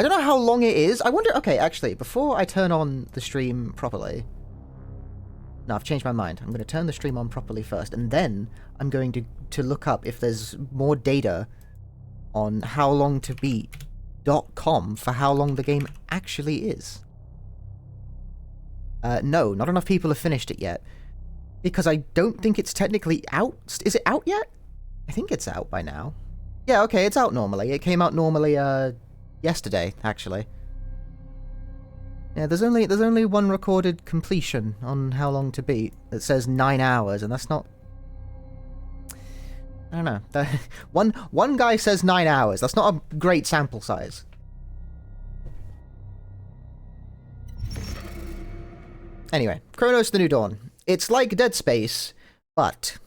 I don't know how long it is. I wonder... Okay, actually, before I turn on the stream properly... No, I've changed my mind. I'm going to turn the stream on properly first, and then I'm going to look up if there's more data on howlongtobeat.com for how long the game actually is. No, not enough people have finished it yet. Because I don't think it's technically out. Is it out yet? I think it's out by now. Yeah, okay, it's out normally. It came out normally, yesterday, actually. Yeah, there's only one recorded completion on How Long to Beat that says 9 hours, and that's not... I don't know. One guy says 9 hours. That's not a great sample size. Anyway, Cronos: The New Dawn. It's like Dead Space, but...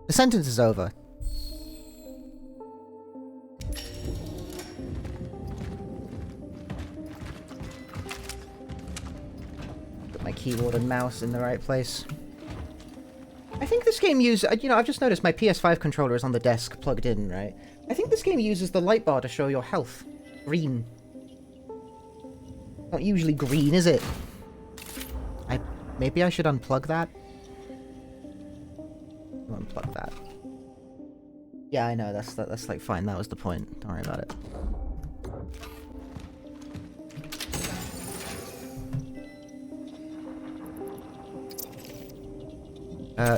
The sentence is over. Put my keyboard and mouse in the right place. I think this game uses... You know, I've just noticed my PS5 controller is on the desk plugged in, right? I think this game uses the light bar to show your health. Green. Not usually green, is it? Maybe I should unplug that? Unplug that. Yeah, I know, that's like fine, that was the point. Don't worry about it.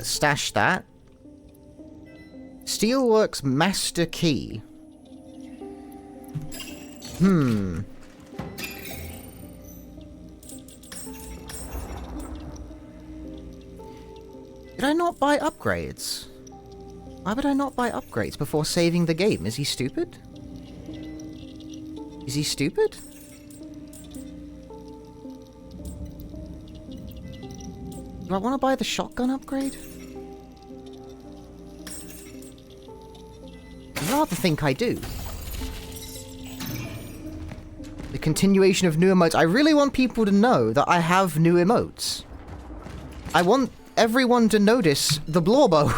Stash that. Steelworks Master Key. Did I not buy upgrades? Why would I not buy upgrades before saving the game? Is he stupid? Is he stupid? Do I want to buy the shotgun upgrade? I'd rather think I do. The continuation of new emotes. I really want people to know that I have new emotes. I want everyone to notice the blorbo.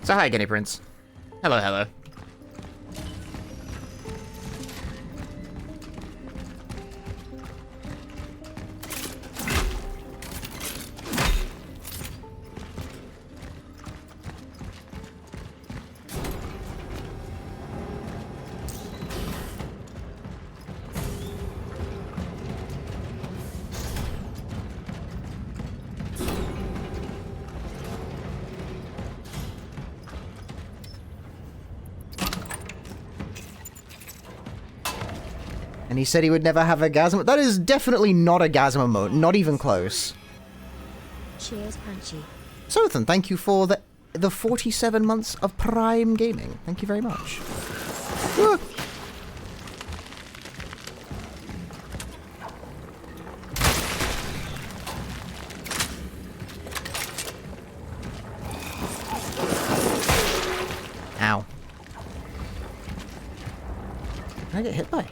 So hi, Guinea Prince. Hello, hello. And he said he would never have a gasm. That is definitely not a gasm emote. Not even close. Cheers, Punchy. Sothan, thank you for the 47 months of Prime Gaming. Thank you very much. Ah. Ow. What did I get hit by?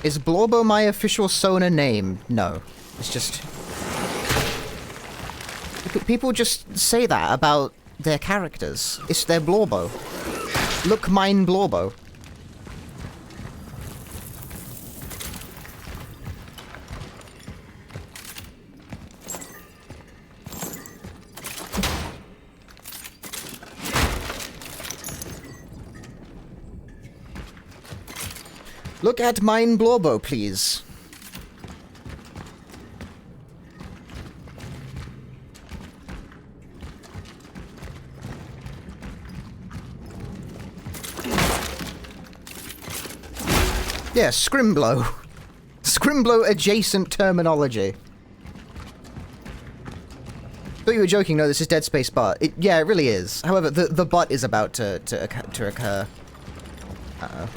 Is Blorbo my official Sona name? No. It's just... People just say that about their characters. It's their Blorbo. Look, mine Blorbo. Look at mine Blorbo, please. Yeah, Scrimblow. Scrimblow adjacent terminology. Thought you were joking. No, this is Dead Space butt. Yeah, it really is. However, the butt is about to occur. Uh-oh.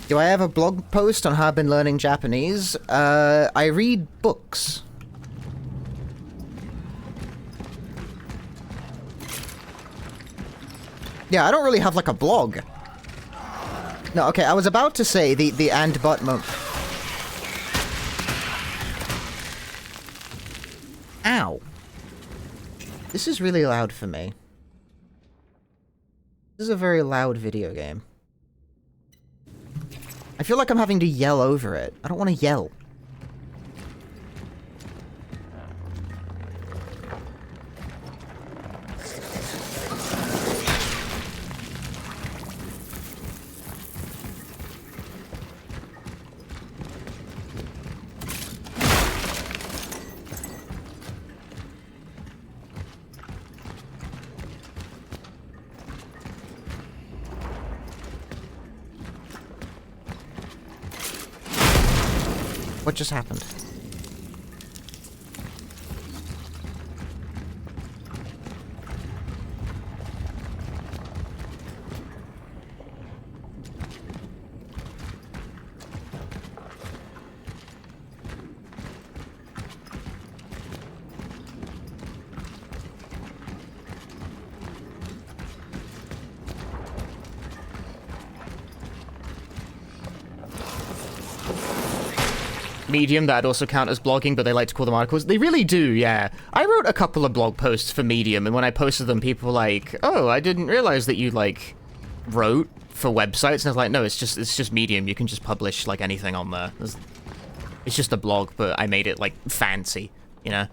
Do I have a blog post on how I've been learning Japanese? I read books. Yeah, I don't really have, like, a blog. No, okay, I was about to say the and but moment. Ow. This is really loud for me. This is a very loud video game. I feel like I'm having to yell over it. I don't want to yell. What just happened? Medium, that'd also count as blogging, but they like to call them articles. They really do, yeah. I wrote a couple of blog posts for Medium, and when I posted them, people were like, oh, I didn't realize that you, like, wrote for websites. And I was like, no, it's just Medium. You can just publish, like, anything on there. It's just a blog, but I made it, like, fancy, you know?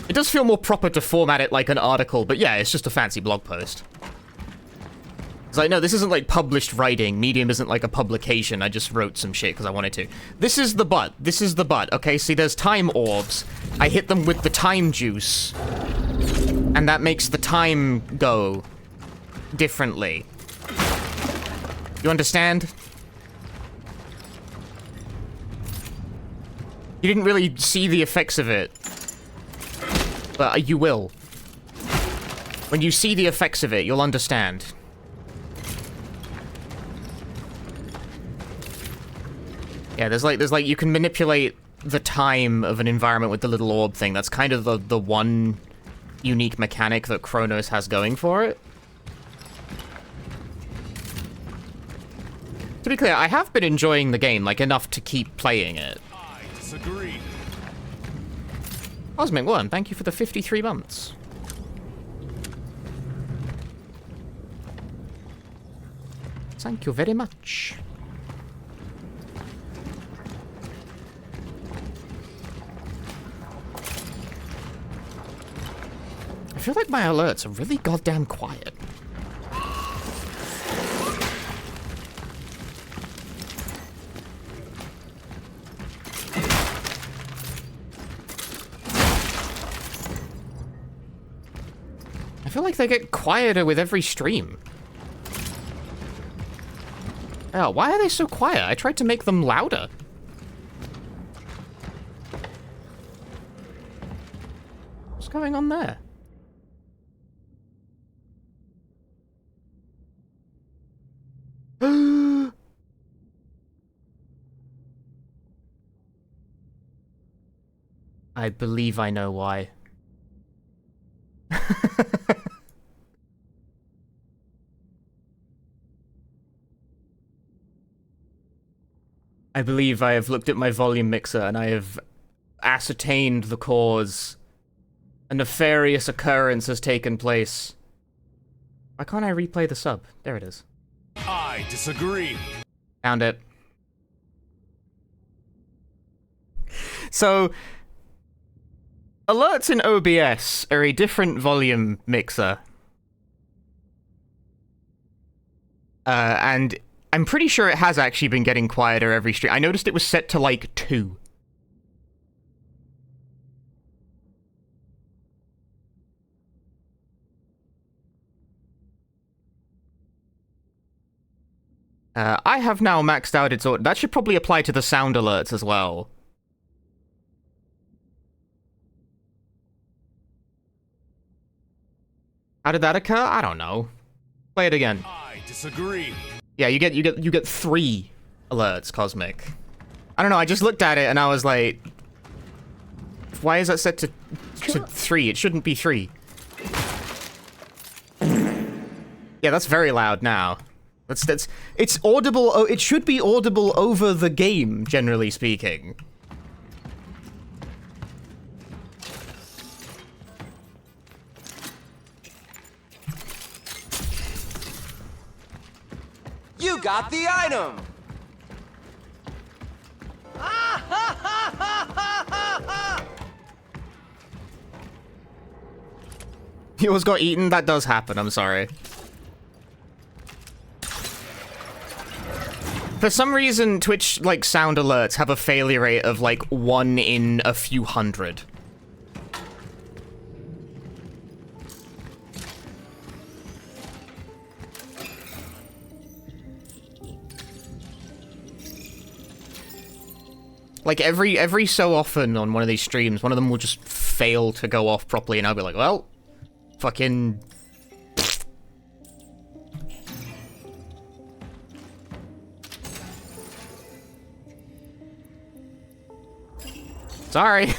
It does feel more proper to format it like an article, but yeah, it's just a fancy blog post. It's like, no, this isn't like published writing. Medium isn't like a publication. I just wrote some shit because I wanted to. This is the butt. This is the butt. Okay, see, there's time orbs. I hit them with the time juice. And that makes the time go differently. You understand? You didn't really see the effects of it. But you will. When you see the effects of it, you'll understand. Yeah, there's like, you can manipulate the time of an environment with the little orb thing. That's kind of the one unique mechanic that Cronos has going for it. To be clear, I have been enjoying the game, like, enough to keep playing it. I disagree. Cosmic One, thank you for the 53 months. Thank you very much. I feel like my alerts are really goddamn quiet. I feel like they get quieter with every stream. Oh, why are they so quiet? I tried to make them louder. What's going on there? I believe I know why. I believe I have looked at my volume mixer and I have ascertained the cause. A nefarious occurrence has taken place. Why can't I replay the sub? There it is. I disagree. Found it. So, alerts in OBS are a different volume mixer. And I'm pretty sure it has actually been getting quieter every stream. I noticed it was set to, like, 2. I have now maxed out its audio. That should probably apply to the sound alerts as well. How did that occur? I don't know. Play it again. I disagree. Yeah, you get 3 alerts, Cosmic. I don't know, I just looked at it and I was like, why is that set to 3? It shouldn't be 3. Yeah, that's very loud now. It's audible. Oh, it should be audible over the game, generally speaking. You got the item! Yours got eaten? That does happen, I'm sorry. For some reason, Twitch, like, sound alerts have a failure rate of, like, 1 in a few hundred. Like, every so often on one of these streams, one of them will just fail to go off properly, and I'll be like, well, fucking... Sorry.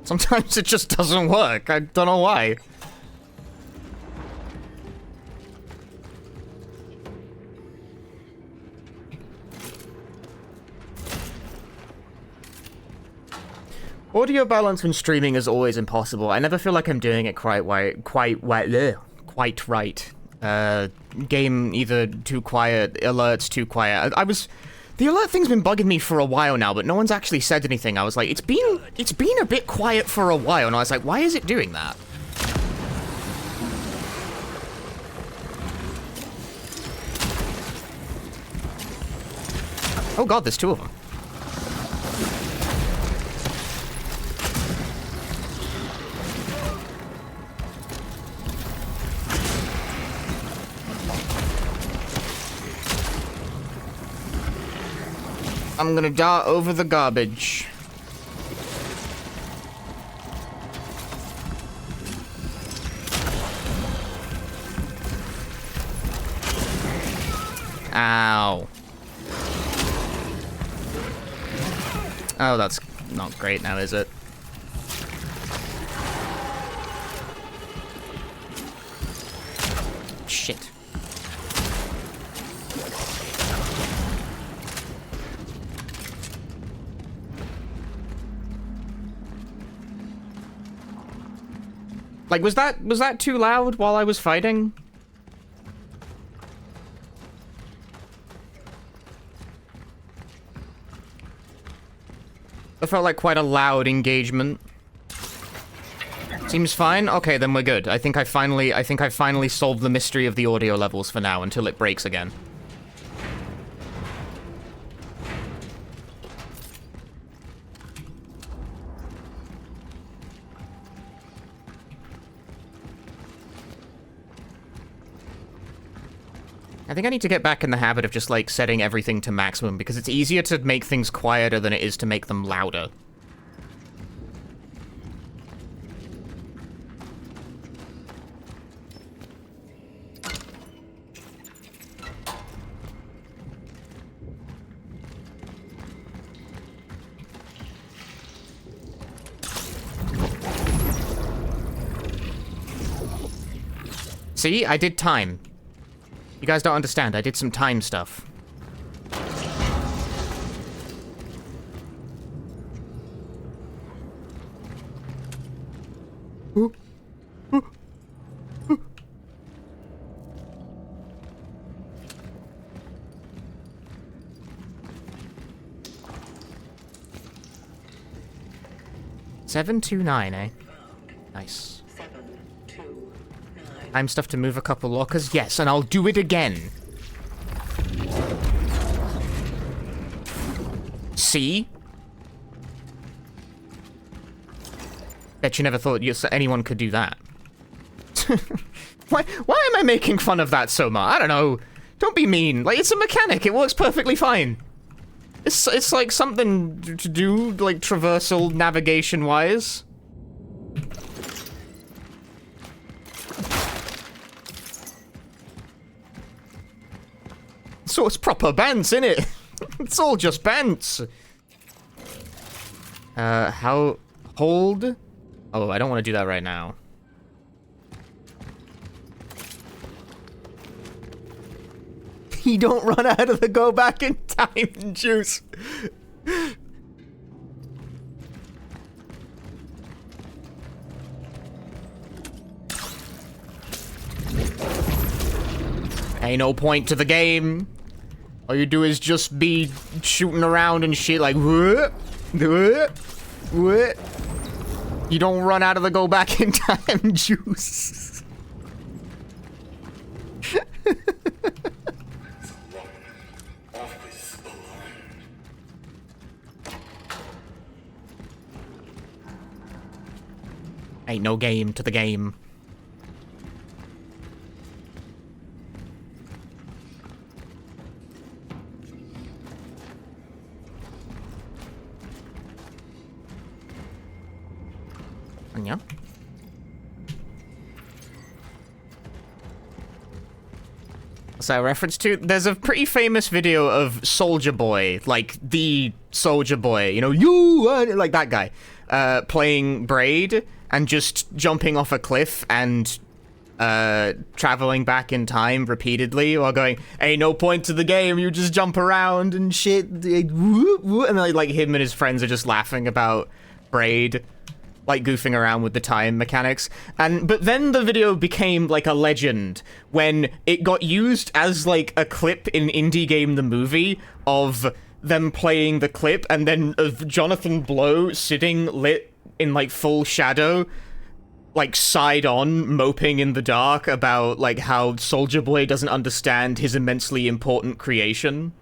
Sometimes it just doesn't work. I don't know why. Audio balance when streaming is always impossible. I never feel like I'm doing it quite right. Game either too quiet, alerts too quiet. The alert thing's been bugging me for a while now, but no one's actually said anything. I was like, it's been a bit quiet for a while, and I was like, why is it doing that? Oh god, there's 2 of them. I'm gonna dart over the garbage. Ow. Oh, that's not great now, is it? Shit. Like, was that too loud while I was fighting? It felt like quite a loud engagement. Seems fine? Okay, then we're good. I think I finally solved the mystery of the audio levels for now until it breaks again. I think I need to get back in the habit of just, like, setting everything to maximum, because it's easier to make things quieter than it is to make them louder. See? I did time. You guys don't understand. I did some time stuff. $729, eh? Nice. I'm stuff to move a couple lockers. Yes, and I'll do it again. See? Bet you never thought anyone could do that. Why am I making fun of that so much? I don't know. Don't be mean. Like, it's a mechanic. It works perfectly fine. It's like something to do, like, traversal navigation-wise. So it's proper bants, innit? It's all just bants. How... Hold... Oh, I don't want to do that right now. You don't run out of the go back in time juice. Ain't no point to the game. All you do is just be shooting around and shit like what? What? You don't run out of the go back in time juice. Ain't no game to the game. Yeah. What's that a reference to? There's a pretty famous video of Soldier Boy, like the Soldier Boy, you know, like that guy, playing Braid and just jumping off a cliff and traveling back in time repeatedly while going, ain't no point to the game, you just jump around and shit, and like him and his friends are just laughing about Braid, like goofing around with the time mechanics. But then the video became like a legend when it got used as like a clip in Indie Game the Movie of them playing the clip and then of Jonathan Blow sitting lit in like full shadow, like side on, moping in the dark about like how Soldier Boy doesn't understand his immensely important creation.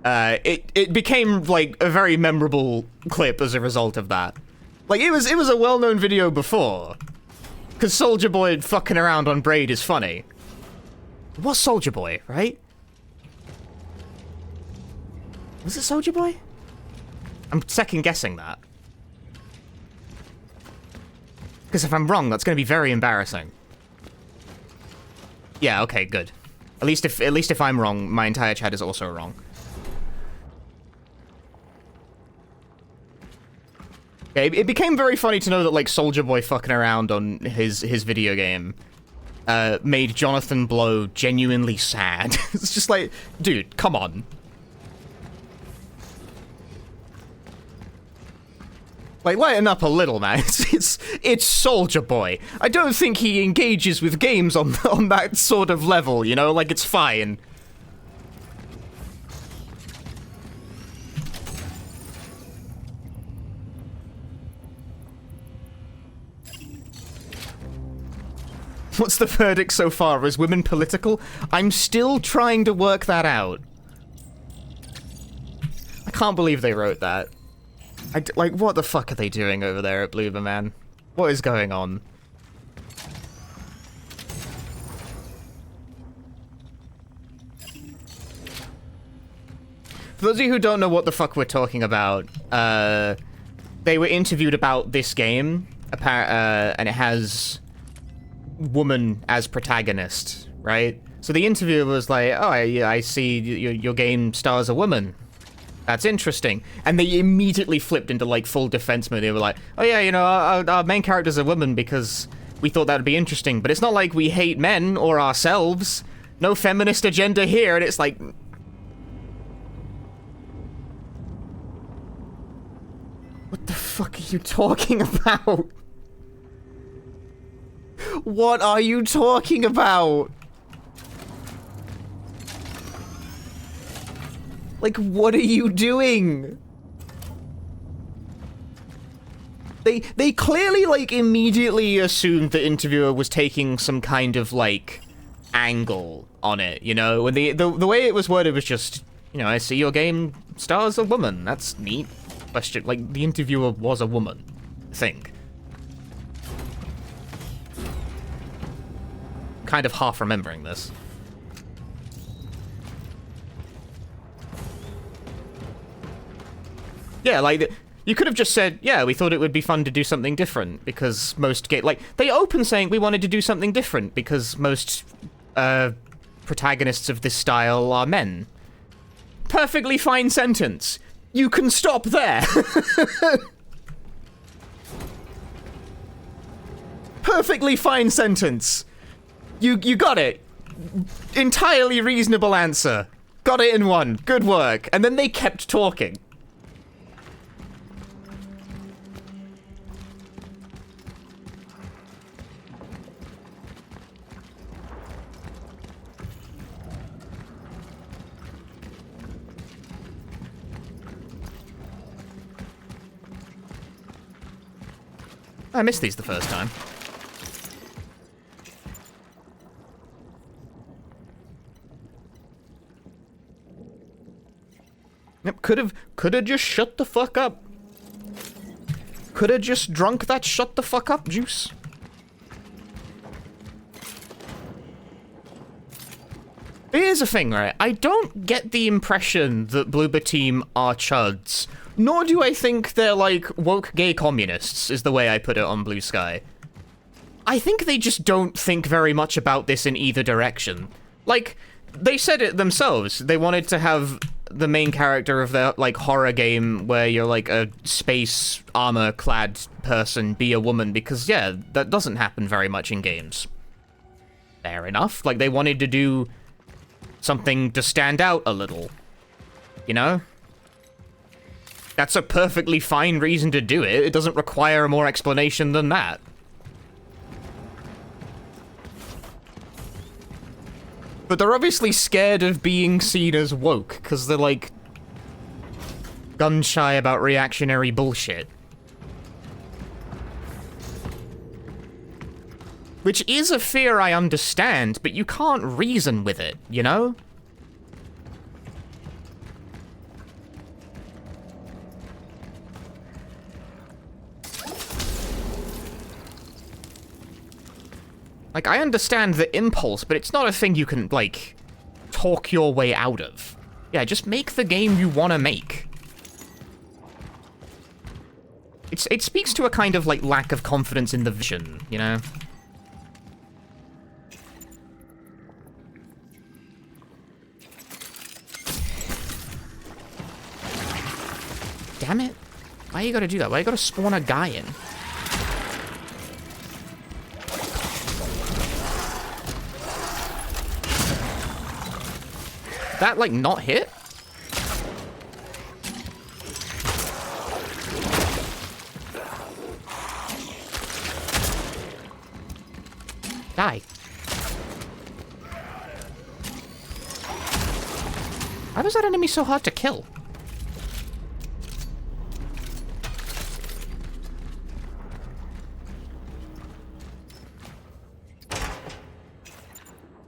It became like a very memorable clip as a result of that. Like, it was a well-known video before. Because Soldier Boy fucking around on Braid is funny. It was Soldier Boy, right? Was it Soldier Boy? I'm second-guessing that. Because if I'm wrong, that's going to be very embarrassing. Yeah, okay, good. At least if I'm wrong, my entire chat is also wrong. Yeah, it became very funny to know that, like, Soldier Boy fucking around on his video game made Jonathan Blow genuinely sad. It's just like, dude, come on. Like, lighten up a little, man. It's Soldier Boy. I don't think he engages with games on that sort of level, you know? Like, it's fine. What's the verdict so far? Is women political? I'm still trying to work that out. I can't believe they wrote that. Like, what the fuck are they doing over there at Bloober, man? What is going on? For those of you who don't know what the fuck we're talking about, they were interviewed about this game, and it has woman as protagonist, right? So the interviewer was like, oh, I see your game stars a woman. That's interesting. And they immediately flipped into, like, full defense mode. They were like, oh yeah, you know, our main character's a woman because we thought that would be interesting. But it's not like we hate men or ourselves. No feminist agenda here. And it's like... What the fuck are you talking about? What are you talking about? Like, what are you doing? They clearly, like, immediately assumed the interviewer was taking some kind of, like, angle on it, you know? When the way it was worded was just, you know, I see your game stars a woman. That's neat. Question, like, the interviewer was a woman, I think. kind of half remembering this. Yeah, like, you could have just said, yeah, we thought it would be fun to do something different, because most like, they open saying we wanted to do something different, because most, protagonists of this style are men. Perfectly fine sentence. You can stop there. Perfectly fine sentence. You got it. Entirely reasonable answer. Got it in one. Good work. And then they kept talking. I missed these the first time. Yep, could've just shut the fuck up. Could've just drunk that shut the fuck up juice. Here's the thing, right? I don't get the impression that Bloober Team are chuds. Nor do I think they're, like, woke gay communists, is the way I put it on Blue Sky. I think they just don't think very much about this in either direction. Like, they said it themselves. They wanted to have the main character of their, like, horror game where you're, like, a space armor-clad person be a woman, because, yeah, that doesn't happen very much in games. Fair enough. Like, they wanted to do something to stand out a little. You know? That's a perfectly fine reason to do it. It doesn't require more explanation than that. But they're obviously scared of being seen as woke, because they're, like, gun-shy about reactionary bullshit. Which is a fear I understand, but you can't reason with it, you know? Like, I understand the impulse, but it's not a thing you can, like, talk your way out of. Yeah, just make the game you want to make. It speaks to a kind of, like, lack of confidence in the vision, you know? Damn it. Why you gotta do that? Why you gotta spawn a guy in? That, like, not hit? Die. Why was that enemy so hard to kill?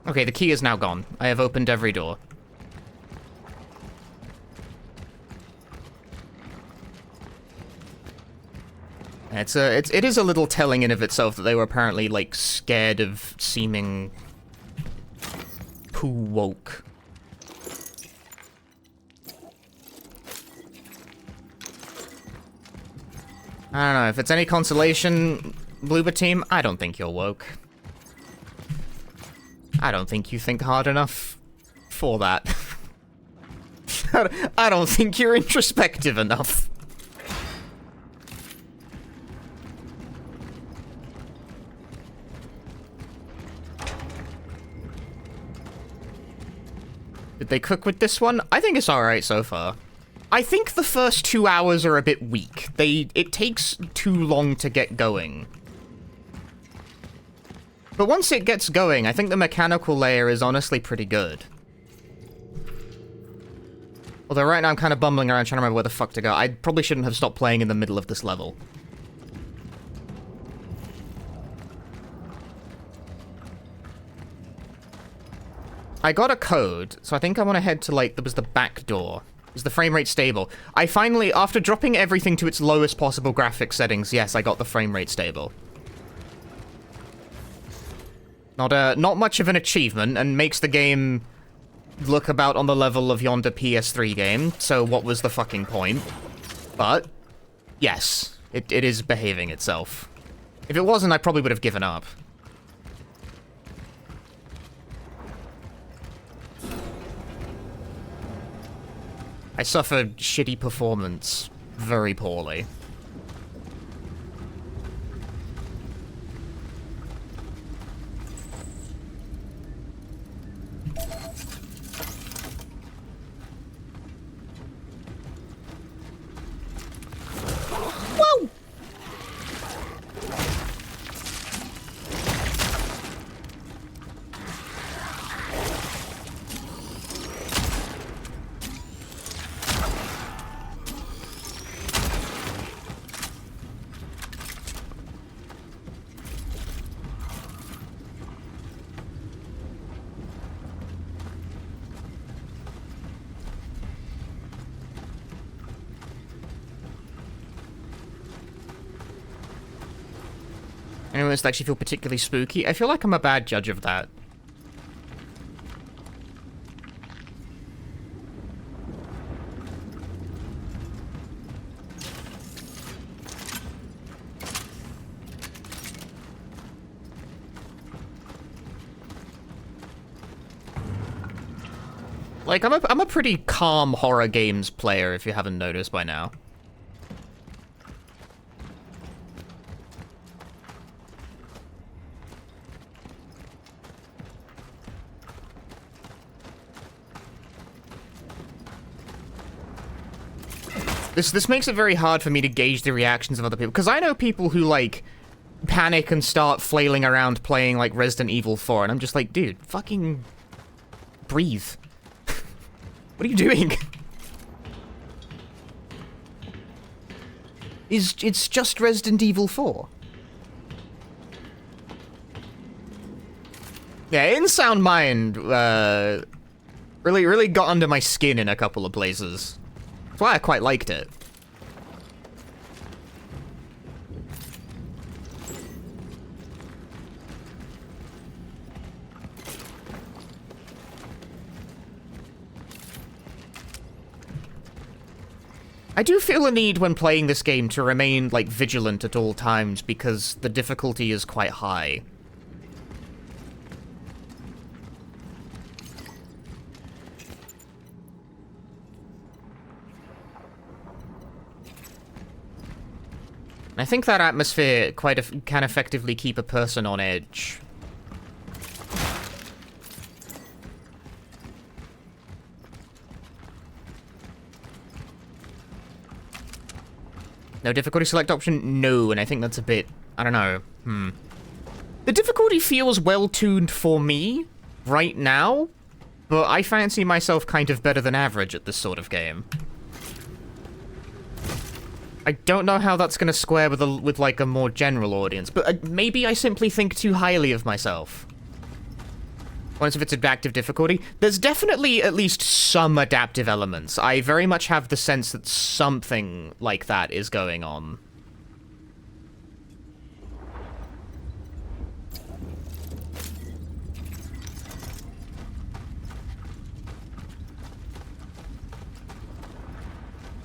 Okay, the key is now gone. I have opened every door. It is a little telling in of itself that they were apparently, like, scared of seeming poo woke. I don't know, if it's any consolation, Bloober Team, I don't think you're woke. I don't think you think hard enough for that. I don't think you're introspective enough. Did they cook with this one? I think it's alright so far. I think the first 2 hours are a bit weak. It takes too long to get going. But once it gets going, I think the mechanical layer is honestly pretty good. Although right now I'm kind of bumbling around trying to remember where the fuck to go. I probably shouldn't have stopped playing in the middle of this level. I got a code, so I think I want to head to, like, there was the back door. Is the frame rate stable? I finally, after dropping everything to its lowest possible graphics settings, yes, I got the frame rate stable. Not much of an achievement, and makes the game look about on the level of yonder PS3 game, so what was the fucking point? But, yes, it is behaving itself. If it wasn't, I probably would have given up. I suffered shitty performance very poorly. Whoa! Anyone else that actually feel particularly spooky? I feel like I'm a bad judge of that. Like, I'm a pretty calm horror games player, if you haven't noticed by now. This makes it very hard for me to gauge the reactions of other people, because I know people who, like, panic and start flailing around playing, like, Resident Evil 4, and I'm just like, dude, fucking breathe. What are you doing? It's just Resident Evil 4. Yeah, In Sound Mind, really got under my skin in a couple of places. That's why I quite liked it. I do feel a need when playing this game to remain, like, vigilant at all times because the difficulty is quite high. I think that atmosphere can effectively keep a person on edge. No difficulty select option? No, and I think that's a bit... I don't know. The difficulty feels well-tuned for me right now, but I fancy myself kind of better than average at this sort of game. I don't know how that's going to square with like a more general audience, but maybe I simply think too highly of myself. Once if it's adaptive difficulty, there's definitely at least some adaptive elements. I very much have the sense that something like that is going on.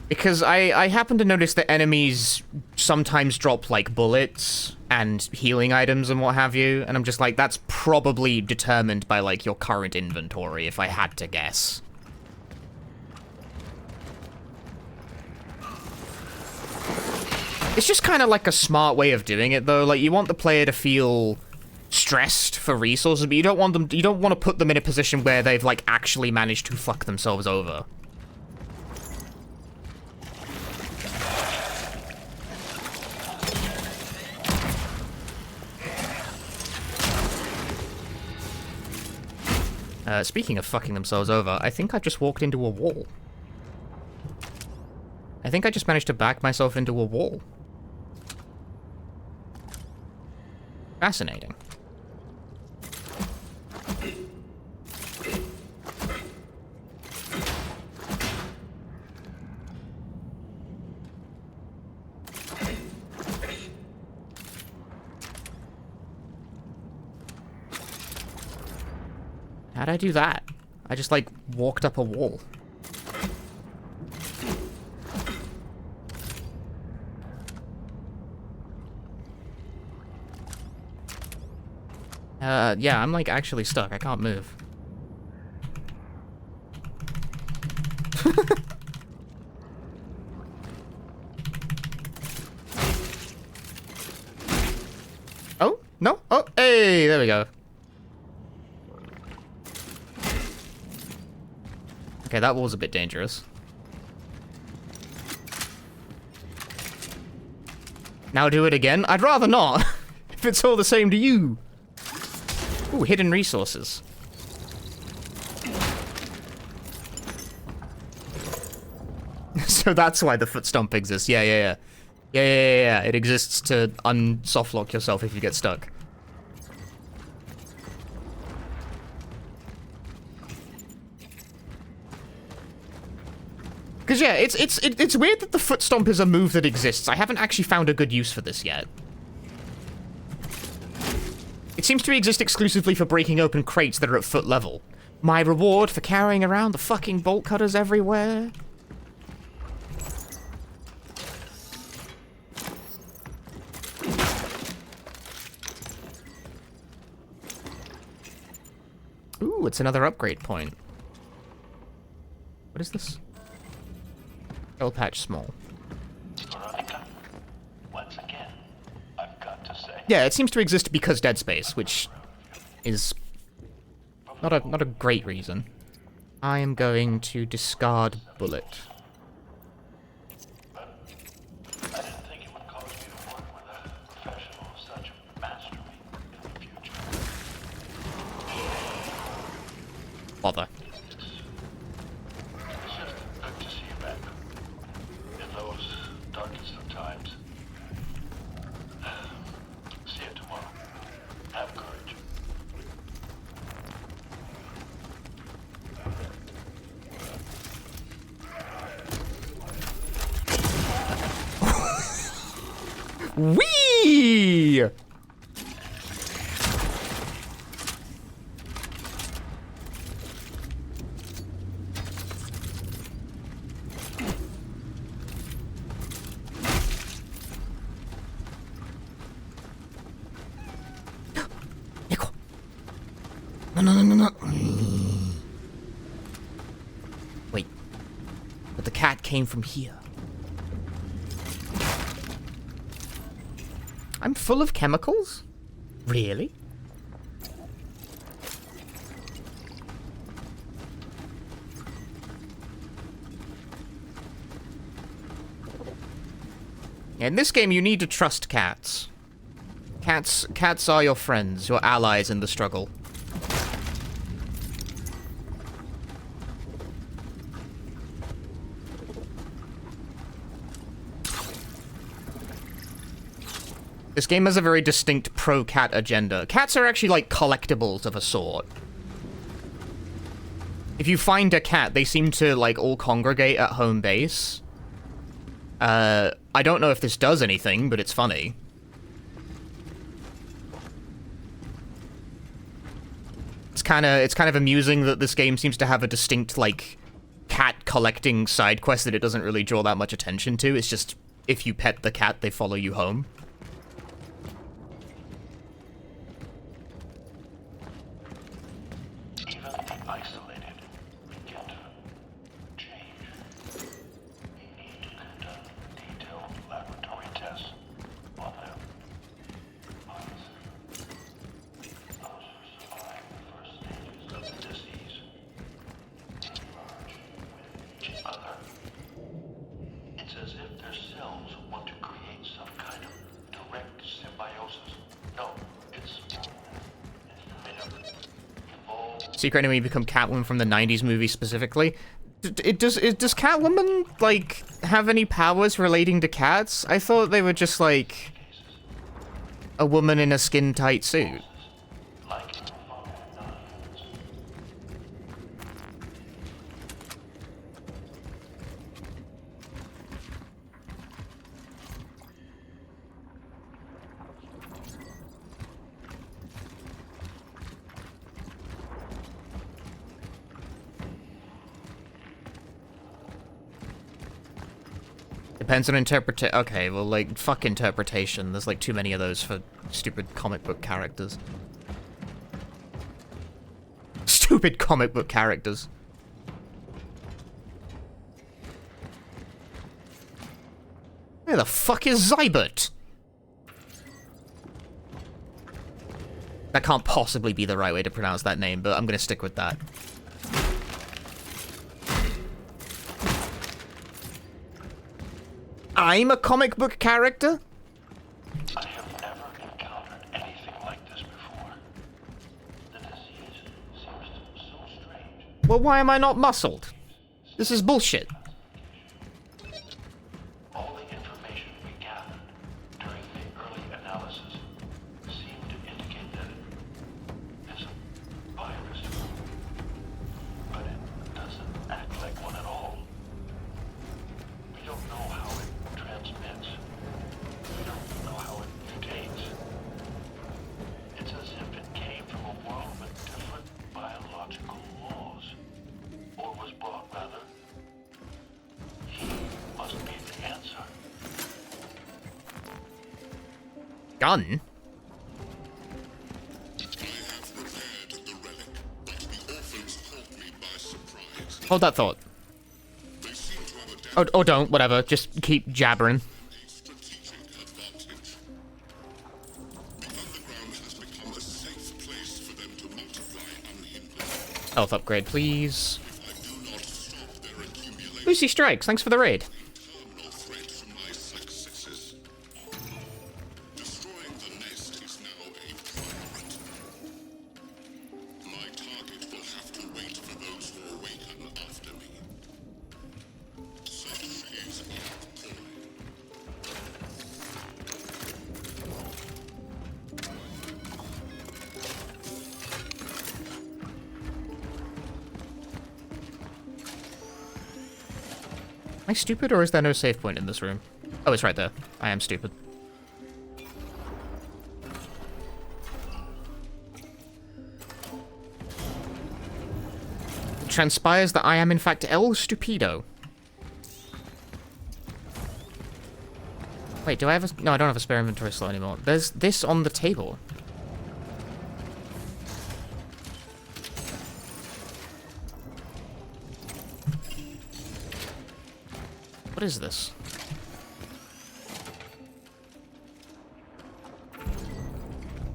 Because I happen to notice that enemies sometimes drop, like, bullets and healing items and what have you, and I'm just like, that's probably determined by, like, your current inventory, if I had to guess. It's just kind of like a smart way of doing it, though. Like, you want the player to feel stressed for resources, but you don't want to put them in a position where they've, like, actually managed to fuck themselves over. Speaking of fucking themselves over, I think I just walked into a wall. I think I just managed to back myself into a wall. Fascinating. How'd I do that? I just, like, walked up a wall. Yeah, I'm, like, actually stuck. I can't move. Oh, no. Oh, hey, there we go. Okay, that wall's a bit dangerous. Now do it again? I'd rather not, if it's all the same to you. Ooh, hidden resources. So that's why the foot stomp exists. Yeah. It exists to unsoftlock yourself if you get stuck. Because yeah, it's weird that the foot stomp is a move that exists. I haven't actually found a good use for this yet. It seems to exist exclusively for breaking open crates that are at foot level. My reward for carrying around the fucking bolt cutters everywhere. Ooh, it's another upgrade point. What is this? Oil patch small. Veronica, once again, I've got to say. Yeah, it seems to exist because Dead Space, which is not a great reason. I am going to discard bullet. I didn't think it would cause me to work with a professional of such mastery in the future. Bother. It's just good to see you back. In those darkest of times. See you tomorrow. Have courage. Whee! Nico. No. Wait. But the cat came from here. I'm full of chemicals? Really? In this game, you need to trust cats. Cats are your friends, your allies in the struggle. This game has a very distinct pro-cat agenda. Cats are actually like collectibles of a sort. If you find a cat, they seem to like all congregate at home base. I don't know if this does anything, but it's funny. It's kind of amusing that this game seems to have a distinct like cat collecting side quest that it doesn't really draw that much attention to. It's just if you pet the cat, they follow you home. Even the isolated begin to change. We need to conduct detailed laboratory tests on them. Those who survive the first stages of the disease emerge with each other. It's as if their cells want to create some kind of direct symbiosis. No, it's kind of evolved. Secret enemy become Catwoman from the 90s movie specifically. Does Catwoman, like, have any powers relating to cats? I thought they were just, like, a woman in a skin-tight suit. Like Depends on interpretation. Okay, well, like, fuck interpretation. There's, like, too many of those for stupid comic book characters. Stupid comic book characters. Where the fuck is Zybert? That can't possibly be the right way to pronounce that name, but I'm gonna stick with that. I'm a comic book character? I have never encountered anything like this before. The disease seems so strange. Well, why am I not muscled? This is bullshit. All the information we gathered during the early analysis seemed to indicate that it is a virus, but it doesn't act like one at all. We don't know how it transmits. We don't know how it mutates. It's as if it came from a world with different biological laws. Or was brought, rather. He must be the answer. Gun? Hold that thought. Oh, don't, whatever. Just keep jabbering. Health upgrade, please. Lucy Strikes, thanks for the raid. Am I stupid, or is there no save point in this room? Oh, it's right there. I am stupid. It transpires that I am, in fact, El Stupido. Wait, do I have a... No, I don't have a spare inventory slot anymore. There's this on the table. What is this?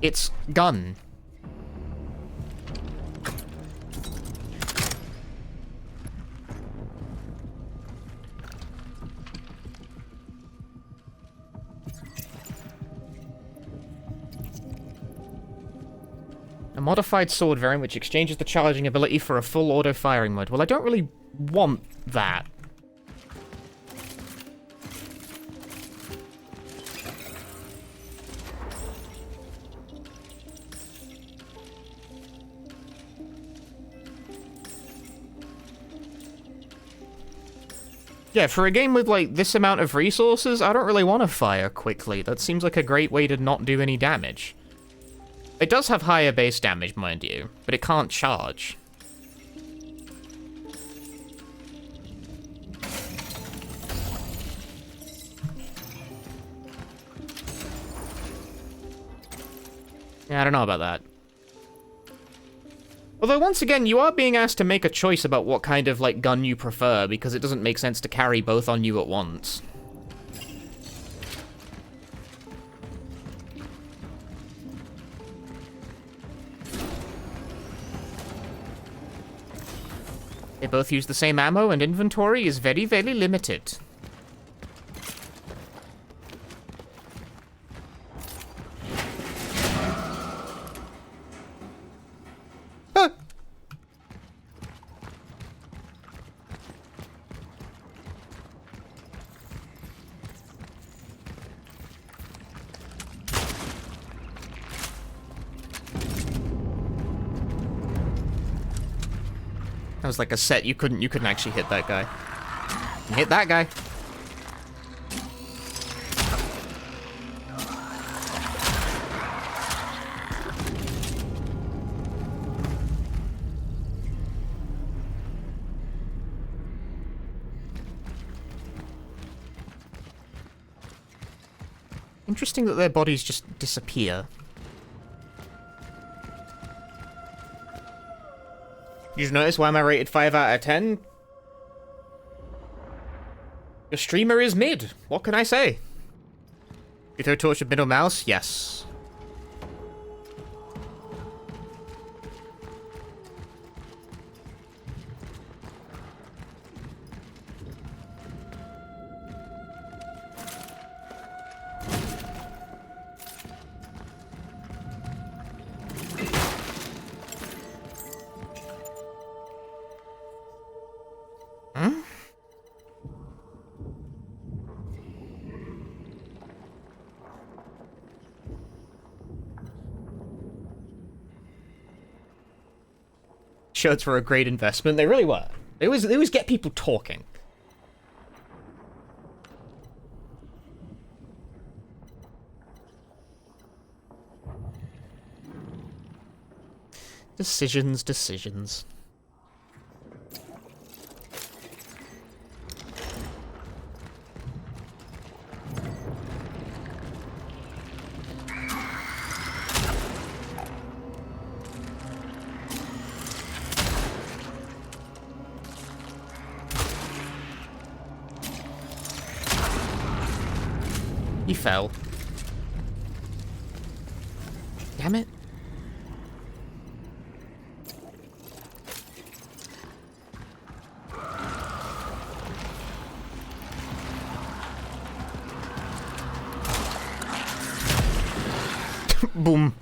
It's gun. A modified sword variant which exchanges the charging ability for a full auto-firing mode. Well, I don't really want that. Yeah, for a game with, like, this amount of resources, I don't really want to fire quickly. That seems like a great way to not do any damage. It does have higher base damage, mind you, but it can't charge. Yeah, I don't know about that. Although, once again, you are being asked to make a choice about what kind of, like, gun you prefer, because it doesn't make sense to carry both on you at once. They both use the same ammo, and inventory is very, very limited. That was like a set. You couldn't actually hit that guy. Hit that guy. Interesting that their bodies just disappear. Did you notice why am I rated 5 out of 10? Your streamer is mid. What can I say? You throw torch at middle mouse? Yes. Shirts were a great investment. They really were. They always get people talking. Decisions. He fell. Damn it. Boom.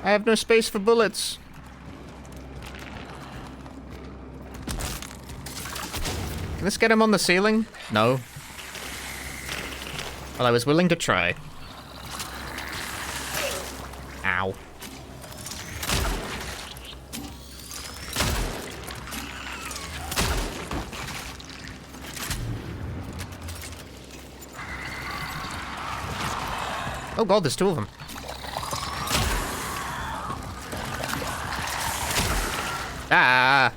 I have no space for bullets. Can this get him on the ceiling? No. Well, I was willing to try. Ow. Oh god, there's two of them. Ah!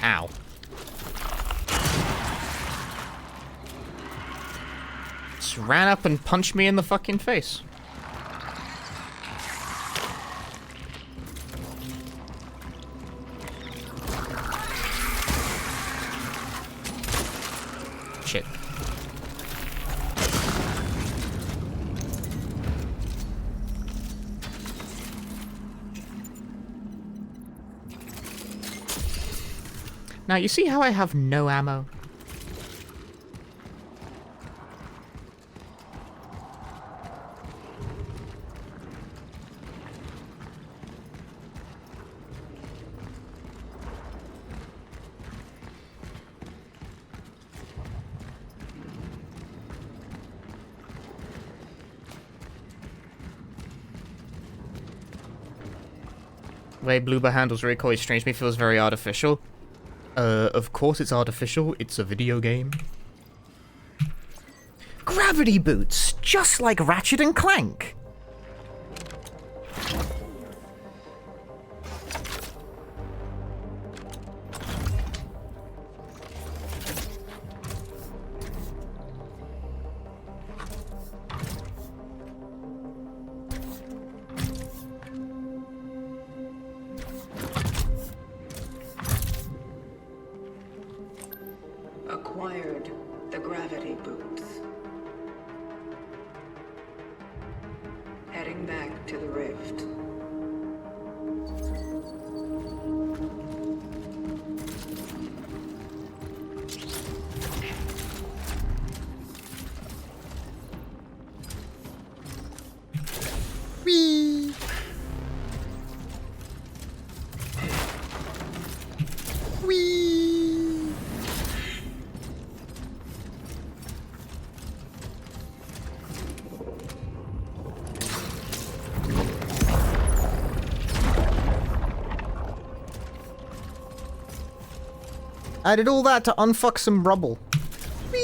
Ow. Just ran up and punched me in the fucking face. Shit. Now, you see how I have no ammo? The way Bloober handles recoil is strange. Me feels very artificial. Of course it's artificial. It's a video game. Gravity boots, just like Ratchet and Clank. Acquired the gravity boots. Heading back to the rift. Whee! Whee! I did all that to unfuck some rubble. Whee!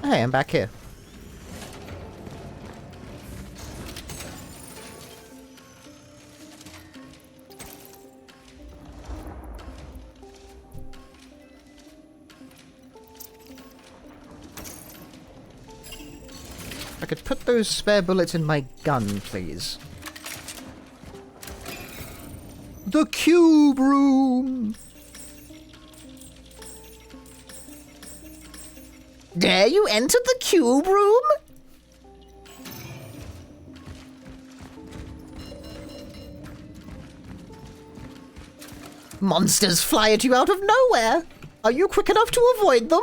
Hey, I'm back here. I could put those spare bullets in my gun, please. The cube room! Dare you enter the cube room? Monsters fly at you out of nowhere. Are you quick enough to avoid them?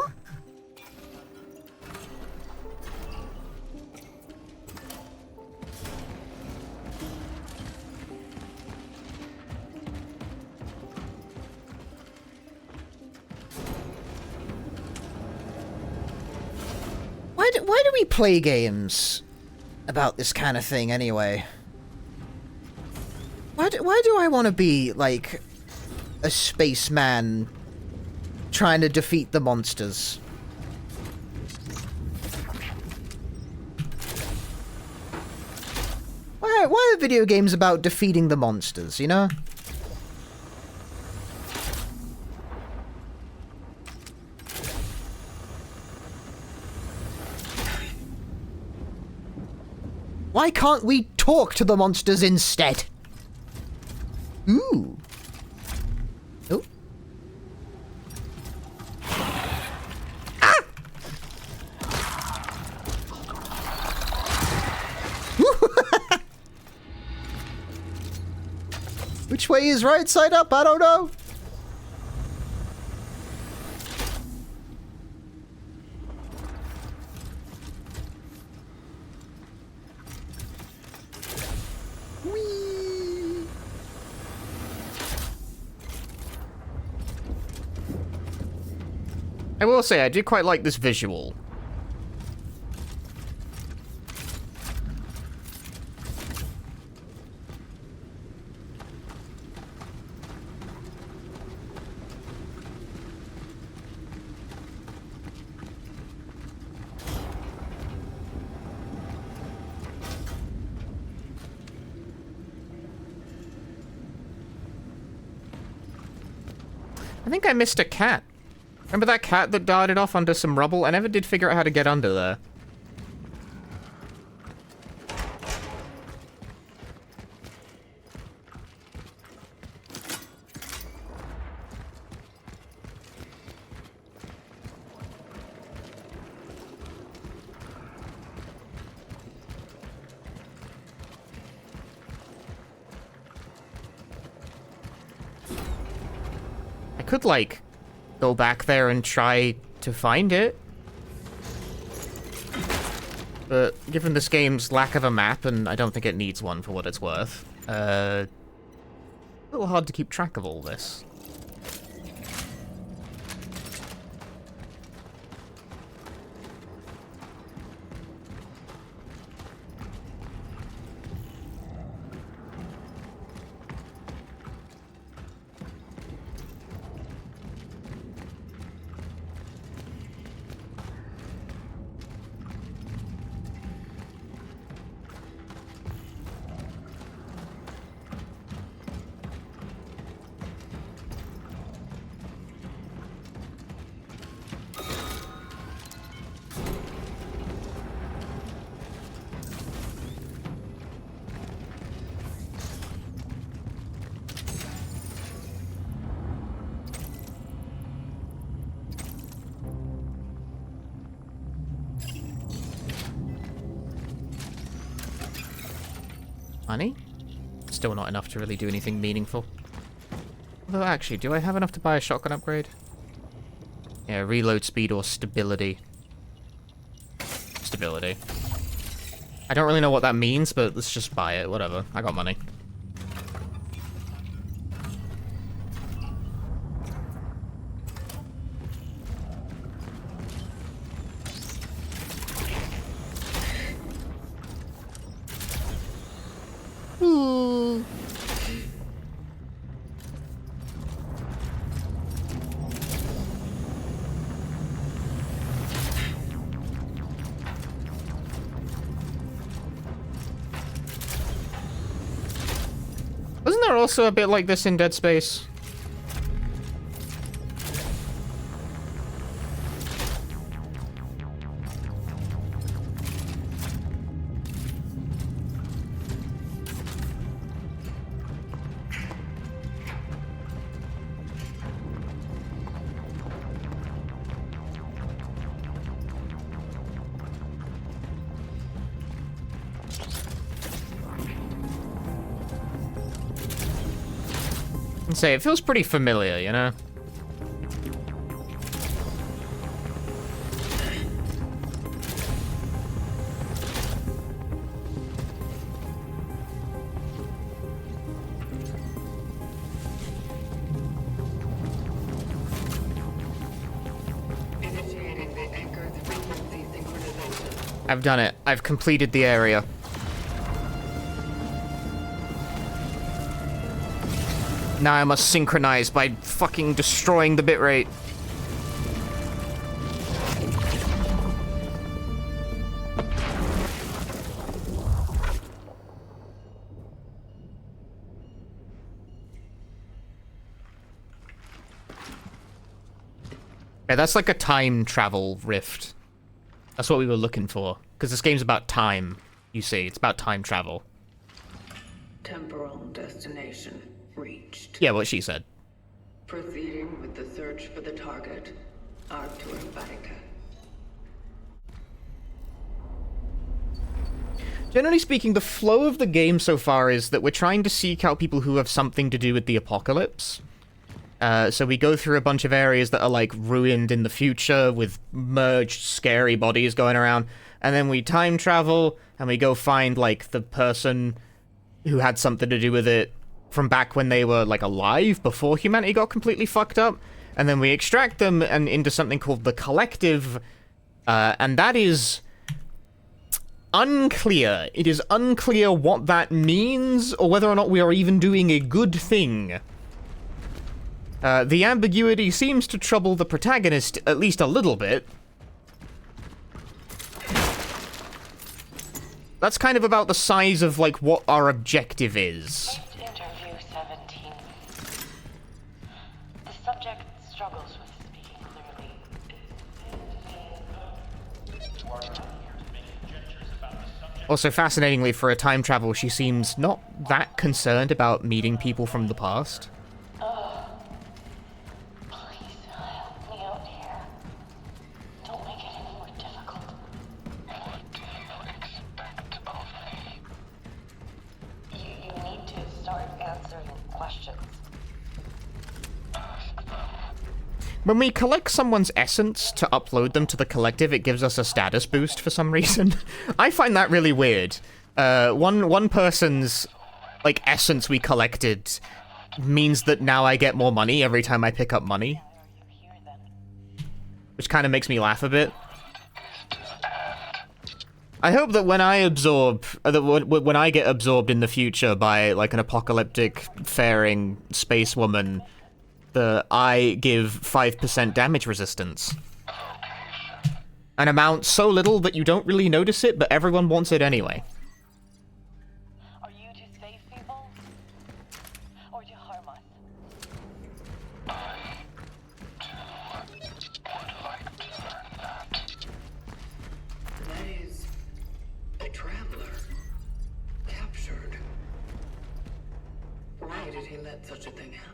Why do we play games about this kind of thing anyway? Why do I want to be, like, a spaceman trying to defeat the monsters? Why are video games about defeating the monsters, you know? Why can't we talk to the monsters instead? Ooh. Oh. Ah! Which way is right side up? I don't know. I will say, I do quite like this visual. I think I missed a cat. Remember that cat that darted off under some rubble? I never did figure out how to get under there. I could, like, go back there and try to find it. But given this game's lack of a map, and I don't think it needs one for what it's worth, a little hard to keep track of all this. Honey? Still not enough to really do anything meaningful. Although, actually, do I have enough to buy a shotgun upgrade? Yeah, reload speed or stability. Stability. I don't really know what that means, but let's just buy it. Whatever. I got money. Wasn't there also a bit like this in Dead Space? Say, it feels pretty familiar, you know? Initiating the anchor frequency synchronization. I've done it. I've completed the area. Now I must synchronize by fucking destroying the bitrate. Yeah, that's like a time travel rift. That's what we were looking for. Because this game's about time, you see. It's about time travel. Temporal destination reached. Yeah, what she said. Proceeding with the search for the target, Arctur Vatican. Generally speaking, the flow of the game so far is that we're trying to seek out people who have something to do with the apocalypse. So we go through a bunch of areas that are, like, ruined in the future with merged, scary bodies going around. And then we time travel, and we go find, like, the person who had something to do with it from back when they were, like, alive, before humanity got completely fucked up. And then we extract them and into something called the Collective. And that is unclear. It is unclear what that means, or whether or not we are even doing a good thing. The ambiguity seems to trouble the protagonist at least a little bit. That's kind of about the size of, like, what our objective is. Interview 17. The subject struggles with speaking clearly. Also, fascinatingly, for a time travel, she seems not that concerned about meeting people from the past. Please help me out here. Don't make it any more difficult. What do you expect of me? You need to start answering questions. When we collect someone's essence to upload them to the Collective, it gives us a status boost for some reason. I find that really weird. One person's, like, essence we collected means that now I get more money every time I pick up money. Which kind of makes me laugh a bit. I hope that when I absorb, when I get absorbed in the future by, like, an apocalyptic faring space woman, I give 5% damage resistance. An amount so little that you don't really notice it, but everyone wants it anyway. Are you to save people? Or to harm us? That is a traveler. Captured. Why did he let such a thing happen?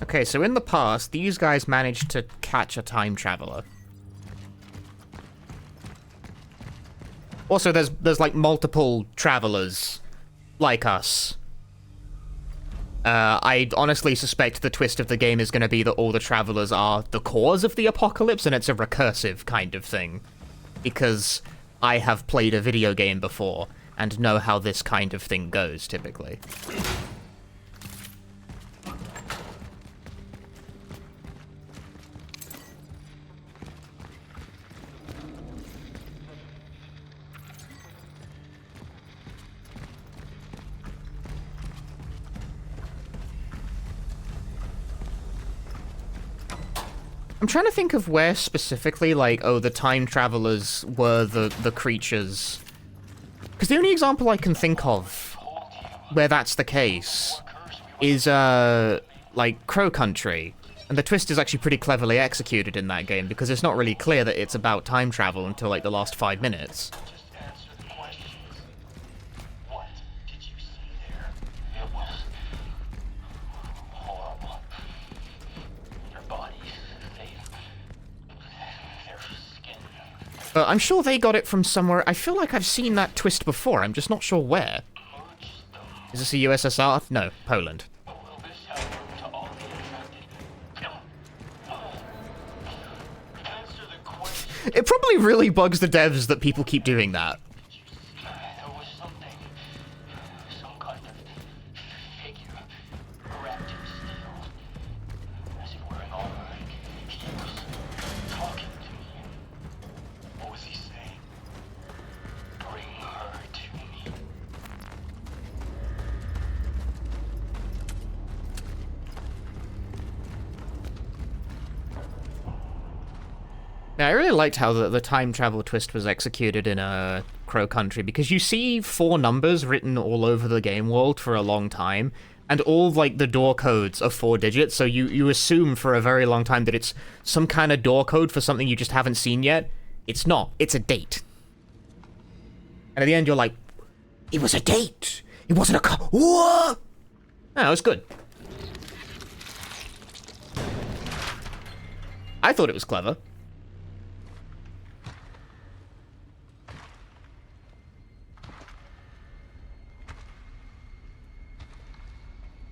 Okay, so in the past, these guys managed to catch a time traveler. Also, there's like multiple travelers like us. I honestly suspect the twist of the game is going to be that all the travelers are the cause of the apocalypse, and it's a recursive kind of thing. Because I have played a video game before, and know how this kind of thing goes, typically. I'm trying to think of where specifically, like, oh, the time travelers were the creatures. Because the only example I can think of where that's the case is, like, Crow Country. And the twist is actually pretty cleverly executed in that game, because it's not really clear that it's about time travel until, like, the last 5 minutes. Just answer the questions. What did you see there? It was horrible. Their bodies, their skin. But I'm sure they got it from somewhere. I feel like I've seen that twist before. I'm just not sure where. Is this the USSR? No, Poland. Will this help to all the infected? Answer the question. It probably really bugs the devs that people keep doing that. There was something, some kind of figure wrapped in steel, as it were an armor. He was talking to me. What was he saying? Bring her to me. Yeah, I really liked how the time travel twist was executed in Crow Country, because you see 4 numbers written all over the game world for a long time, and all, like, the door codes are 4 digits, so you assume for a very long time that it's some kind of door code for something you just haven't seen yet. It's not. It's a date. And at the end, you're like, it was a date! It wasn't a what? No, it was good. I thought it was clever.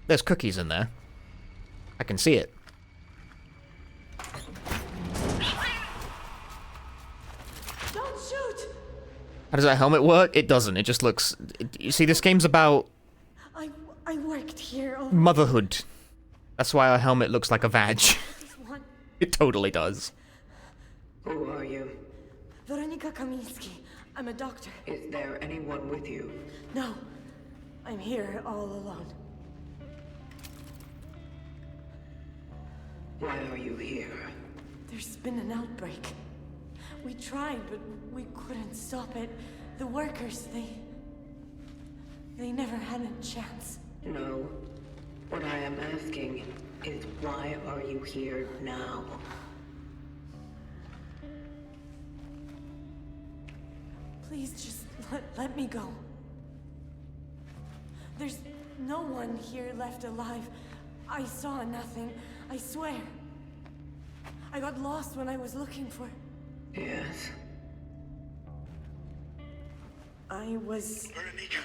There's cookies in there. I can see it. Don't shoot! How does that helmet work? It doesn't. It just looks... You see, this game's about I worked here over motherhood. That's why our helmet looks like a vag. this one. It totally does. Who are you? Veronika Kamiński. I'm a doctor. Is there anyone with you? No, I'm here all alone. Why are you here? There's been an outbreak. We tried, but we couldn't stop it. The workers, they never had a chance. No. What I am asking is why are you here now? Please just let me go. There's no one here left alive. I saw nothing, I swear. I got lost when I was looking for... Yes. I was... Veronika.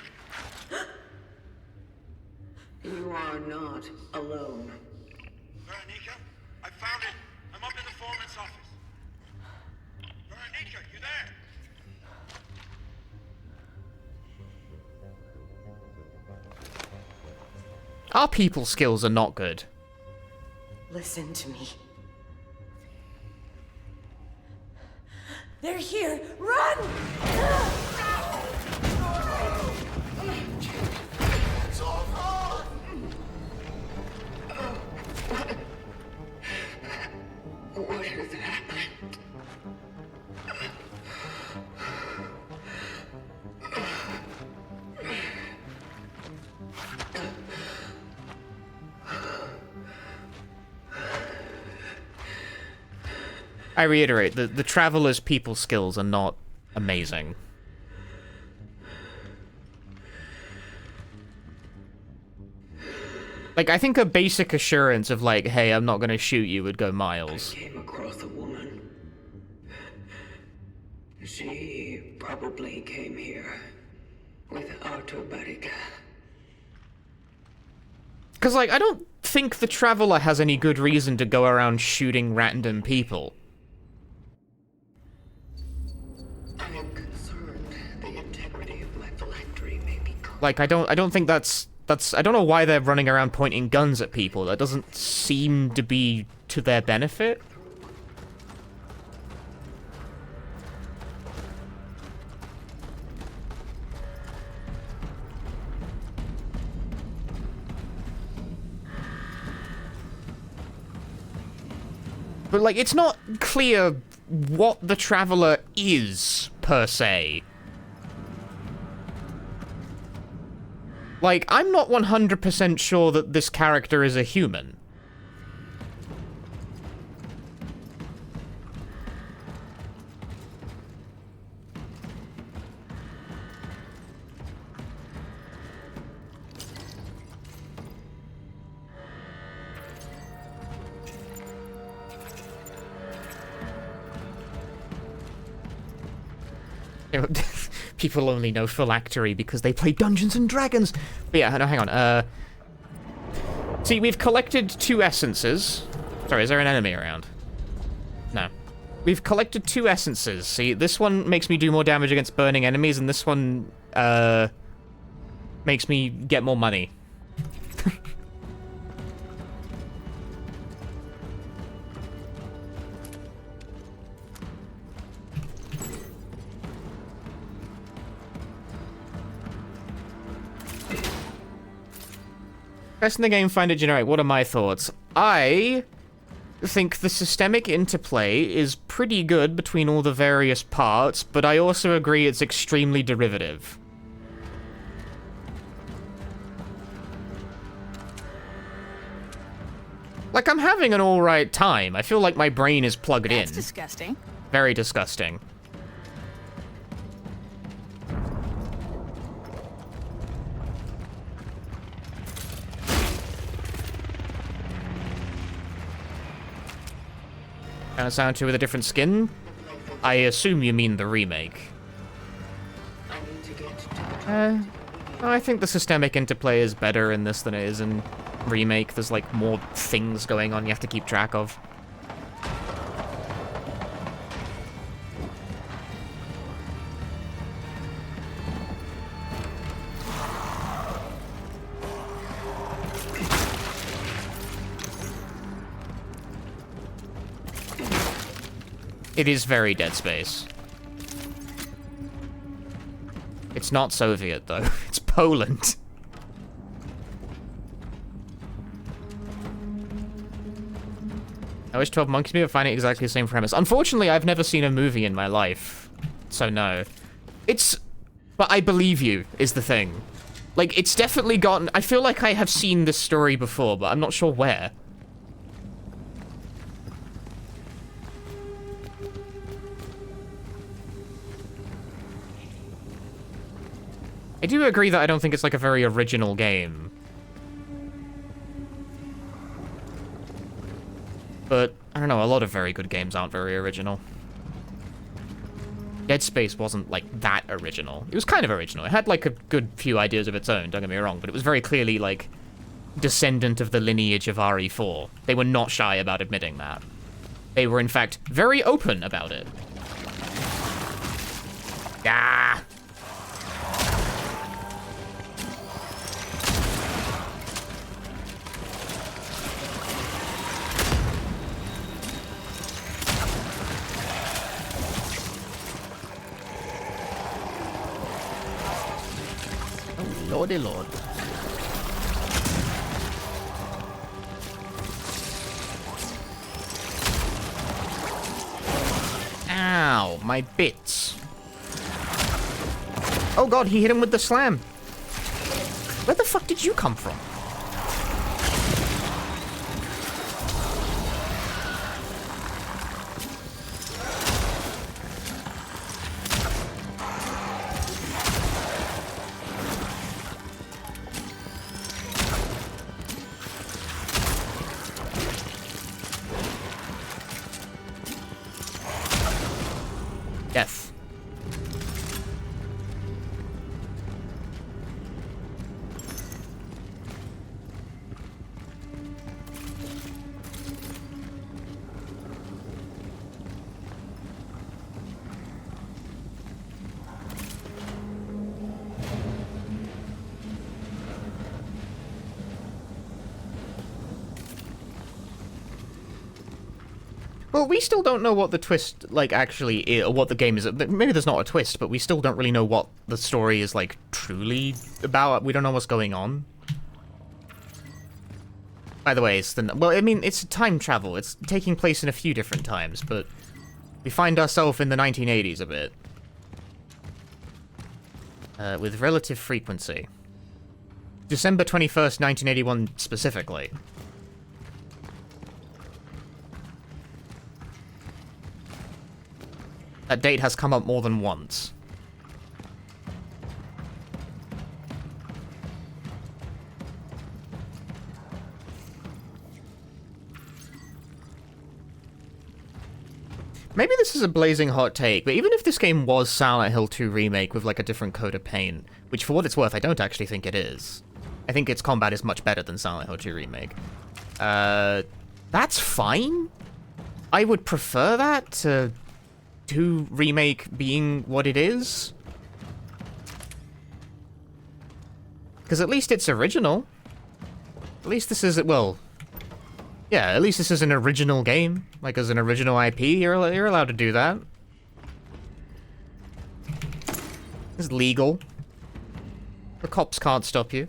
You are not alone. Veronika, I found it. I'm up in the foreman's office. Veronika, you there? Our people skills are not good. Listen to me. They're here! Run! What is happening? I reiterate, the Traveler's people skills are not amazing. Like, I think a basic assurance of, like, hey, I'm not gonna shoot you would go I miles. came across a woman. She probably came here with automatic. Because, like, I don't think the Traveler has any good reason to go around shooting random people. I am concerned the integrity of my phylactery may be Like, I don't think that's, I don't know why they're running around pointing guns at people. That doesn't seem to be to their benefit. But, like, it's not clear what the Traveler is, per se. Like, I'm not 100% sure that this character is a human. People only know phylactery because they play Dungeons and Dragons. But yeah, no, hang on. See, we've collected 2 essences. Sorry, is there an enemy around? No. We've collected 2 essences. See, this one makes me do more damage against burning enemies, and this one, makes me get more money. Pressing the game, find it, generate. What are my thoughts? I think the systemic interplay is pretty good between all the various parts, but I also agree it's extremely derivative. Like, I'm having an alright time. I feel like my brain is plugged in. That's disgusting. Very disgusting. Kind of sound 2 with a different skin? I assume you mean the remake. I need to get to the I think the systemic interplay is better in this than it is in remake. There's, like, more things going on you have to keep track of. It is very Dead Space. It's not Soviet, though. It's Poland. I wish 12 Monkeys me would find it exactly the same premise. Unfortunately, I've never seen a movie in my life. So no. It's... But I believe you, is the thing. Like, it's definitely gotten... I feel like I have seen this story before, but I'm not sure where. I do agree that I don't think it's like a very original game. But, I don't know, a lot of very good games aren't very original. Dead Space wasn't, like, that original. It was kind of original. It had, like, a good few ideas of its own, don't get me wrong, but it was very clearly, like, descendant of the lineage of RE4. They were not shy about admitting that. They were, in fact, very open about it. Ah! Lordy lord. Ow, my bits. Oh god, he hit him with the slam. Where the fuck did you come from? Death. Well, we still don't know what the twist, like, actually is, or what the game is. Maybe there's not a twist, but we still don't really know what the story is, like, truly about. We don't know what's going on. By the way, well, I mean, it's time travel. It's taking place in a few different times, but we find ourselves in the 1980s a bit. With relative frequency. December 21st, 1981 specifically. That date has come up more than once. Maybe this is a blazing hot take, but even if this game was Silent Hill 2 Remake with like a different coat of paint, which for what it's worth, I don't actually think it is. I think its combat is much better than Silent Hill 2 Remake. That's fine. I would prefer that to 2 Remake being what it is. Because at least it's original. At least this is, well... yeah, at least this is an original game. Like, as an original IP, you're allowed to do that. It's legal. The cops can't stop you.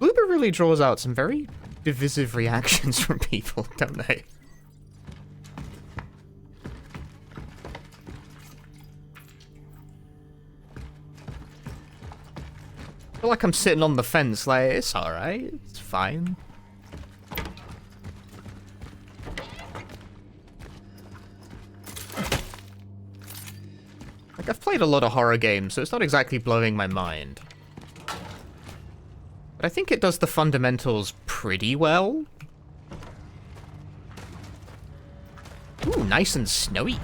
Bloober really draws out some very divisive reactions from people, don't they? I feel like I'm sitting on the fence, like, it's alright, it's fine. Like, I've played a lot of horror games, so it's not exactly blowing my mind. But I think it does the fundamentals pretty well. Ooh, nice and snowy.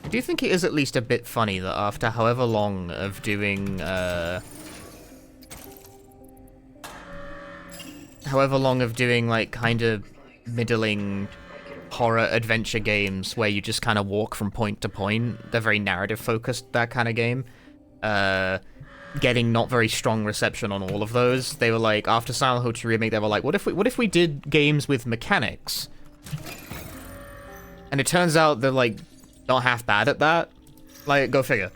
Do you think it is at least a bit funny that after however long of doing, like, kind of middling horror adventure games where you just kind of walk from point to point, they're very narrative focused, that kind of game, getting not very strong reception on all of those, they were like, after Silent Hill 2 Remake, they were like, what if we did games with mechanics? And it turns out they're, like, not half bad at that. Like, go figure.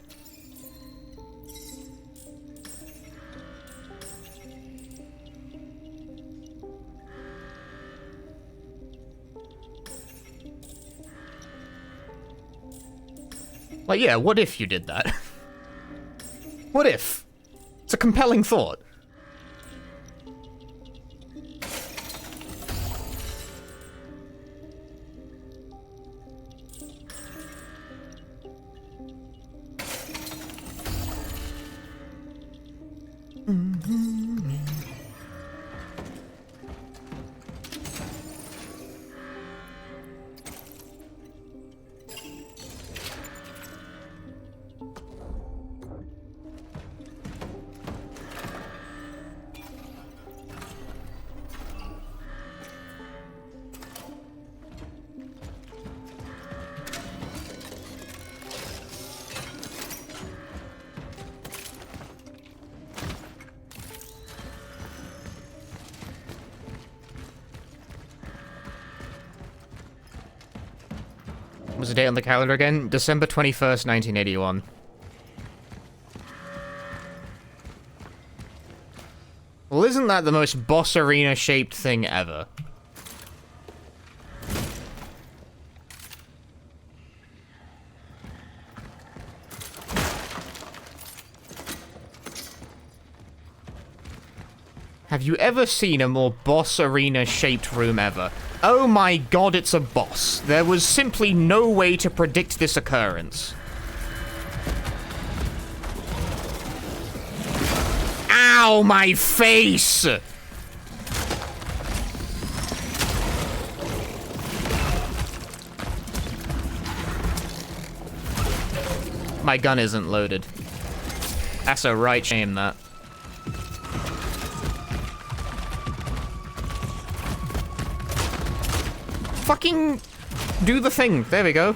Like, yeah, what if you did that? What if? It's a compelling thought. What was the date on the calendar again? December 21st, 1981. Well, isn't that the most boss arena shaped thing ever? Have you ever seen a more boss arena shaped room ever? Oh my god, it's a boss. There was simply no way to predict this occurrence. Ow, my face! My gun isn't loaded. That's a right shame, that. Fucking do the thing. There we go.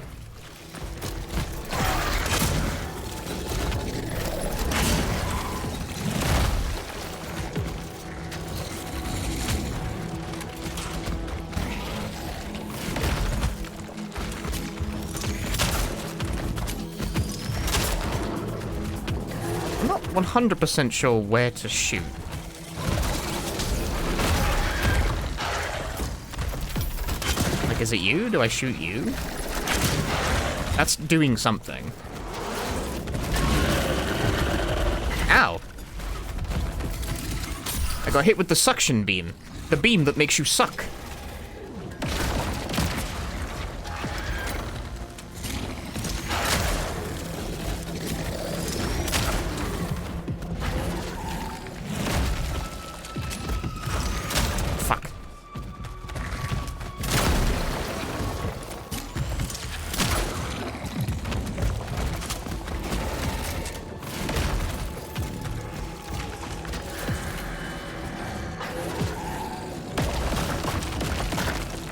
I'm not 100% sure where to shoot. Like, is it you? Do I shoot you? That's doing something. Ow. I got hit with the suction beam. The beam that makes you suck. Fuck.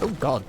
Oh god.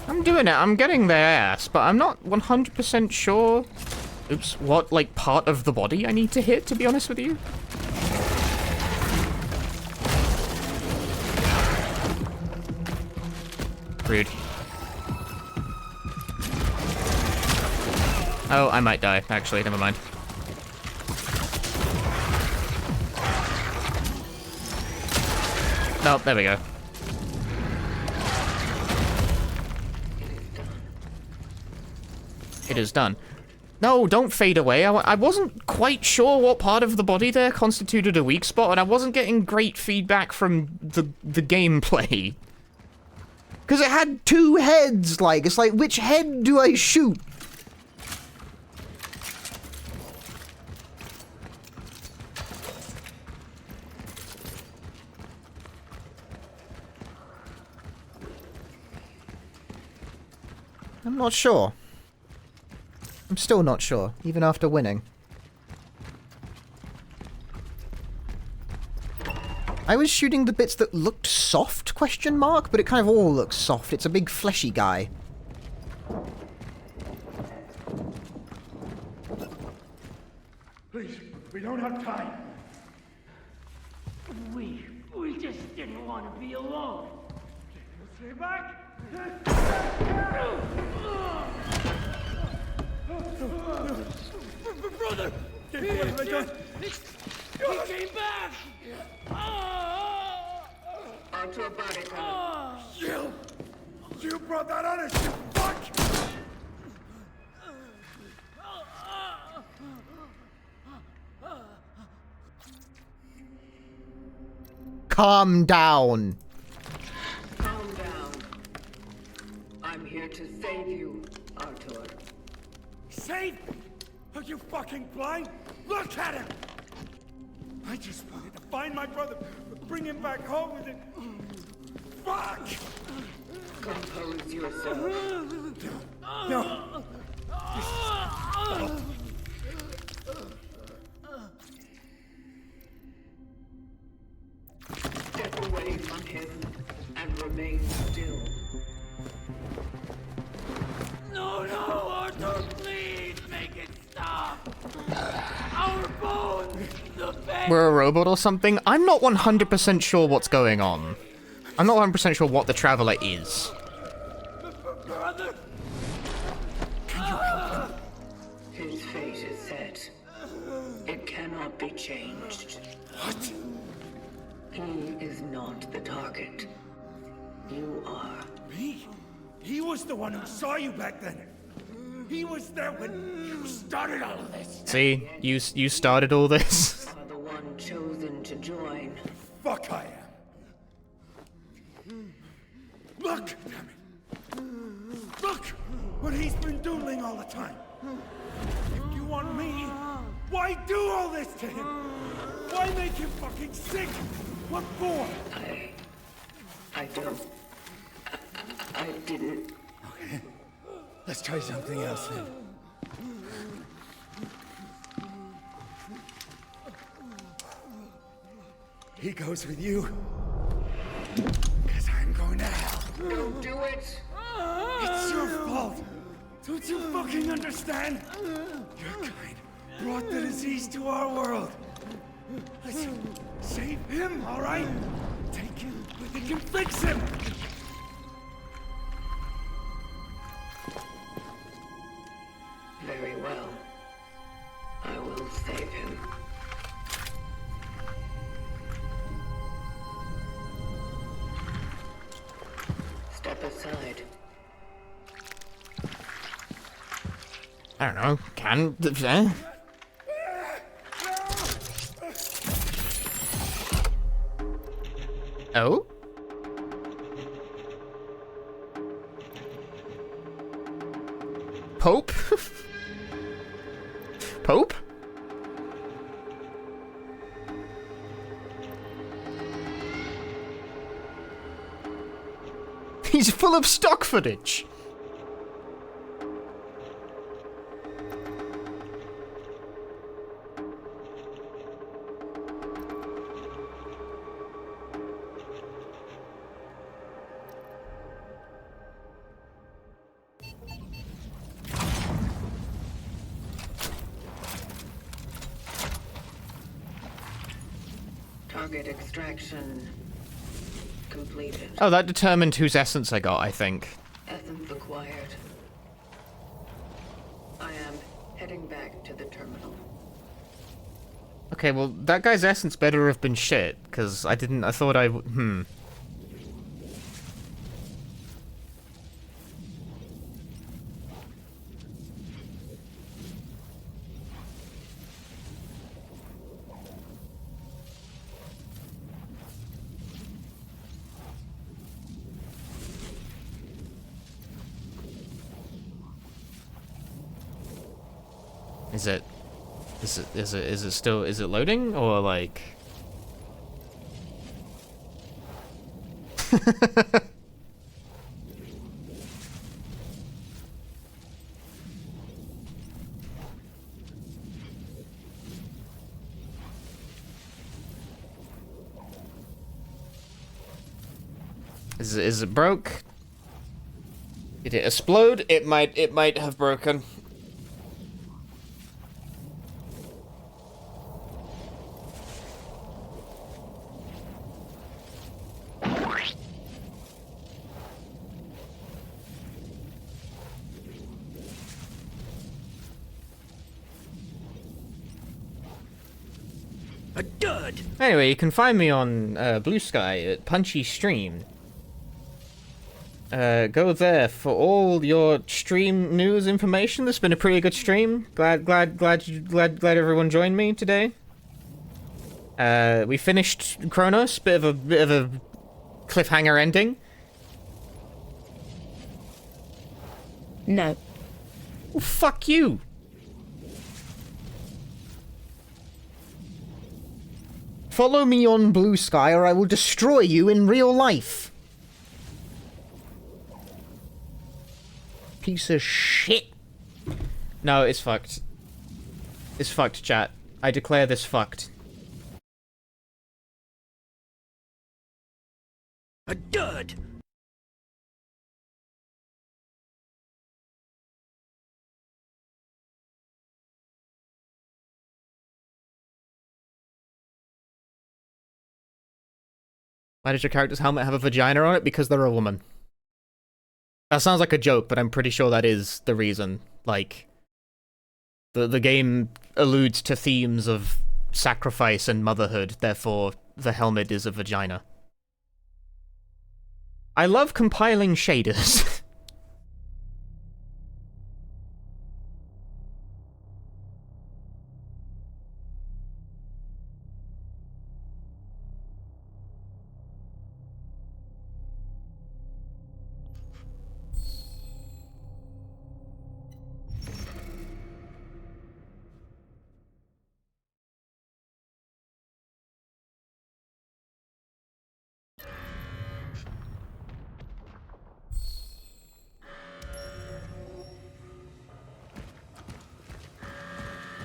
I'm doing it. I'm getting their ass, but I'm not 100% sure. Oops, what, like, part of the body I need to hit, to be honest with you? Rude. Oh, I might die, actually. Never mind. Oh, there we go. It is done. No, don't fade away. I wasn't quite sure what part of the body there constituted a weak spot, and I wasn't getting great feedback from the gameplay. Because it had two heads, like, it's like, which head do I shoot? I'm not sure. I'm still not sure, even after winning. I was shooting the bits that looked soft, question mark, but it kind of all looks soft. It's a big fleshy guy. Please, we don't have time. We just didn't want to be alone. Stay back! Brother! What have I done? He came back! Onto a body tunnel. You brought that on us, you fuck! Calm down. Calm down. I'm here to save you, Artur. Save me? Are you fucking blind? Look at him! I just wanted to find my brother, bring him back home and then... Fuck! Compose yourself. No. Step away from him and remain still. No, Arthur, please make it stop. Our bones, the bed. We're a robot or something? I'm not 100% sure what's going on. I'm not 100% sure what the Traveler is. Brother. His fate is set. It cannot be changed. What? He is not the target. You are. Me? He was the one who saw you back then. He was there when you started all of this. See? You started all this. Are the one chosen to join. Fuck I am. Look, damn it. Look what he's been doing all the time. If you want me, why do all this to him? Why make him fucking sick? What for? I don't. I didn't. Okay. Let's try something else then. He goes with you. Because I'm going to hell. Don't do it! It's your fault. Don't you fucking understand? Your kind brought the disease to our world. Let's save him, all right? Take him. We can fix him. Very well. I will save him. Step aside. I don't know. Oh? Pope? Pope? He's full of stock footage. Target extraction completed. Oh, that determined whose essence I got, I think. Essence acquired. I am heading back to the terminal. Okay, well, that guy's essence better have been shit, because I thought Is it loading, or like... Is it broke? Did it explode? It might have broken. A dud. Anyway, you can find me on Blue Sky at Punchy Stream. Go there for all your stream news information. This has been a pretty good stream. Glad everyone joined me today. We finished Cronos, bit of a cliffhanger ending. No. Well, fuck you. Follow me on Blue Sky or I will destroy you in real life. Piece of shit. No, it's fucked. It's fucked, chat. I declare this fucked. A dud. Why does your character's helmet have a vagina on it? Because they're a woman. That sounds like a joke, but I'm pretty sure that is the reason. Like, the game alludes to themes of sacrifice and motherhood, therefore the helmet is a vagina. I love compiling shaders.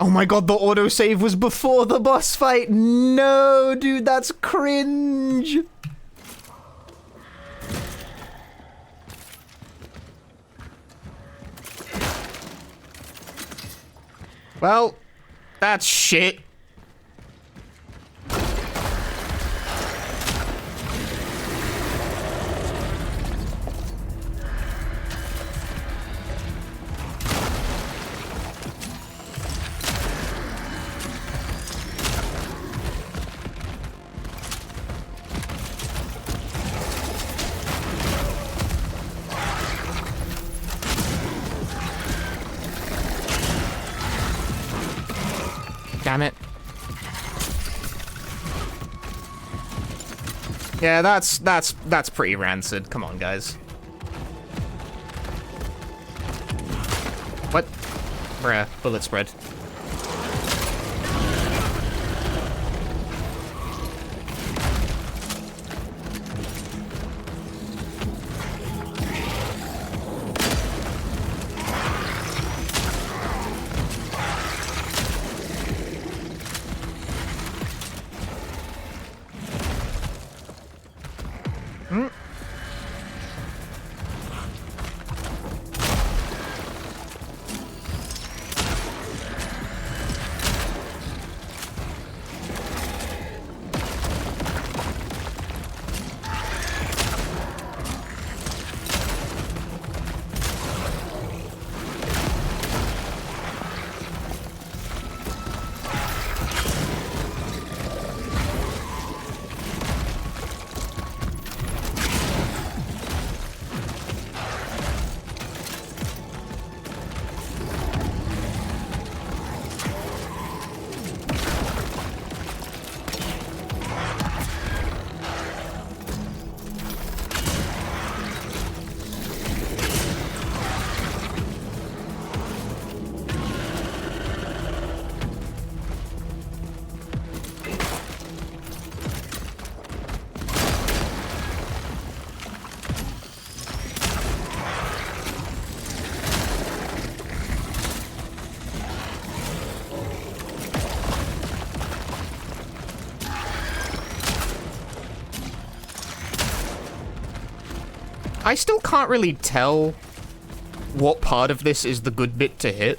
Oh my god, the autosave was before the boss fight! No, dude, that's cringe! Well, that's shit. Damn it. Yeah, that's pretty rancid. Come on, guys. What? Bruh, bullet spread. I still can't really tell what part of this is the good bit to hit.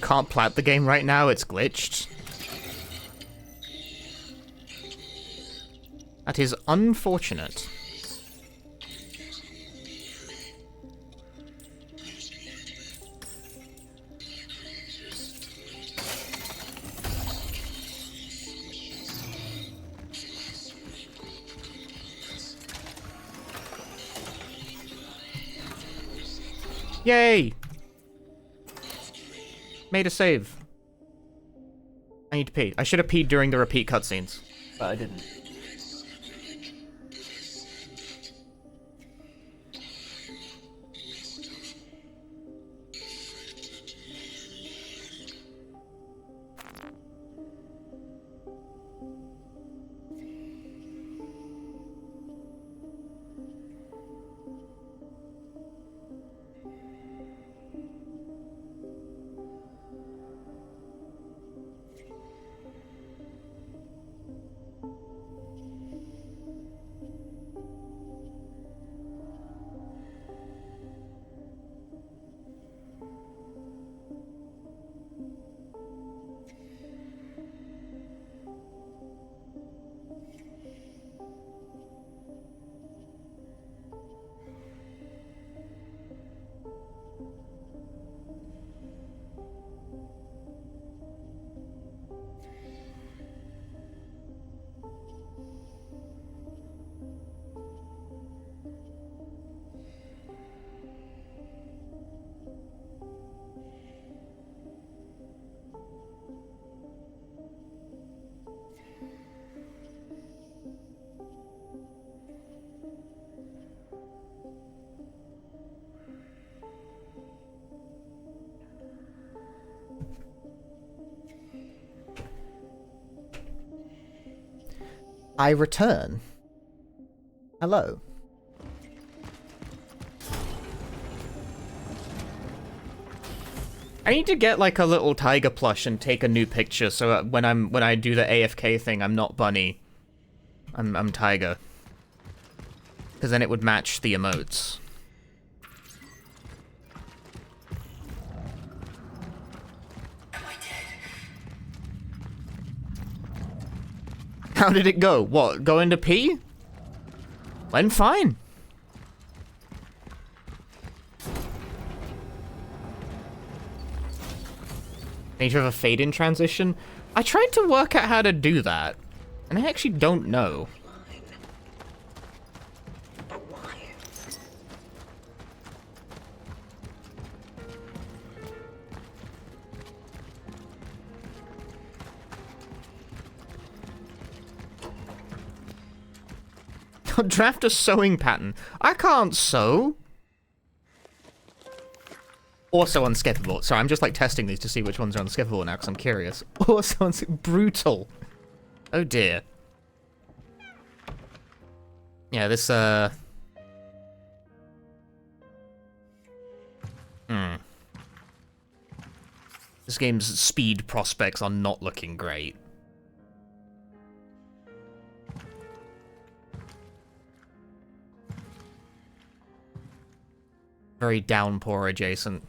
You can't plat the game right now, it's glitched. That is unfortunate. Yay! Made a save. I need to pee. I should have peed during the repeat cutscenes, but I didn't. I return. Hello. I need to get like a little tiger plush and take a new picture so that when I do the AFK thing, I'm not bunny. I'm tiger. Because then it would match the emotes. How did it go? What, go into pee? Went fine. Need to have a fade-in transition? I tried to work out how to do that, and I actually don't know. Draft a sewing pattern. I can't sew. Also unskippable. Sorry, I'm just like testing these to see which ones are unskippable now because I'm curious. Also brutal. Oh dear. Yeah, this This game's speed prospects are not looking great. Very downpour adjacent.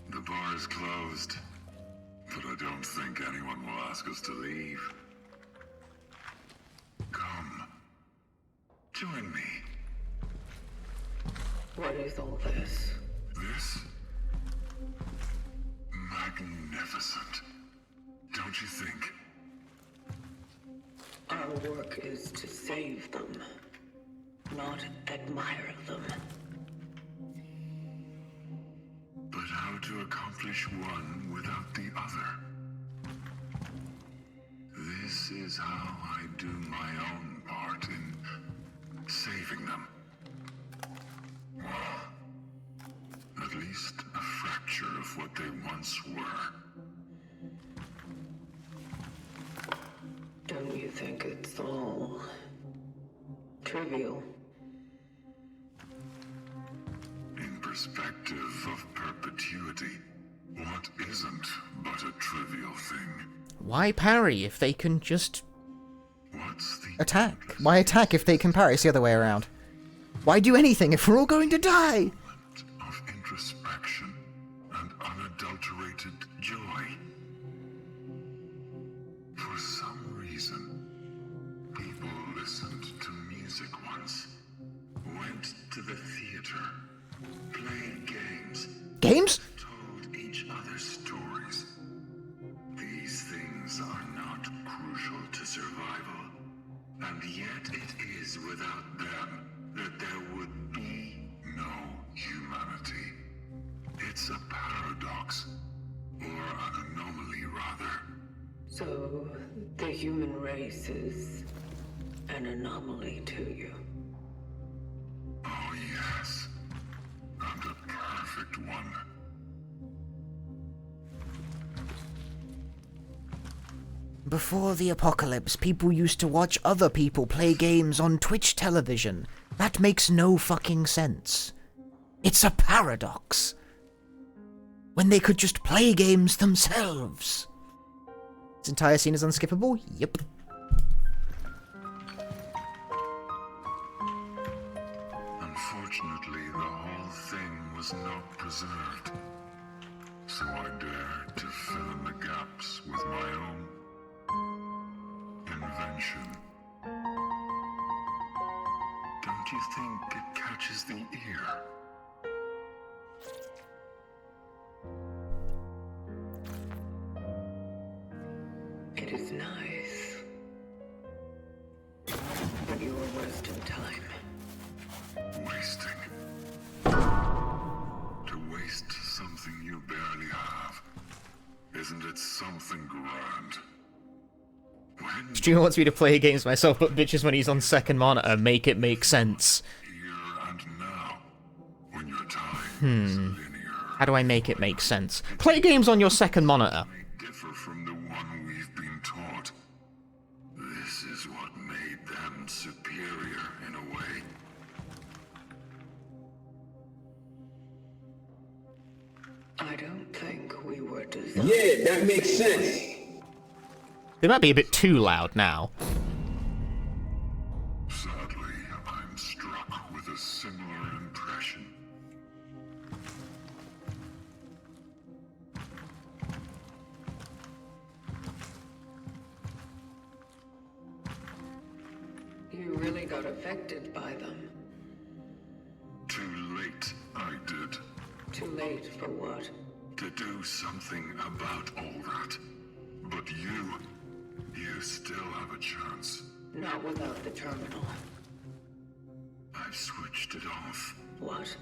The bar is closed, but I don't think anyone will ask us to leave. Come. Join me. What is all this? This? Magnificent. Don't you think? Our work is to save them, not admire them. But how to accomplish one without the other? This is how I do my own part in saving them. Well, at least a fracture of what they once were. Don't you think it's all trivial? In perspective of perpetuity, what isn't but a trivial thing? Why parry if they can just What's the Attack. Why attack if they can parry? It's the other way around. Why do anything if we're all going to die? of introspection and unadulterated joy? For some reason, people listened to music once, went to the theater, played games, Games? told each other stories. These things are not crucial to survival, and yet it is without them that there would be no humanity. It's a paradox, or an anomaly rather. So, the human race is an anomaly to you. Oh yes, and a perfect one. Before the apocalypse, people used to watch other people play games on Twitch television. That makes no fucking sense. It's a paradox. When they could just play games themselves. This entire scene is unskippable? Yep. Unfortunately, the whole thing was not preserved. So I dared to fill in the gaps with my own invention. Don't you think it catches the ear? It is nice. But you are wasting time. Wasting. To waste something you barely have. Isn't it something grand? When Streamer wants me to play games myself, but bitches when he's on second monitor, make it make sense. here and now, when your time is linear, How do I make it make sense? Play games on your second monitor. may differ from the one we've been taught. This is what made them superior in a way. I don't think we were designed. Yeah, that makes sense. They might be a bit too loud now. Sadly, I'm struck with a similar impression. You really got affected by them. Too late, I did. Too late for what? To do something about all that. But you still have a chance. Not without the terminal. I've switched it off. What?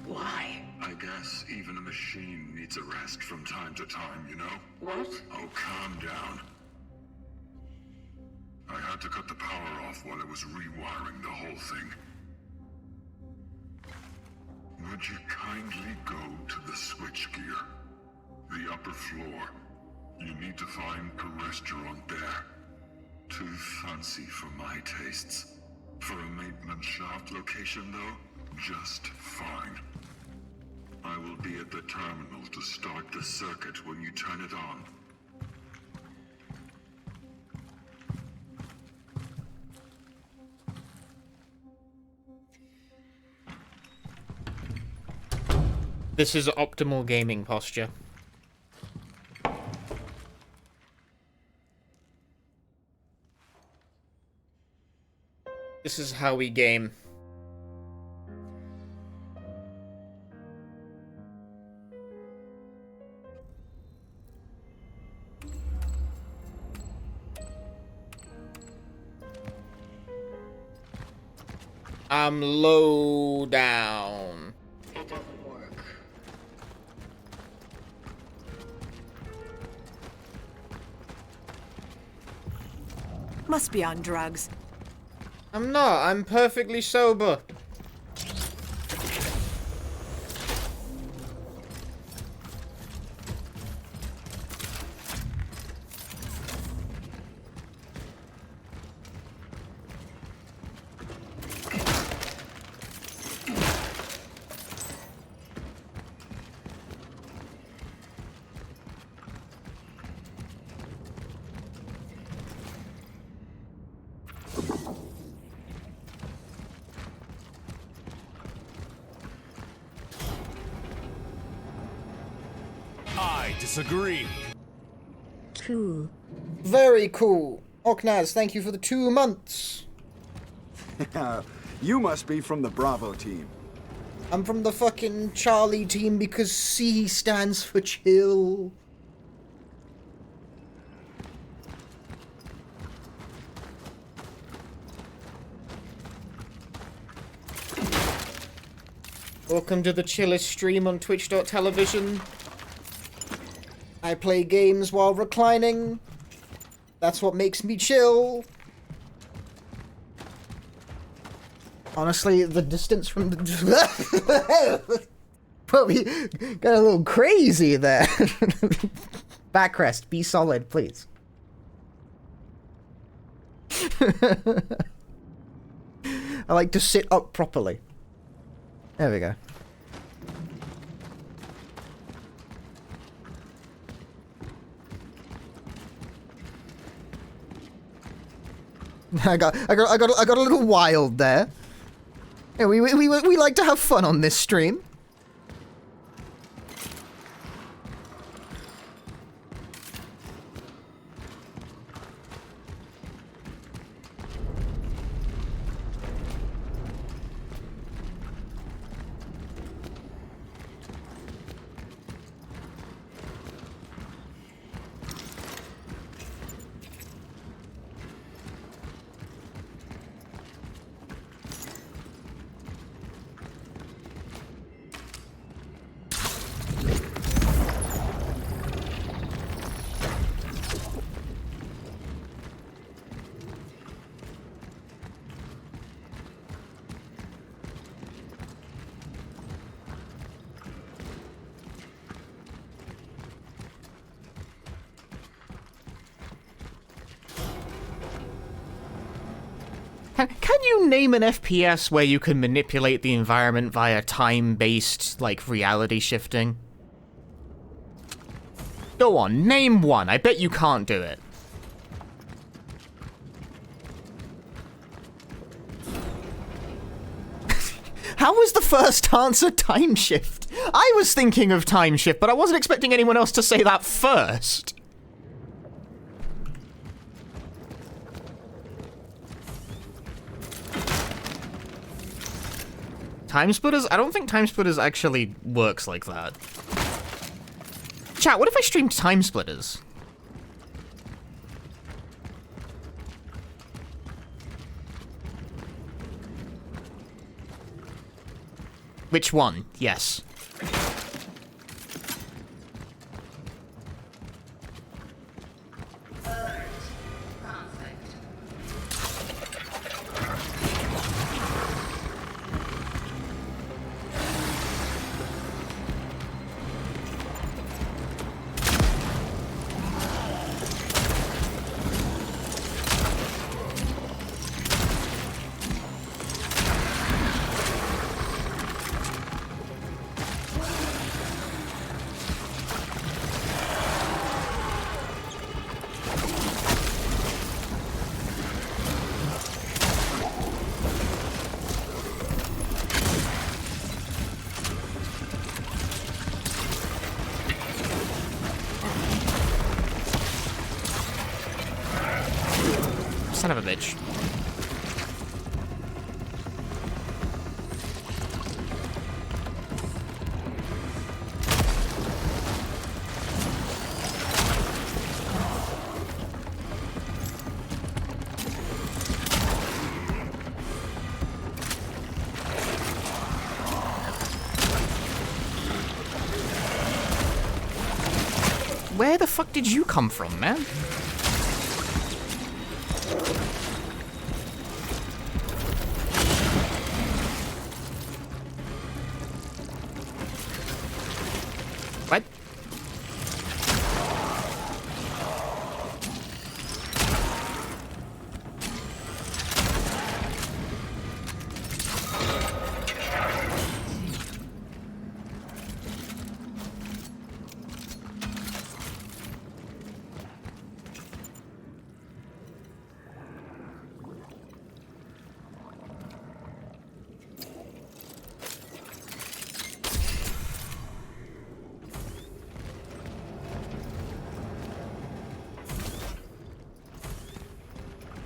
Why? I guess even a machine needs a rest from time to time, you know? What? Oh, calm down. I had to cut the power off while I was rewiring the whole thing. Would you kindly go to the switchgear? The upper floor. You need to find a restaurant there. Too fancy for my tastes. For a maintenance shaft location, though, just fine. I will be at the terminal to start the circuit when you turn it on. This is optimal gaming posture. This is how we game. I'm low down. It doesn't work. Must be on drugs. I'm not. I'm perfectly sober. I disagree. Cool. Very cool. Oknaz, thank you for the 2 months. You must be from the Bravo team. I'm from the fucking Charlie team because C stands for chill. Welcome to the chillest stream on twitch.tv. I play games while reclining. That's what makes me chill. Honestly, the distance from the... Probably got a little crazy there. Backrest, be solid, please. I like to sit up properly. There we go. I got a little wild there. Yeah, we like to have fun on this stream. Can you name an FPS where you can manipulate the environment via time-based, like, reality shifting? Go on, name one. I bet you can't do it. How was the first answer time shift? I was thinking of time shift, but I wasn't expecting anyone else to say that first. Time splitters? I don't think time splitters actually works like that. Chat, what if I streamed time splitters? Which one? Yes. Son of a bitch. Where the fuck did you come from, man? What?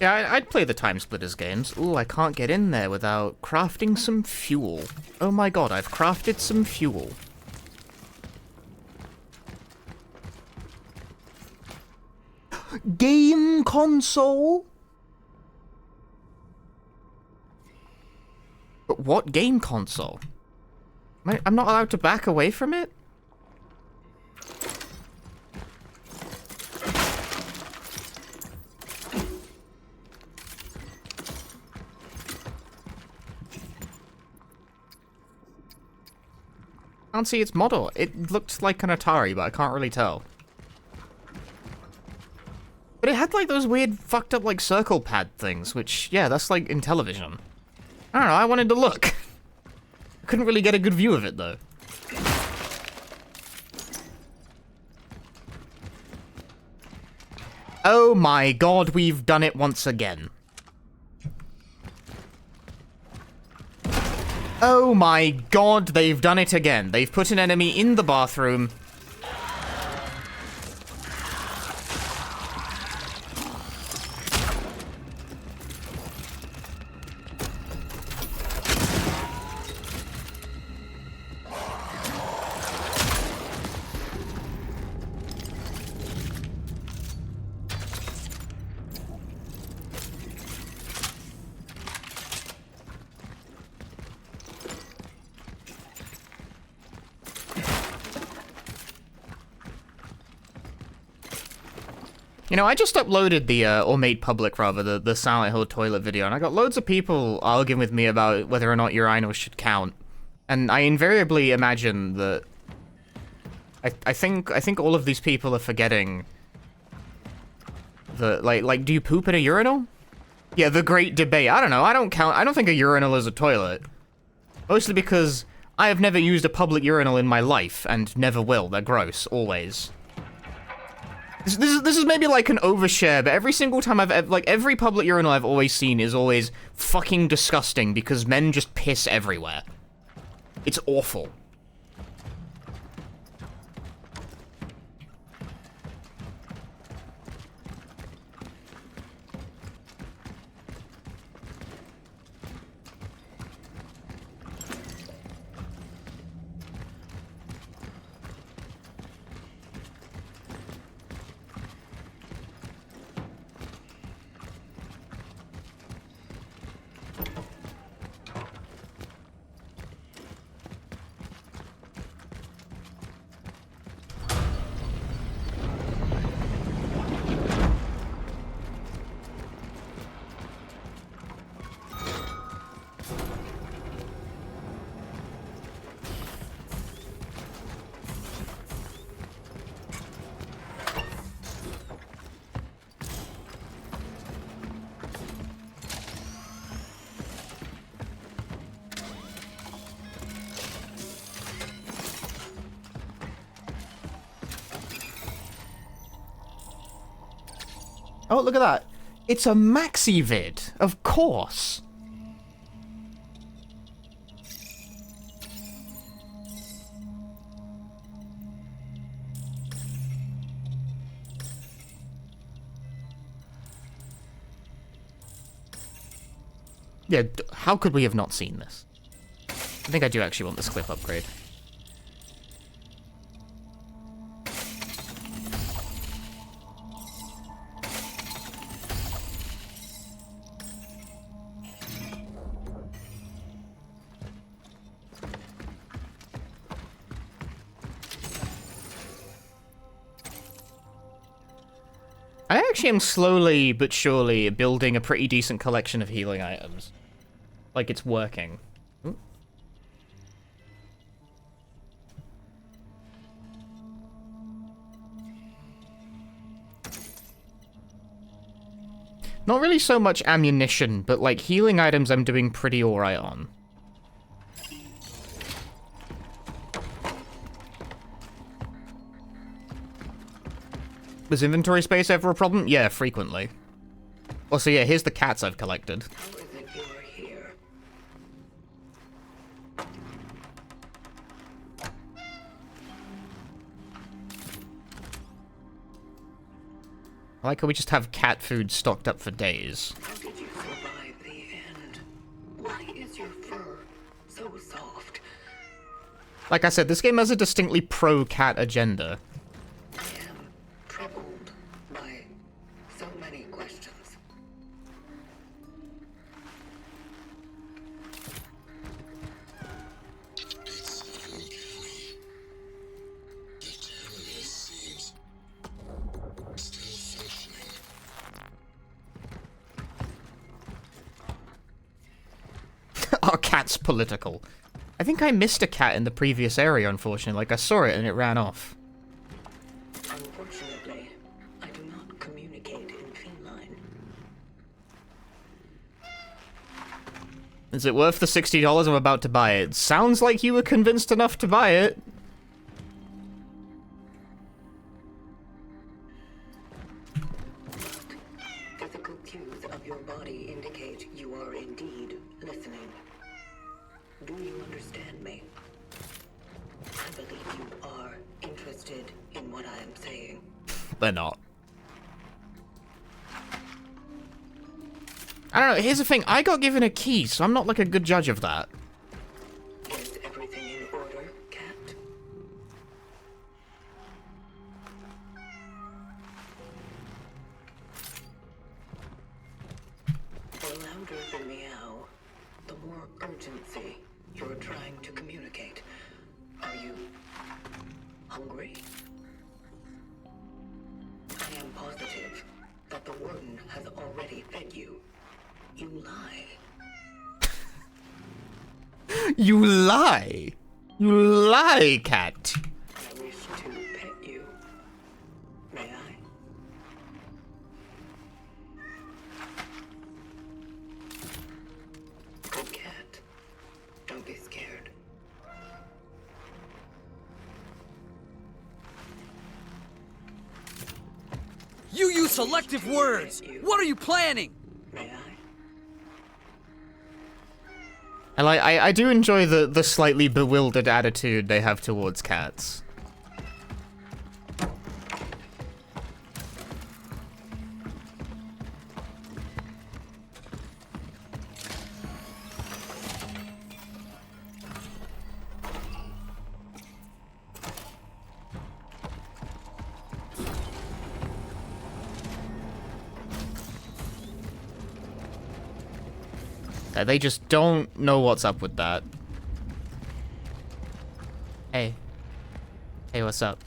Yeah, I'd play the Time Splitters games. Ooh, I can't get in there without crafting some fuel. Oh my god, I've crafted some fuel. Game console? But what game console? I'm not allowed to back away from it? Can't see its model. It looked like an Atari, but I can't really tell. But it had like those weird fucked up like circle pad things, which, yeah, that's like in television. I don't know, I wanted to look. I couldn't really get a good view of it though. Oh my god, we've done it once again. Oh my god, they've done it again. They've put an enemy in the bathroom. You know, I just uploaded the, or made public, rather, the Silent Hill toilet video, and I got loads of people arguing with me about whether or not urinals should count. And I invariably imagine that... I think all of these people are forgetting the, like, do you poop in a urinal? Yeah, the great debate. I don't know, I don't think a urinal is a toilet. Mostly because I have never used a public urinal in my life, and never will. They're gross, always. This is maybe like an overshare, but every single time every public urinal I've always seen is always fucking disgusting because men just piss everywhere. It's awful. Oh, look at that. It's a maxi vid, of course. Yeah, how could we have not seen this? I think I do actually want this clip upgrade. I actually am slowly but surely building a pretty decent collection of healing items. Like it's working. Ooh. Not really so much ammunition, but like healing items I'm doing pretty alright on. Was inventory space ever a problem? Yeah, frequently. Also, yeah, here's the cats I've collected. How is it you are here? I like how we just have cat food stocked up for days. How did you survive the end? Why is your fur so soft? Like I said, this game has a distinctly pro-cat agenda. I am troubled by so many questions. Our cat's political. I think I missed a cat in the previous area, unfortunately. Like, I saw it and it ran off. Unfortunately, I do not communicate in feline. Is it worth the $60 I'm about to buy it? Sounds like you were convinced enough to buy it. Physical cues of your body indicate you are indeed listening. Do you understand me? I believe you are interested in what I am saying. They're not. I don't know, here's the thing, I got given a key, so I'm not like a good judge of that. Is everything in order, Cat? The louder the meow, the more urgency you're trying to communicate. Are you hungry? I am positive that the warden has already fed you. You lie. You lie! You lie, cat! I wish to pet you. May I? Good cat. Don't be scared. You use selective words! What are you planning? May I? And like, I do enjoy the slightly bewildered attitude they have towards cats. They just don't know what's up with that. Hey. Hey, what's up?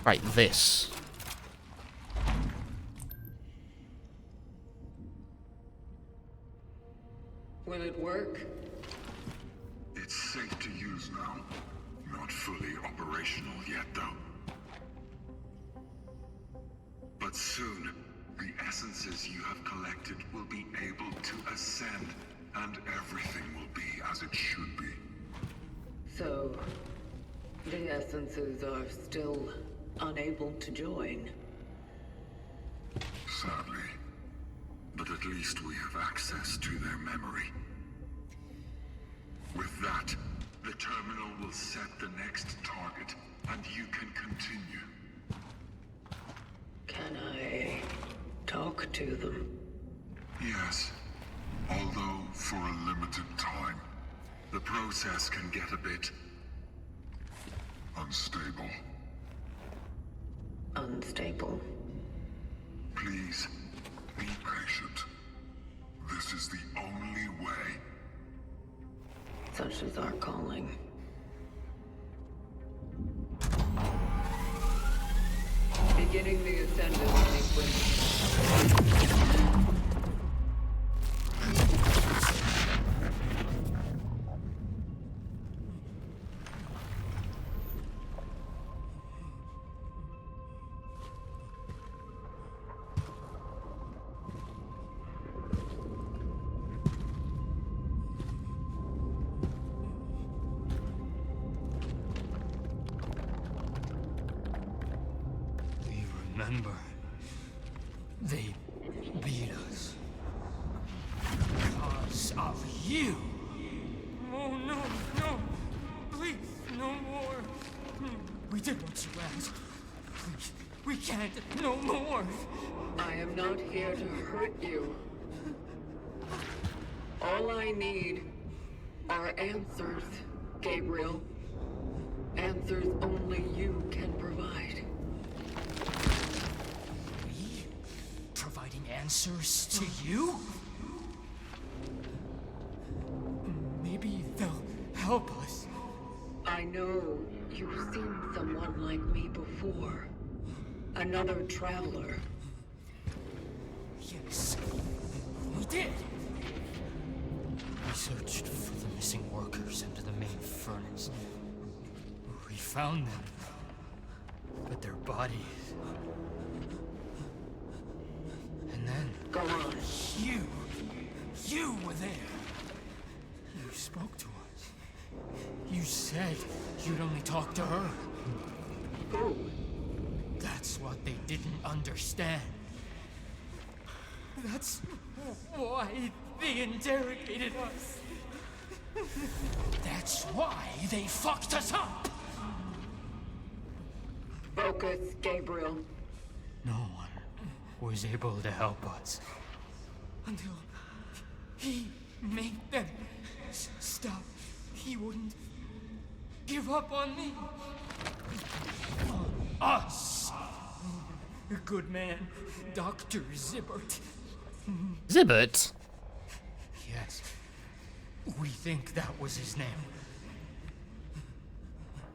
Right, this. Will it work? It's safe to use now. Not fully operational yet, though. But soon, the essences you have collected will be able to ascend, and everything will be as it should be. So, the essences are still unable to join. Sadly. But at least we have access to their memory. With that, the terminal will set the next target, and you can continue. Can I talk to them? Yes. Although for a limited time. The process can get a bit unstable. Unstable. Please, be patient. This is the only way. Such is our calling. Beginning the ascendant sequence. remember, they beat us. Because of you. Oh, no, no. Please, no more. We did what you asked. Please, we can't. No more. I am not here to hurt you. All I need are answers, Gabriel. Answers only you can provide. We? Providing answers to you? Maybe they'll help us. I know you've seen someone like me before. Another traveler. Yes, we did. We searched for the missing workers under the main furnace. We found them, but their bodies. And then... Go on. You were there. You spoke to us. You said you'd only talk to her. Who? That's what they didn't understand. That's why they interrogated us. That's why they fucked us up. Focus, Gabriel. No one was able to help us until he made them stop. He wouldn't give up on me. On us. A good man, Dr. Zibbert. Zibbert? Yes. We think that was his name.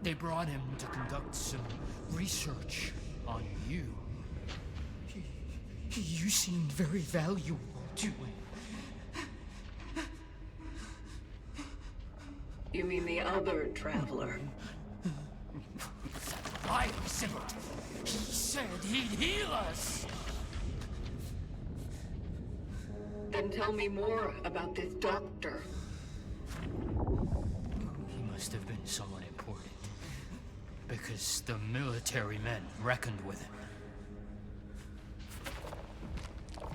They brought him to conduct some research on you. You seemed very valuable to him. You mean the other traveler? I was it. He said he'd heal us. Then tell me more about this doctor. He must have been someone important. Because the military men reckoned with him.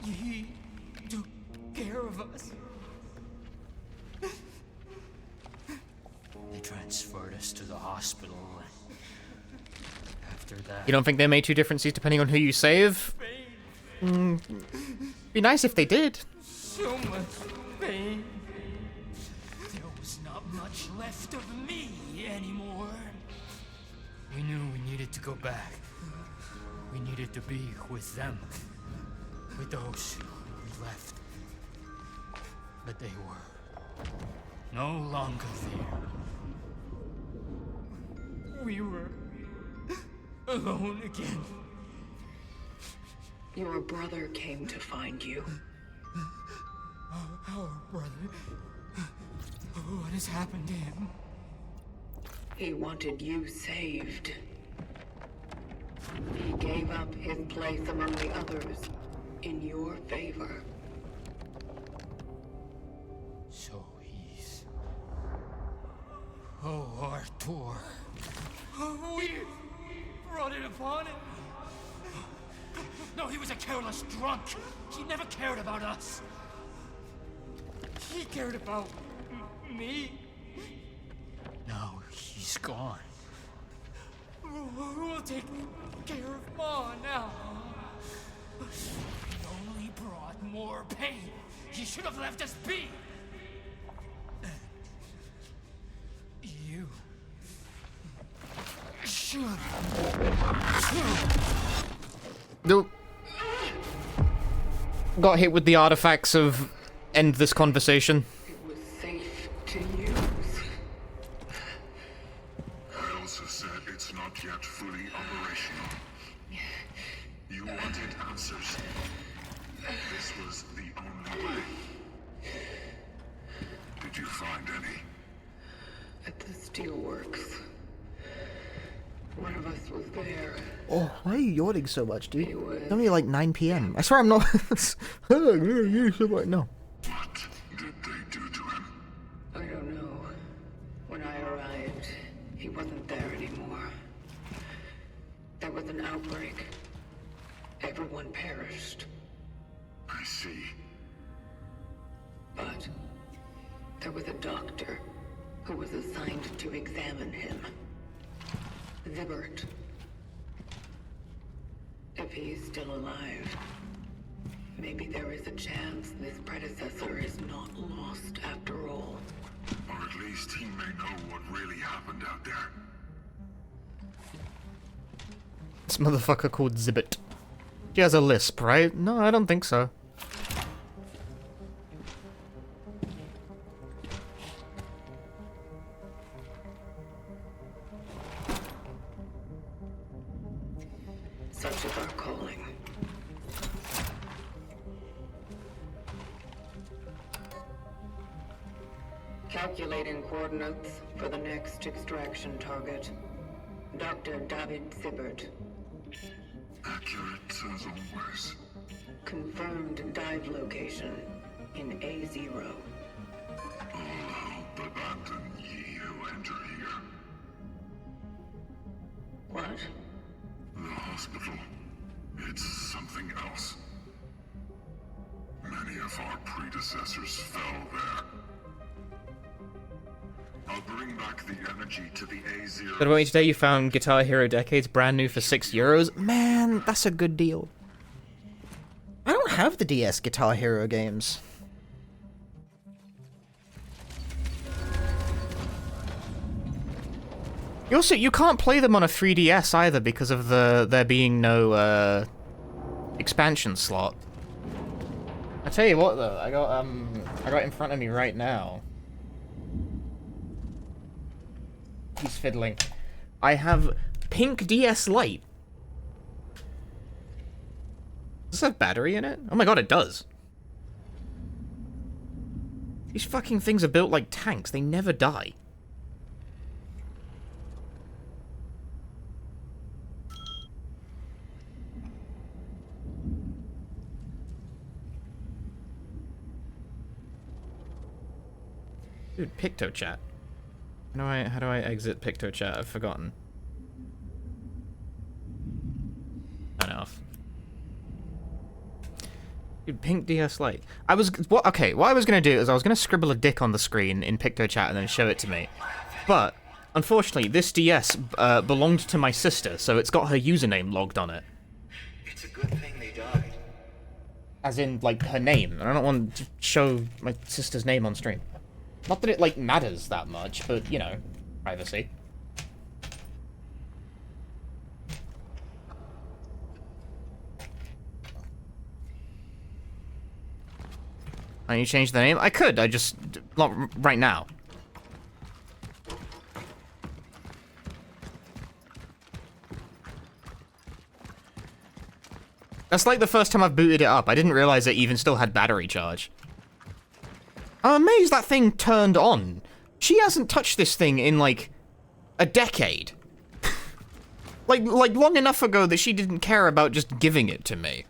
He took care of us. They transferred us to the hospital. After that... You don't think they made two differences depending on who you save? Be nice if they did. So much pain. There was not much left of me anymore. We knew we needed to go back. We needed to be with them. With those who left. But they were no longer there. We were alone again. Your brother came to find you. Our brother? What has happened to him? He wanted you saved. He gave up his place among the others in your favor. So he's... Oh, Arthur. We brought it upon him. No, he was a careless drunk. He never cared about us. He cared about me. Now he's gone. Who will take care of Ma now? He only brought more pain. He should have left us be. You should. Nope. Got hit with the artifacts of end this conversation. It was safe to use. I also said it's not yet fully operational. You wanted answers. This was the only way. Did you find any? At the steelworks. One of us was there. Oh, why are you yawning so much, dude? He was... It's only like 9 p.m. I swear I'm not... No. What did they do to him? I don't know. When I arrived, he wasn't there anymore. There was an outbreak. everyone perished. I see. But there was a doctor who was assigned to examine him. Zibert. If he's still alive, maybe there is a chance this predecessor is not lost after all. Or at least he may know what really happened out there. This motherfucker called Zibbet. She has a lisp, right? No, I don't think so. Such is our calling. Calculating coordinates for the next extraction target. Dr. David Zibbert. Accurate as always. Confirmed dive location in A0. All hope abandon ye who enter here. What? The hospital. It's something else. Many of our predecessors fell there. I'll bring back the energy to the A0. But wait, today you found Guitar Hero Decades brand new for €6. Man, that's a good deal. I don't have the DS Guitar Hero games. You can't play them on a 3DS either because of there being no expansion slot. I tell you what though, I got in front of me right now. He's fiddling. I have pink DS Lite. Does this have battery in it? Oh my god, it does. These fucking things are built like tanks. They never die. Dude, PictoChat. How do I exit PictoChat? I've forgotten. Enough. Dude, pink DS Lite. What I was gonna do is I was gonna scribble a dick on the screen in PictoChat and then show it to me. But, unfortunately, this DS belonged to my sister, so it's got her username logged on it. It's a good thing they died. As in, like, her name. I don't want to show my sister's name on stream. Not that it, like, matters that much, but, you know, privacy. Can you change the name? I could, not right now. That's like the first time I've booted it up. I didn't realize it even still had battery charge. I'm amazed that thing turned on. She hasn't touched this thing in, like, a decade. like long enough ago that she didn't care about just giving it to me.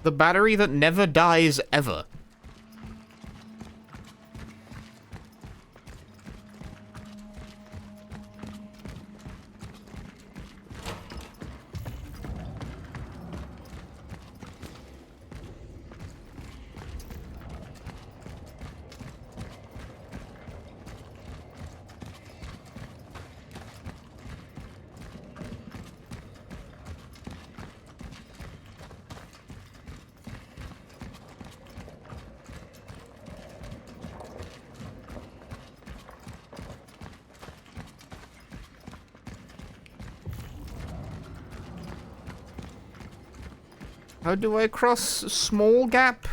The battery that never dies ever. How do I cross small gap?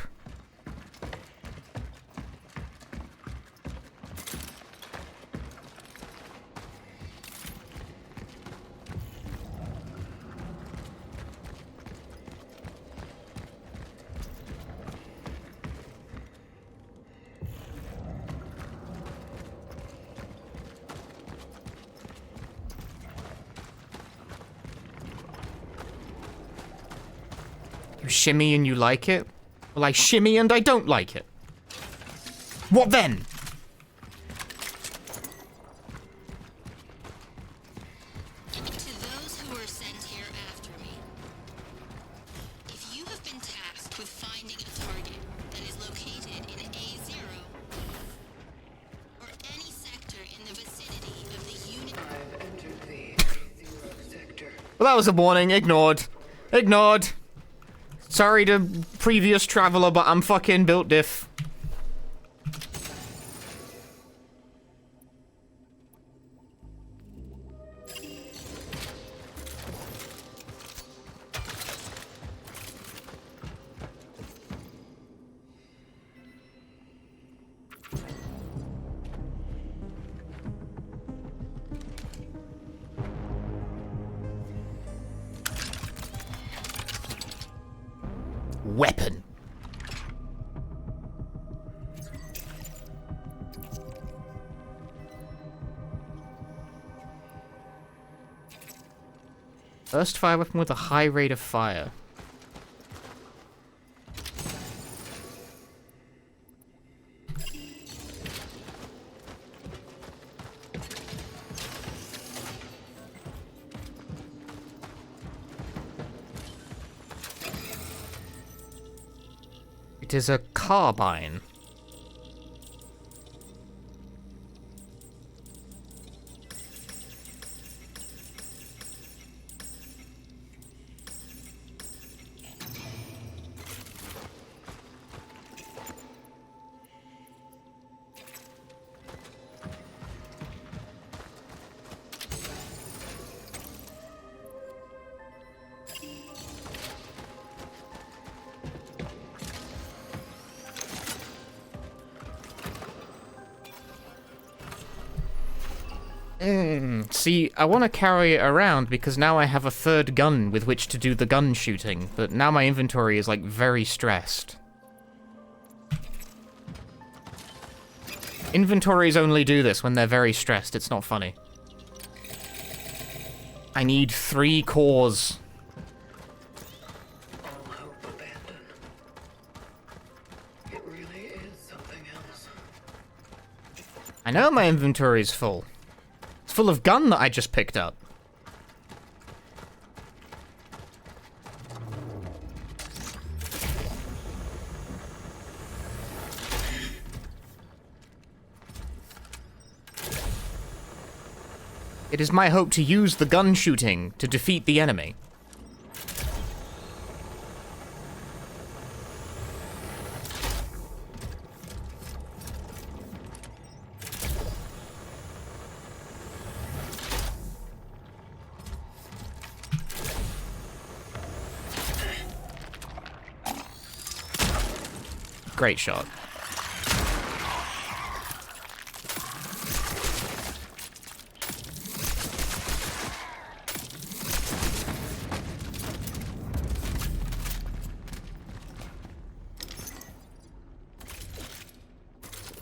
shimmy and you like it? Well, I shimmy and I don't like it. What then? To those who are sent here after me, if you have been tasked with finding a target that is located in A0 or any sector in the vicinity of the unit. I've entered the A0 sector. Well, that was a warning. Ignored. Ignored. Sorry to previous traveler, but I'm fucking built diff. Weapon. Burst fire weapon with a high rate of fire. It is a carbine. See, I want to carry it around because now I have a third gun with which to do the gun shooting, but now my inventory is, like, very stressed. Inventories only do this when they're very stressed, it's not funny. I need 3 cores. All hope abandoned. It really is something else. I know my inventory is full. It's full of gun that I just picked up. It is my hope to use the gun shooting to defeat the enemy. Great shot.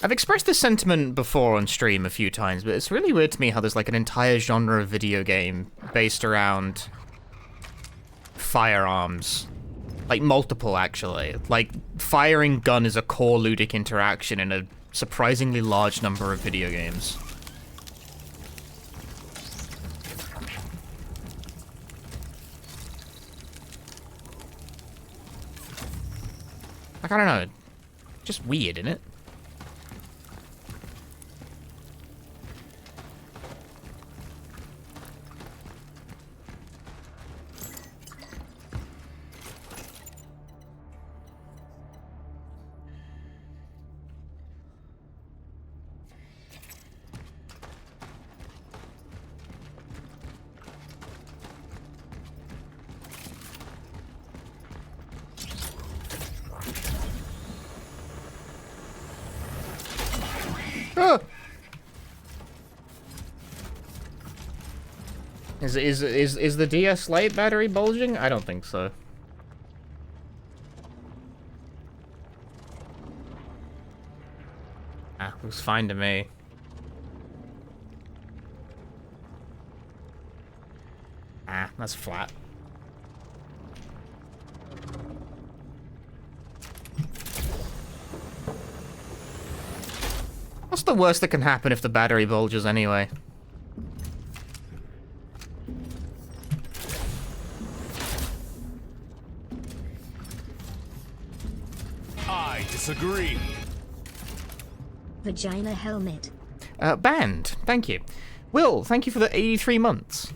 I've expressed this sentiment before on stream a few times, but it's really weird to me how there's like an entire genre of video game based around firearms. Like, multiple, actually. Like, firing gun is a core ludic interaction in a surprisingly large number of video games. Like, I don't know. Just weird, isn't it? Is the DS Lite battery bulging? I don't think so. Ah, looks fine to me. Ah, that's flat. What's the worst that can happen if the battery bulges anyway? I disagree. Vagina helmet. Banned. Thank you. Will, thank you for the 83 months.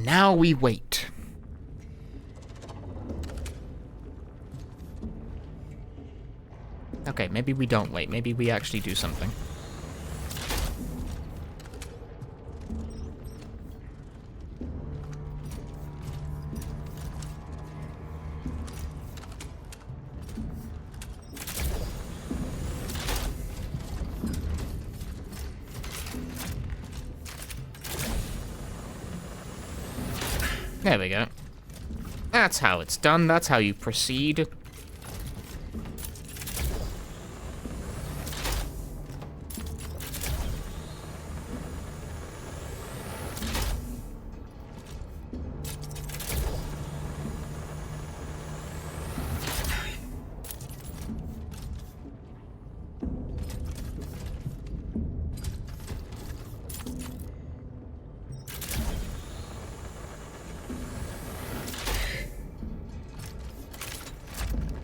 Now we wait. Okay, maybe we don't wait. Maybe we actually do something. There we go. That's how it's done. That's how you proceed.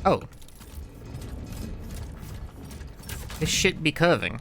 Oh. This shit be curving.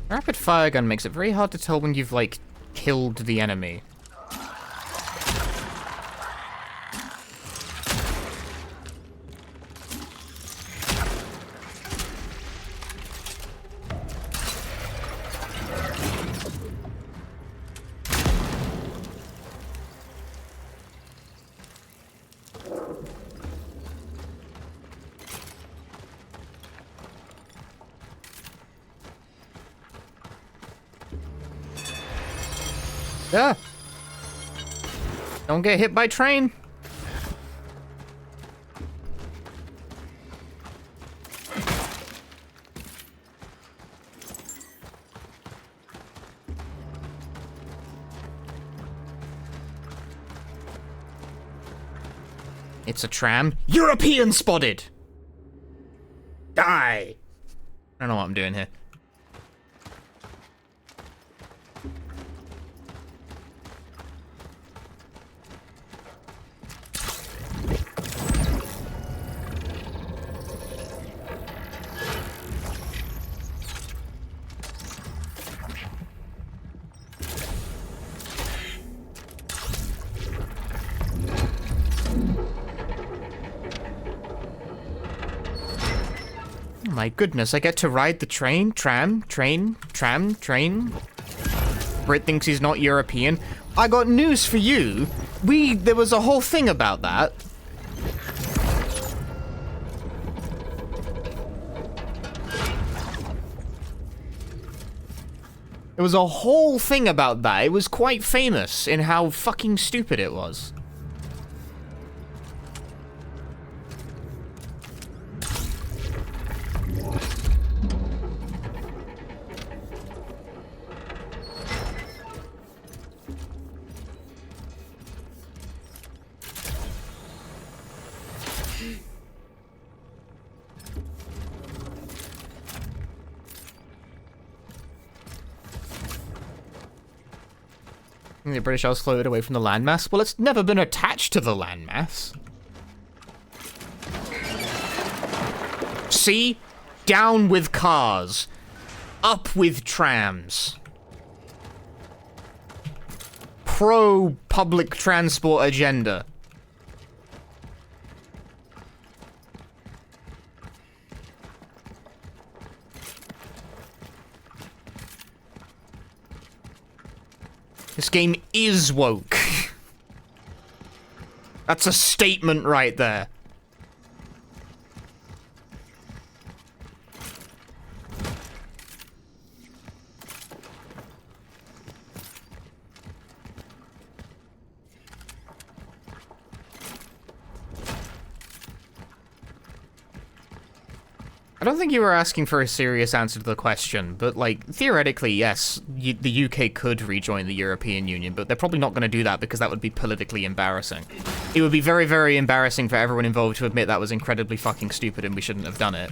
Rapid fire gun makes it very hard to tell when you've, like, killed the enemy. Ah! Don't get hit by train! It's a tram. European spotted! Die! I don't know what I'm doing here. my goodness, I get to ride the train? Tram? Brit thinks he's not European. I got news for you. There was a whole thing about that. There was a whole thing about that. It was quite famous in how fucking stupid it was. The British Isles floated away from the landmass. Well, it's never been attached to the landmass. See? Down with cars. Up with trams. Pro-public transport agenda. This game is woke. That's a statement right there. I don't think you were asking for a serious answer to the question, but, like, theoretically, yes, the UK could rejoin the European Union, but they're probably not going to do that because that would be politically embarrassing. It would be very, very embarrassing for everyone involved to admit that was incredibly fucking stupid and we shouldn't have done it.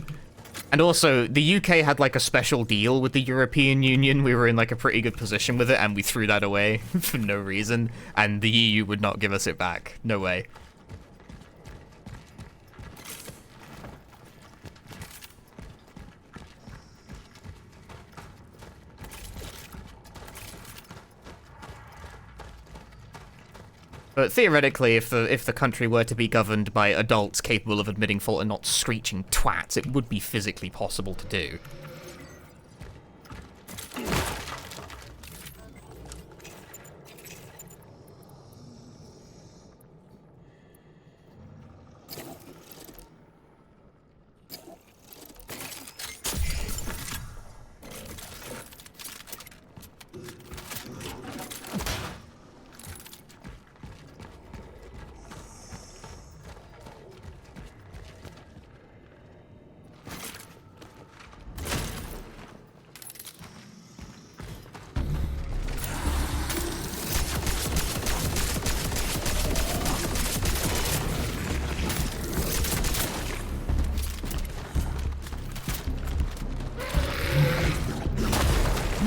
And also, the UK had, like, a special deal with the European Union. We were in, like, a pretty good position with it, and we threw that away for no reason, and the EU would not give us it back. No way. But theoretically, if the country were to be governed by adults capable of admitting fault and not screeching twats, it would be physically possible to do.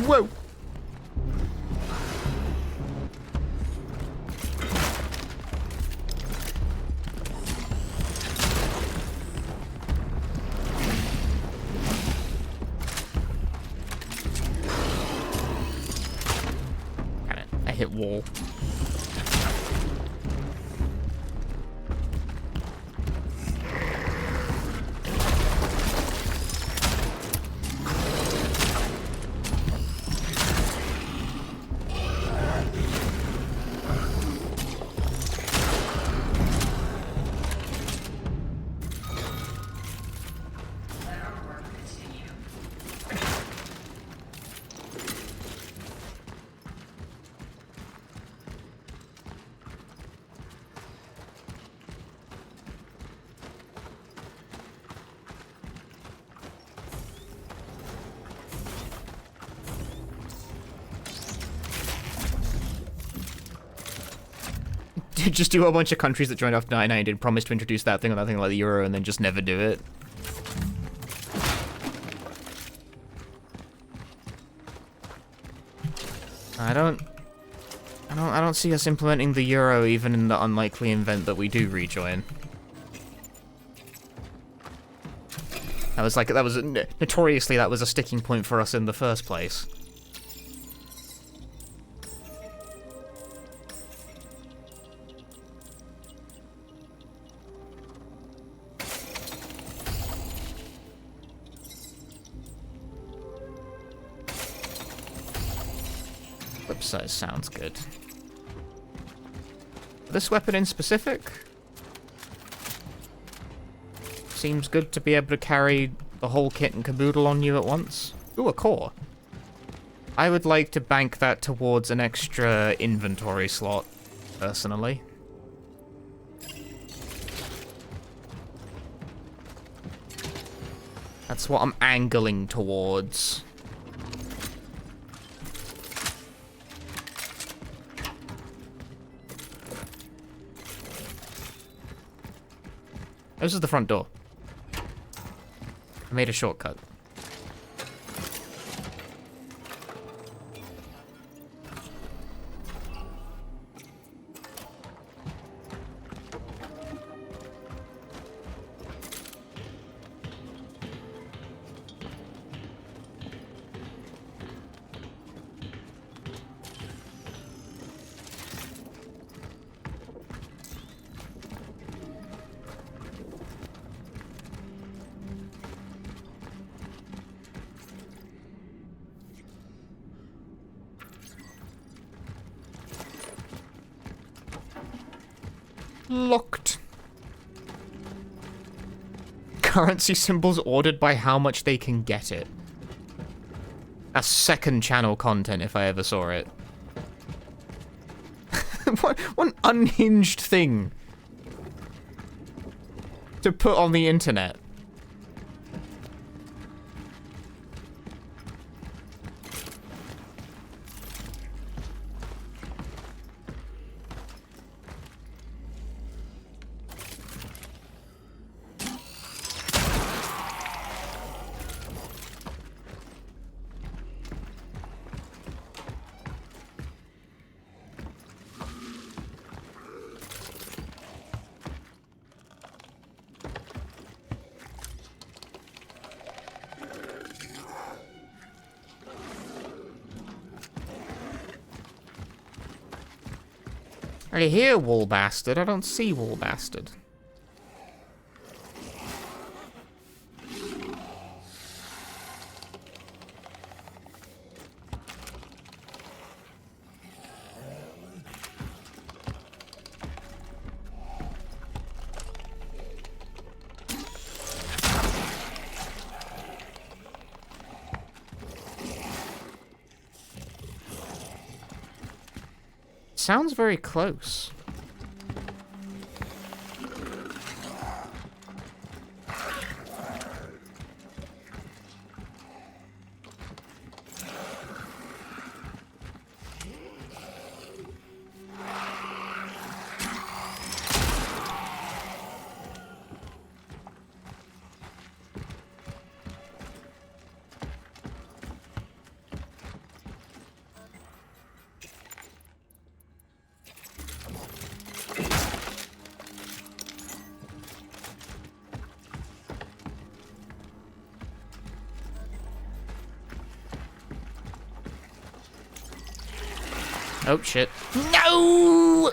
Whoa! Damn it, I hit wall. Just do a bunch of countries that joined after 1990 and promise to introduce that thing or that thing like the Euro and then just never do it. I don't see us implementing the Euro even in the unlikely event that we do rejoin. Notoriously that was a sticking point for us in the first place. Clip size sounds good. This weapon in specific seems good to be able to carry the whole kit and caboodle on you at once. Ooh, a core. I would like to bank that towards an extra inventory slot, personally. That's what I'm angling towards. This is the front door. I made a shortcut. Locked. Currency symbols ordered by how much they can get it. That's second channel content if I ever saw it. What an unhinged thing to put on the internet. I hear Wall Bastard, I don't see Wall Bastard. Sounds very close. Oh, shit. No!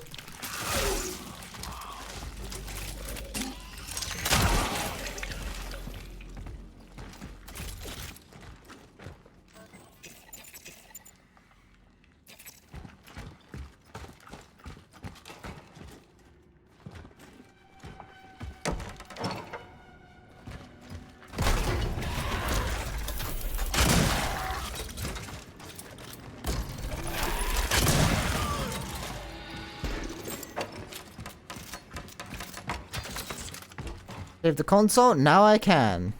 Save the console? Now I can.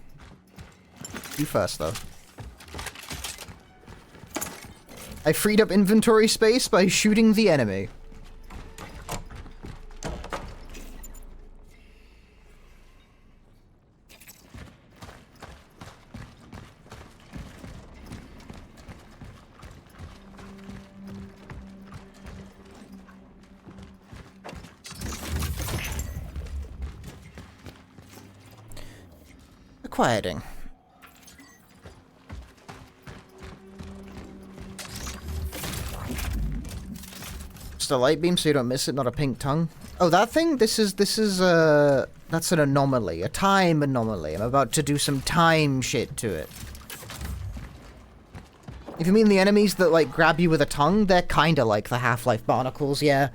You first, though. I freed up inventory space by shooting the enemy. Quieting. Just a light beam so you don't miss it, not a pink tongue. Oh, that thing? This is that's an anomaly, a time anomaly. I'm about to do some time shit to it. If you mean the enemies that, like, grab you with a tongue, they're kinda like the Half-Life barnacles, yeah.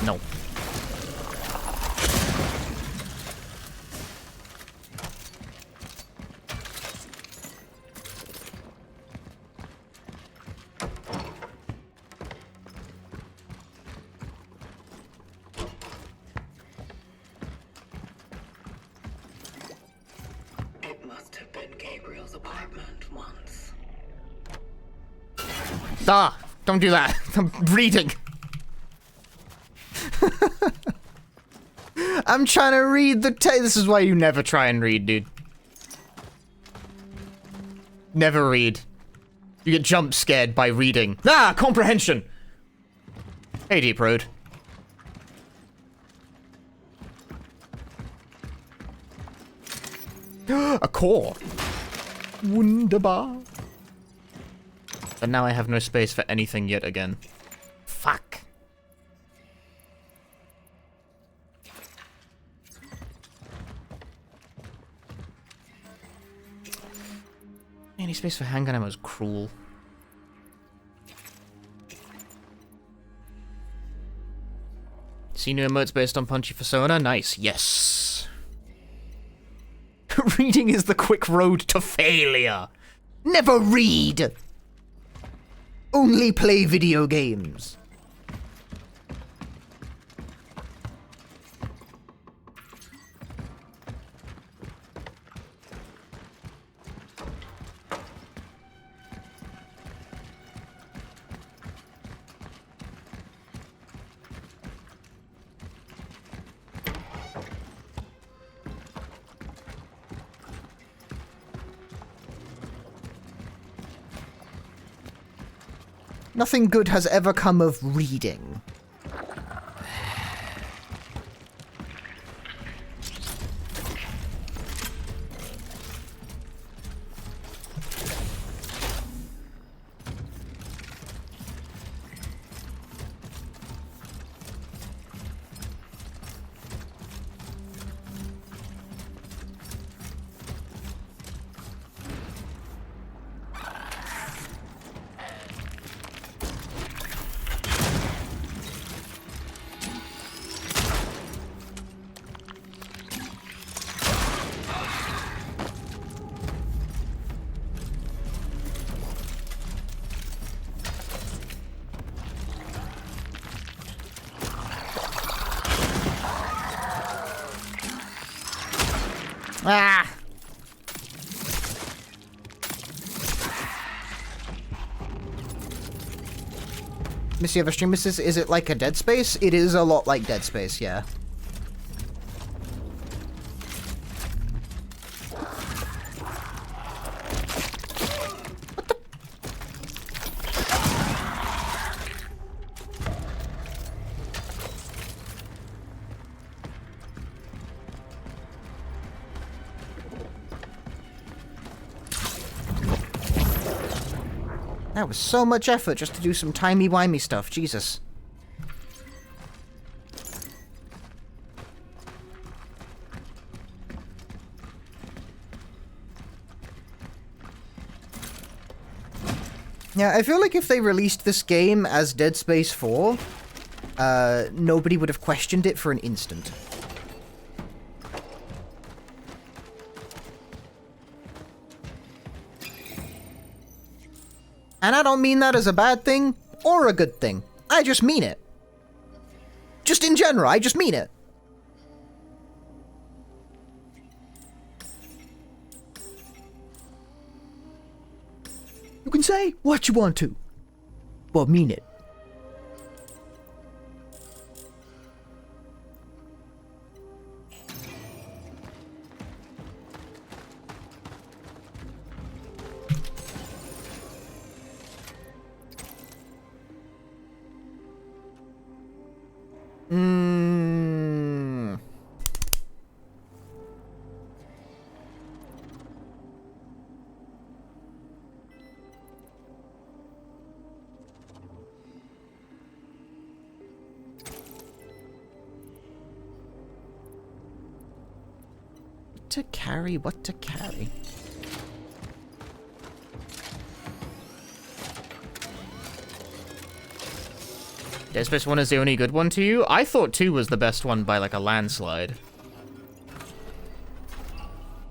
No. It must have been Gabriel's apartment once. Ah! Don't do that. I'm reading. I'm trying to read the text. This is why you never try and read, dude. Never read. You get jump scared by reading. Ah! Comprehension! Hey, Deep Road. A core. Wunderbar. But now I have no space for anything yet again. Fuck. Any space for handgun ammo is cruel. See new emotes based on Punchy Persona? Nice. Yes. Reading is the quick road to failure. Never read! Only play video games. Nothing good has ever come of reading. Ah! Missy, have a stream assist? Is it like a Dead Space? It is a lot like Dead Space, yeah. That was so much effort just to do some timey-wimey stuff, Jesus. Yeah, I feel like if they released this game as Dead Space 4, nobody would have questioned it for an instant. And I don't mean that as a bad thing or a good thing. I just mean it. Just in general, I just mean it. You can say what you want to, but mean it. Mm. To carry? What to carry? Dead Space 1 is the only good one to you? I thought 2 was the best one by like a landslide.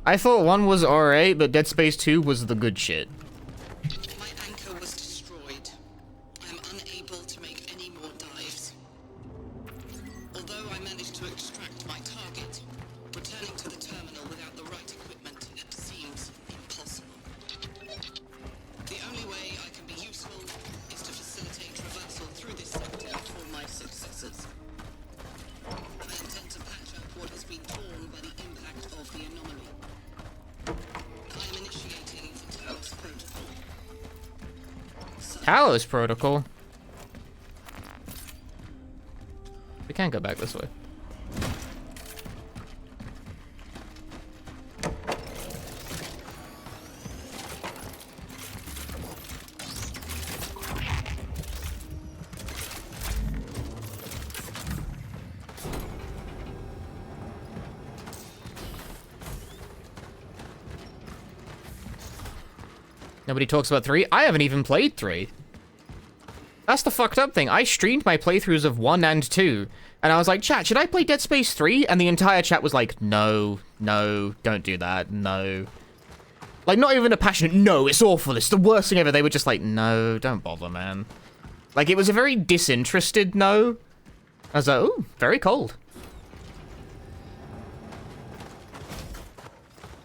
I thought 1 was alright, but Dead Space 2 was the good shit. My anchor was destroyed. I am unable to make any more dives. Although I managed to extract my target, returning to the terminal without the right equipment, it seems impossible. The only way I can be useful is to facilitate traversal through this sector for my successors. I intend to patch up what has been torn by the impact of the anomaly. I am initiating the Talos Protocol. Talos Protocol? We can't go back this way. Nobody talks about 3. I haven't even played 3. That's the fucked up thing. I streamed my playthroughs of 1 and 2, and I was like, chat, should I play Dead Space 3? And the entire chat was like, no, no, don't do that, no. Like, not even a passionate, no, it's awful, it's the worst thing ever. They were just like, no, don't bother, man. Like, it was a very disinterested no. I was like, ooh, very cold.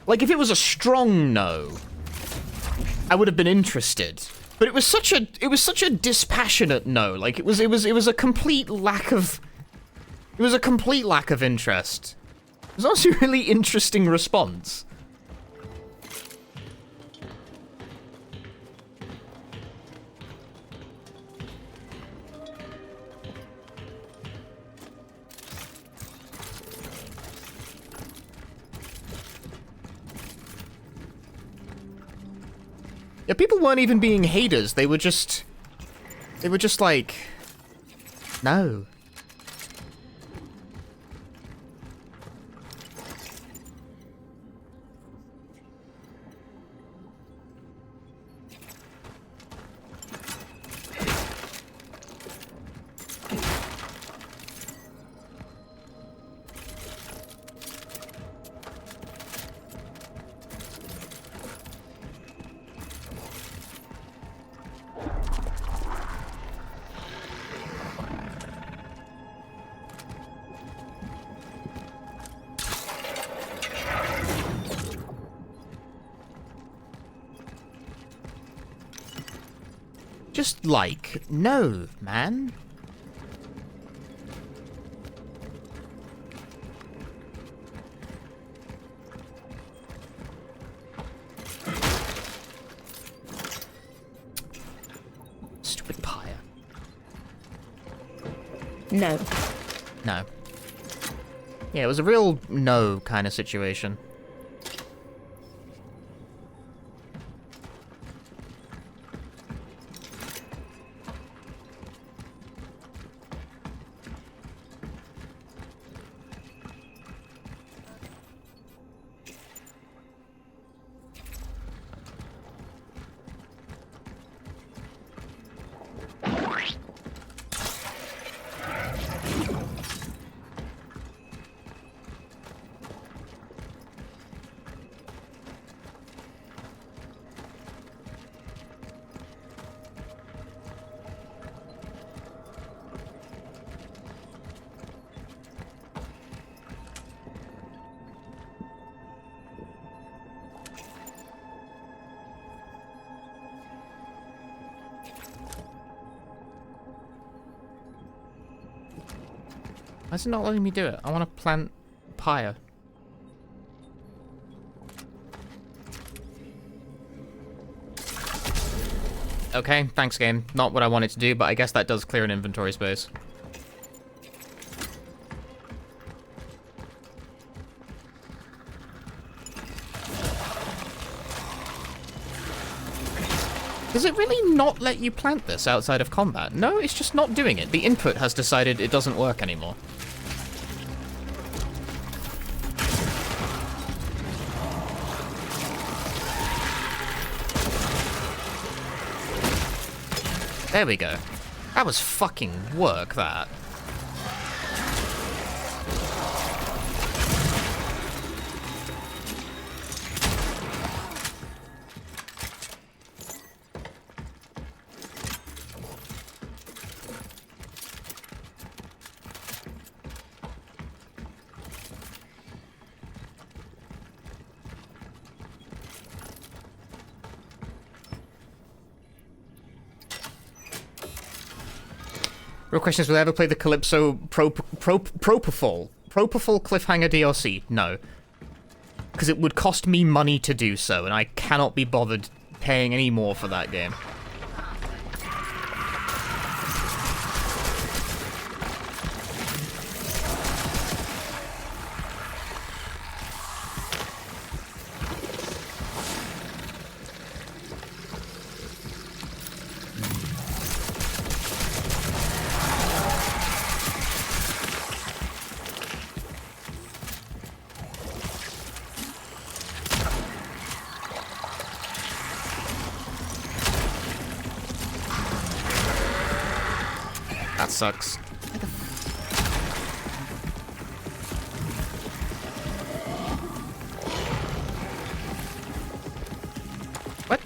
Like, if it was a strong no, I would have been interested, but it was such a dispassionate no. Like it was a complete lack of interest. It was also a really interesting response. Yeah, people weren't even being haters. They were just like, no. Just like, no, man. Stupid pyre. No. No. Yeah, it was a real no kind of situation. Why is it not letting me do it? I want to plant pyre. Okay, thanks game. Not what I wanted to do, but I guess that does clear an inventory space. Does it really not let you plant this outside of combat? No, it's just not doing it. The input has decided it doesn't work anymore. There we go. That was fucking work, that. Real question is, will I ever play the Calypso Propofol Cliffhanger DLC? No. Because it would cost me money to do so, and I cannot be bothered paying any more for that game. That sucks. What?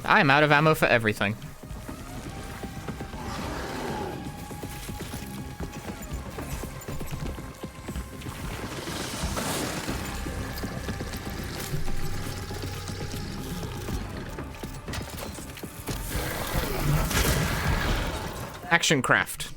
I am out of ammo for everything. Action craft.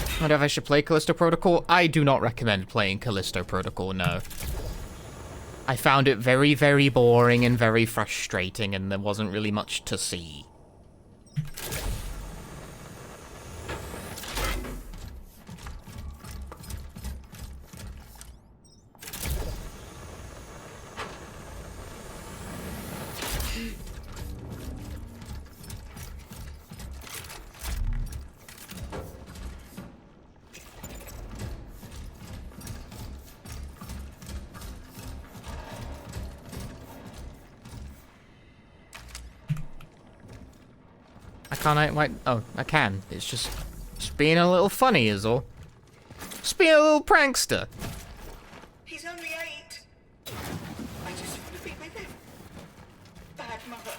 I wonder if I should play Callisto Protocol. I do not recommend playing Callisto Protocol, no. I found it very, very boring and very frustrating, and there wasn't really much to see. Oh, I can. It's just being a little funny is all. Just being a little prankster. He's only 8. I just want to be with him. Bad mother.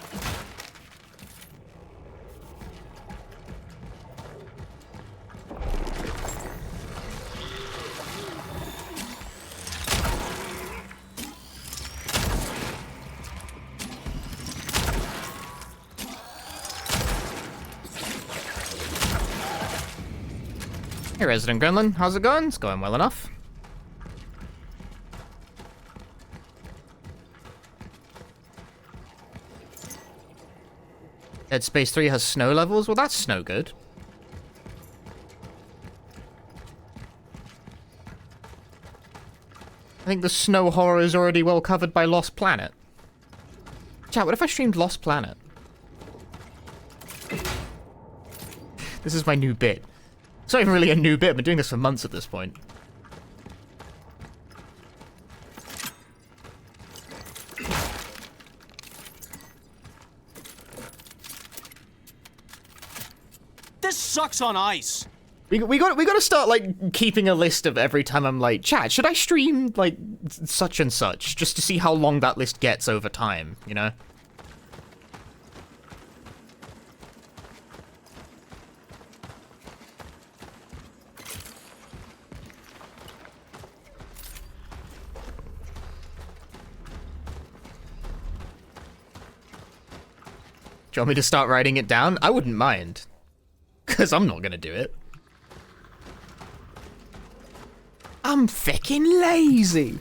Hey, Resident Gremlin, how's it going? It's going well enough. Dead Space 3 has snow levels? Well, that's no good. I think the snow horror is already well covered by Lost Planet. Chat, what if I streamed Lost Planet? This is my new bit. It's not even really a new bit, I've been doing this for months at this point. This sucks on ice. We got to start like keeping a list of every time I'm like, chat, should I stream like such and such just to see how long that list gets over time, you know? Do you want me to start writing it down? I wouldn't mind. Because I'm not going to do it. I'm fucking lazy.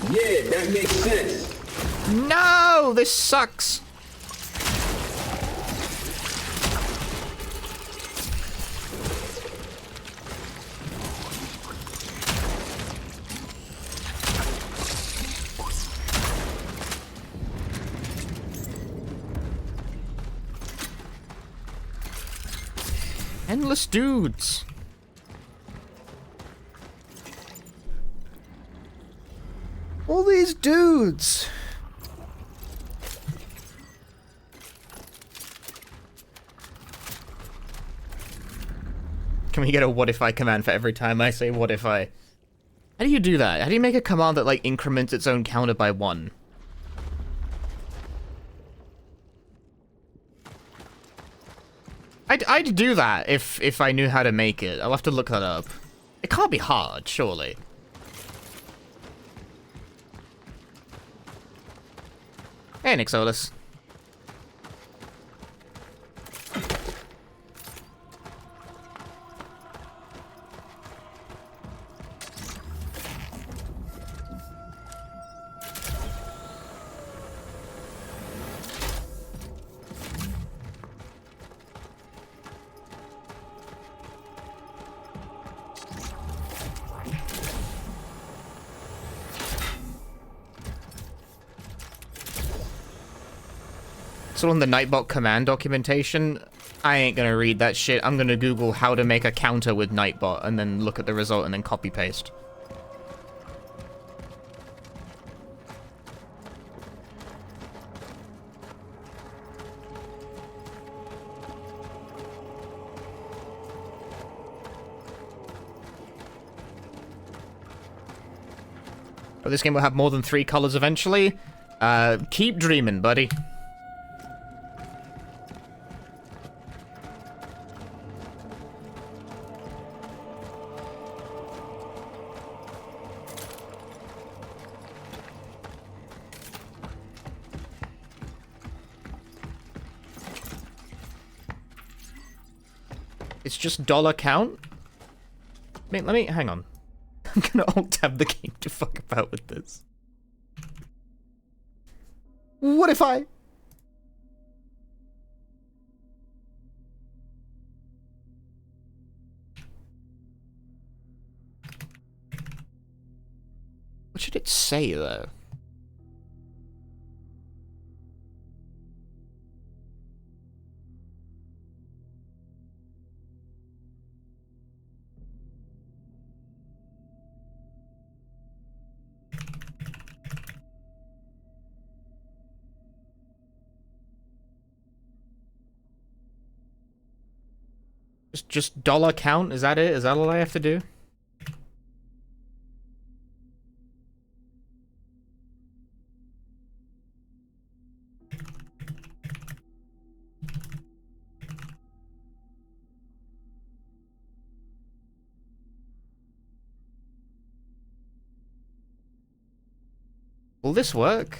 Yeah, that makes sense. No, this sucks. Endless dudes. All these dudes. Can we get a what if I command for every time I say what if I? How do you do that? How do you make a command that like increments its own counter by 1? I'd do that if I knew how to make it. I'll have to look that up. It can't be hard, surely. Hey, Nixolus. So on the Nightbot command documentation, I ain't gonna read that shit. I'm gonna Google how to make a counter with Nightbot and then look at the result and then copy paste. But this game will have more than 3 colors eventually. Keep dreaming, buddy. It's just dollar count? Wait, let me, hang on. I'm gonna alt-tab the game to fuck about with this. What if I? What should it say, though? Just dollar count? Is that it? Is that all I have to do? Will this work?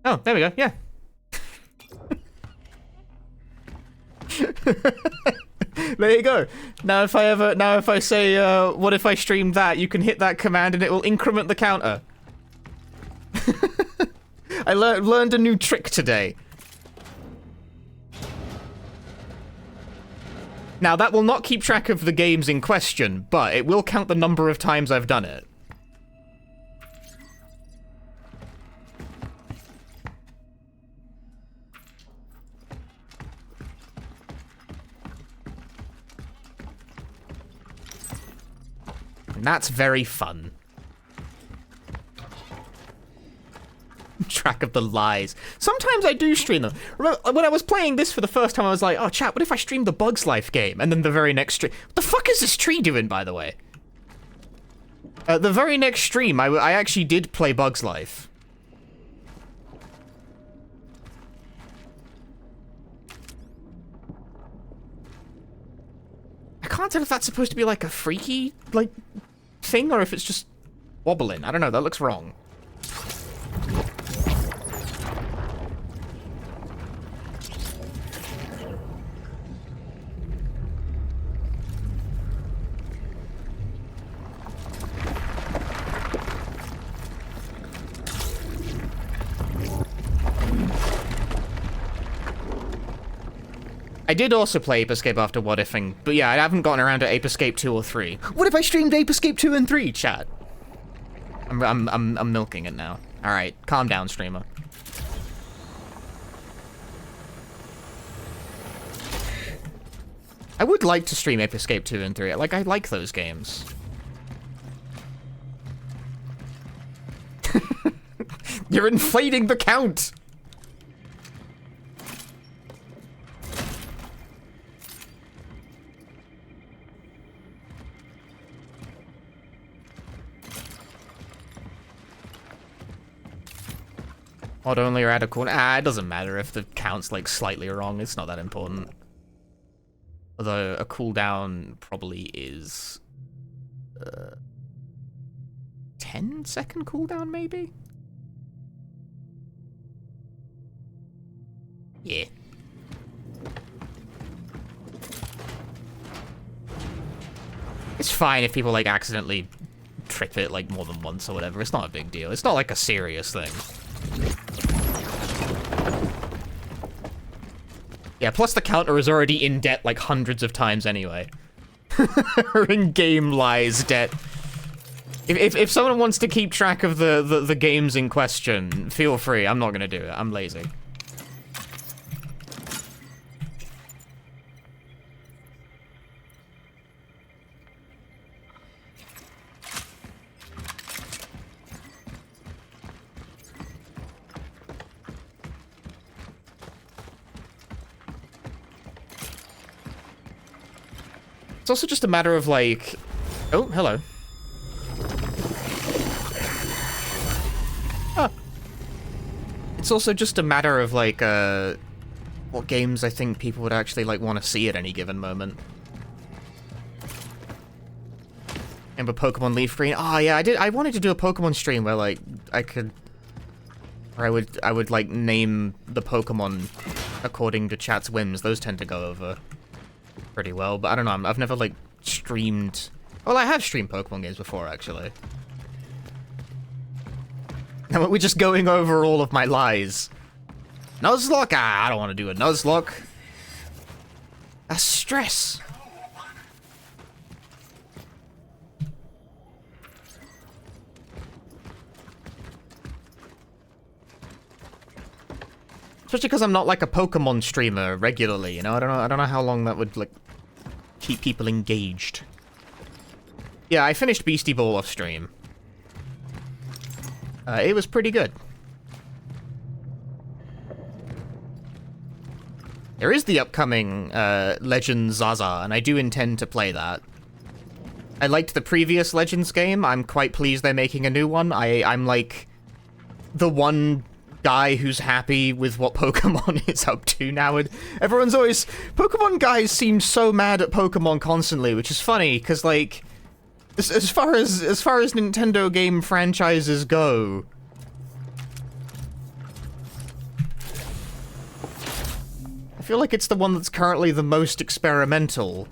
Oh, there we go, yeah. There you go. Now if I say, what if I streamed that, you can hit that command and it will increment the counter. I learned a new trick today. Now, that will not keep track of the games in question, but it will count the number of times I've done it. And that's very fun. Track of the lies. Sometimes I do stream them. Remember, when I was playing this for the first time, I was like, oh, chat, what if I streamed the Bugs Life game? And then the very next stream... What the fuck is this tree doing, by the way? The very next stream, I actually did play Bugs Life. I can't tell if that's supposed to be like a freaky, like, thing, or if it's just wobbling. I don't know, that looks wrong. I did also play Ape Escape after What Ifing, but yeah, I haven't gotten around to Ape Escape 2 or 3. What if I streamed Ape Escape 2 and 3, chat? I'm milking it now. Alright, calm down, streamer. I would like to stream Ape Escape 2 and 3. Like, I like those games. You're inflating the count! Odd only or add a cooldown. Ah, it doesn't matter if the count's like slightly wrong. It's not that important. Although a cooldown probably is 10-second cooldown, maybe? Yeah. It's fine if people like accidentally trip it like more than once or whatever. It's not a big deal. It's not like a serious thing. Yeah, plus the counter is already in debt like hundreds of times anyway. Or in-game lies debt. If someone wants to keep track of the games in question, feel free. I'm not gonna do it. I'm lazy. It's also just a matter of like... Oh, hello. Ah. It's also just a matter of like, what games I think people would actually like want to see at any given moment. Remember Pokemon Leaf Green? Oh yeah, I wanted to do a Pokemon stream where like, I would like name the Pokemon according to chat's whims. Those tend to go over pretty well, but I don't know, I've never, like, streamed... Well, I have streamed Pokemon games before, actually. Now, we're just going over all of my lies. Nuzlocke? Ah, I don't want to do a Nuzlocke. That's stress. Especially because I'm not like a Pokemon streamer regularly, you know? I don't know how long that would like keep people engaged. Yeah, I finished Beastie Ball off stream. It was pretty good. There is the upcoming Legends Zaza, and I do intend to play that. I liked the previous Legends game. I'm quite pleased they're making a new one. I'm like the one guy who's happy with what Pokemon is up to now, and everyone's always... Pokemon guys seem so mad at Pokemon constantly, which is funny, because, like, as far as Nintendo game franchises go, I feel like it's the one that's currently the most experimental.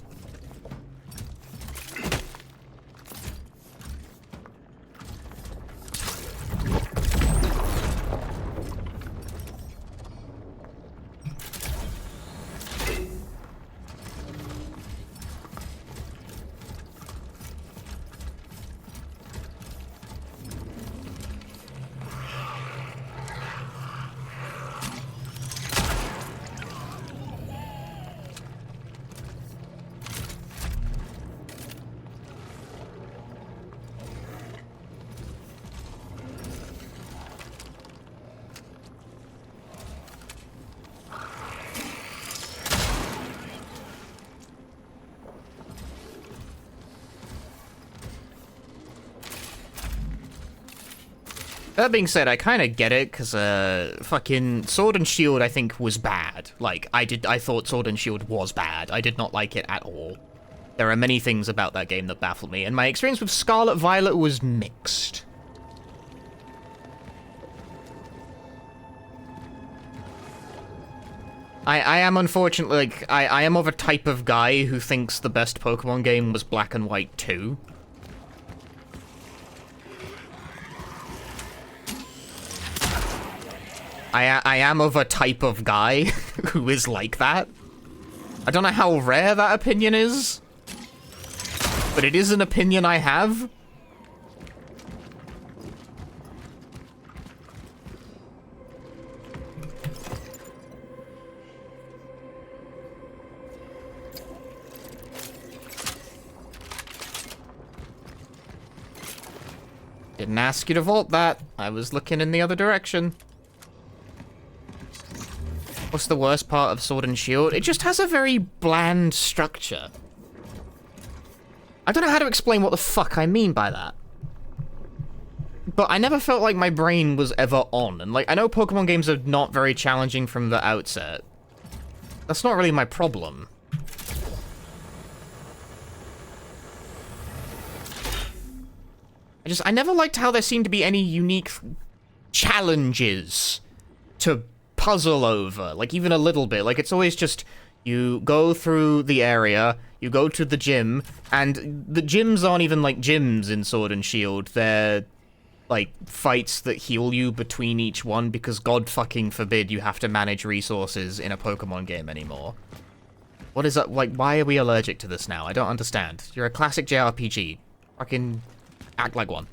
That being said, I kind of get it, because, fucking Sword and Shield, I think, was bad. Like, I thought Sword and Shield was bad. I did not like it at all. There are many things about that game that baffled me, and my experience with Scarlet Violet was mixed. I am unfortunately, like, I am of a type of guy who thinks the best Pokemon game was Black and White 2. I am of a type of guy who is like that. I don't know how rare that opinion is, but it is an opinion I have. Didn't ask you to vault that. I was looking in the other direction. What's the worst part of Sword and Shield? It just has a very bland structure. I don't know how to explain what the fuck I mean by that. But I never felt like my brain was ever on. And, like, I know Pokemon games are not very challenging from the outset. That's not really my problem. I never liked how there seemed to be any unique challenges to puzzle over, like, even a little bit. Like, it's always just, you go through the area, you go to the gym, and the gyms aren't even, like, gyms in Sword and Shield. They're, like, fights that heal you between each one, because God fucking forbid you have to manage resources in a Pokemon game anymore. What is that? Like, why are we allergic to this now? I don't understand. You're a classic JRPG. Fucking act like one.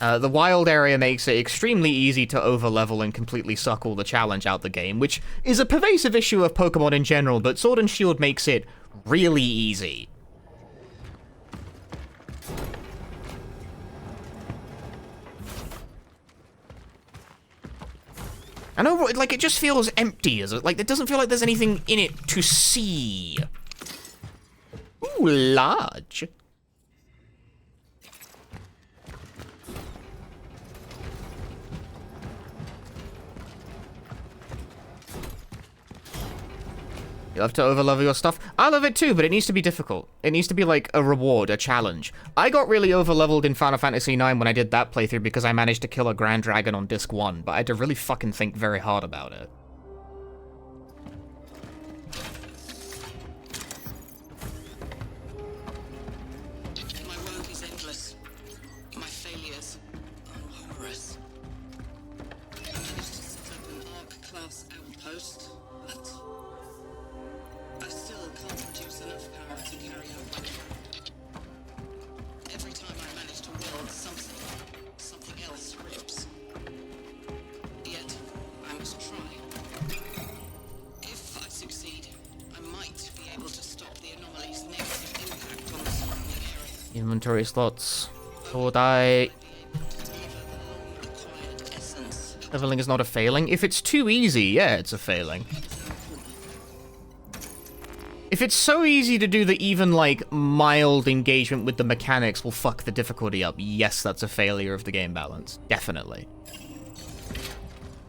The wild area makes it extremely easy to overlevel and completely suck all the challenge out the game, which is a pervasive issue of Pokemon in general, but Sword and Shield makes it really easy. I know, like, it just feels empty, like, it doesn't feel like there's anything in it to see. Ooh, large. You love to overlevel your stuff. I love it too, but it needs to be difficult. It needs to be like a reward, a challenge. I got really overleveled in Final Fantasy IX when I did that playthrough because I managed to kill a Grand Dragon on Disc 1, but I had to really fucking think very hard about it. My work is endless. My failures are horrors. I managed to set up an ARC-class outpost, but I still can't produce enough power to carry out my job. Every time I manage to weld something else rips. Yet, I must try. If I succeed, I might be able to stop the anomaly's negative impact on the surrounding area. Inventory slots. Or die. Leveling is not a failing. If it's too easy, yeah, it's a failing. If it's so easy to do that even, like, mild engagement with the mechanics will fuck the difficulty up, yes, that's a failure of the game balance. Definitely.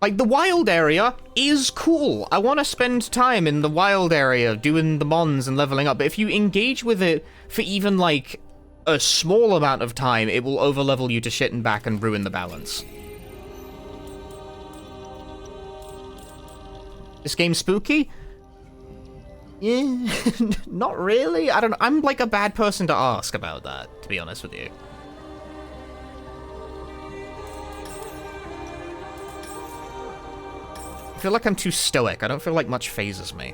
Like, the wild area is cool. I want to spend time in the wild area doing the mons and leveling up, but if you engage with it for even, like, a small amount of time, it will overlevel you to shit and back and ruin the balance. This game's spooky? Yeah, not really. I don't know. I'm like a bad person to ask about that, to be honest with you. I feel like I'm too stoic. I don't feel like much phases me.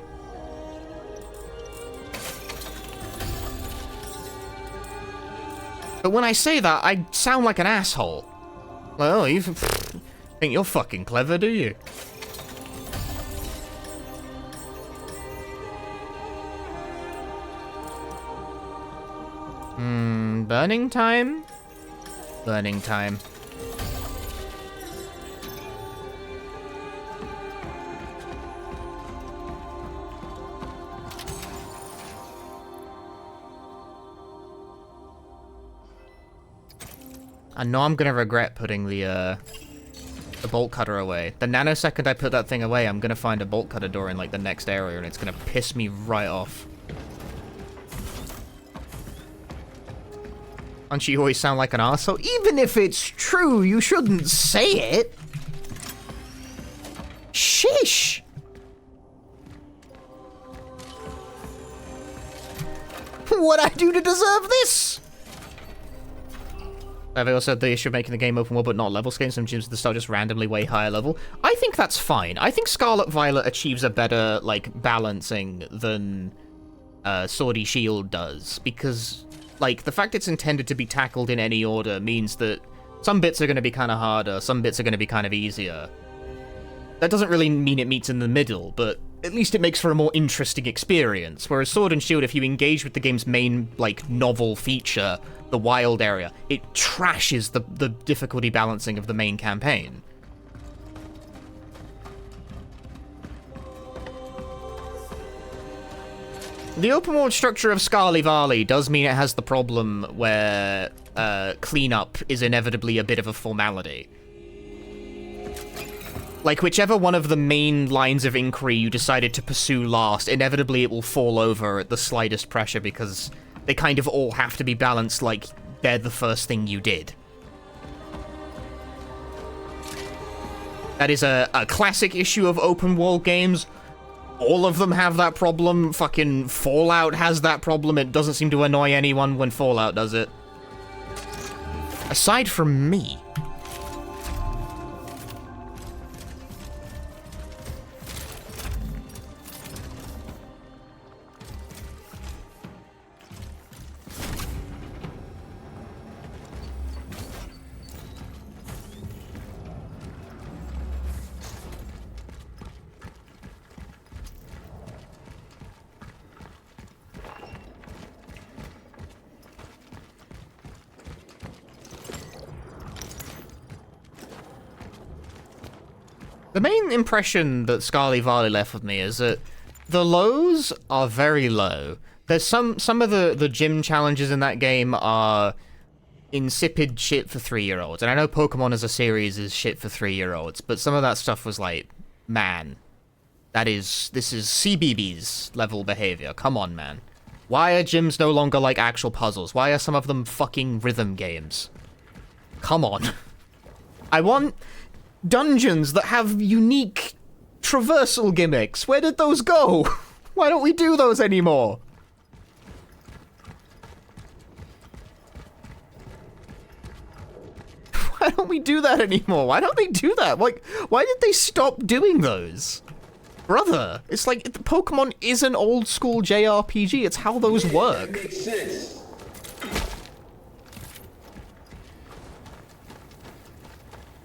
But when I say that, I sound like an asshole. Well, you think you're fucking clever, do you? Burning time? Burning time. I know I'm gonna regret putting the bolt cutter away. The nanosecond I put that thing away, I'm gonna find a bolt cutter door in, like, the next area, and it's gonna piss me right off. Don't you always sound like an arsehole? Even if it's true, you shouldn't say it! Sheesh! What'd I do to deserve this? They also said the issue of making the game open world but not level scaling. Some gyms at the start just randomly way higher level. I think that's fine. I think Scarlet Violet achieves a better, like, balancing than Swordy Shield does. Because, like, the fact it's intended to be tackled in any order means that some bits are going to be kind of harder, some bits are going to be kind of easier. That doesn't really mean it meets in the middle, but at least it makes for a more interesting experience. Whereas Sword and Shield, if you engage with the game's main, like, novel feature, the wild area, it trashes the difficulty balancing of the main campaign. The open world structure of Scarlet Valley does mean it has the problem where cleanup is inevitably a bit of a formality. Like, whichever one of the main lines of inquiry you decided to pursue last, inevitably it will fall over at the slightest pressure because they kind of all have to be balanced like they're the first thing you did. That is a classic issue of open world games. All of them have that problem. Fucking Fallout has that problem. It doesn't seem to annoy anyone when Fallout does it. Aside from me. The main impression that Scarlet Valley left with me is that the lows are very low. There's some of the gym challenges in that game are insipid shit for 3-year-olds. And I know Pokemon as a series is shit for 3-year-olds, but some of that stuff was like, man, this is CBBS level behavior. Come on, man. Why are gyms no longer like actual puzzles? Why are some of them fucking rhythm games? Come on. I want dungeons that have unique traversal gimmicks. Where did those go? Why don't we do those anymore? Why don't we do that anymore? Why don't they do that? Like, why did they stop doing those? Brother, it's like Pokemon is an old school JRPG. It's how those work. That makes sense.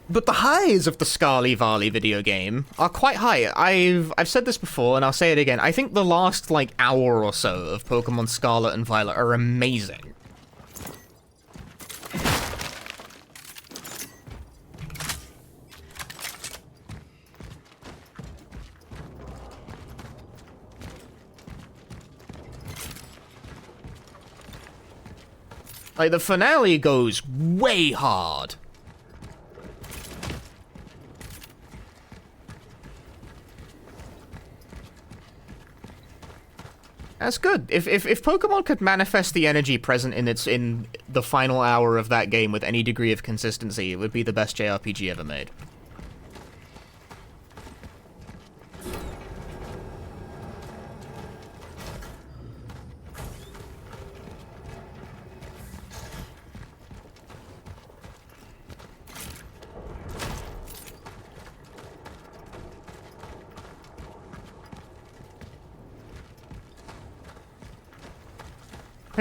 But the highs of the Scarlet Valley video game are quite high. I've said this before, and I'll say it again. I think the last, like, hour or so of Pokemon Scarlet and Violet are amazing. Like, the finale goes way hard. That's good. If Pokemon could manifest the energy present in the final hour of that game with any degree of consistency, it would be the best JRPG ever made.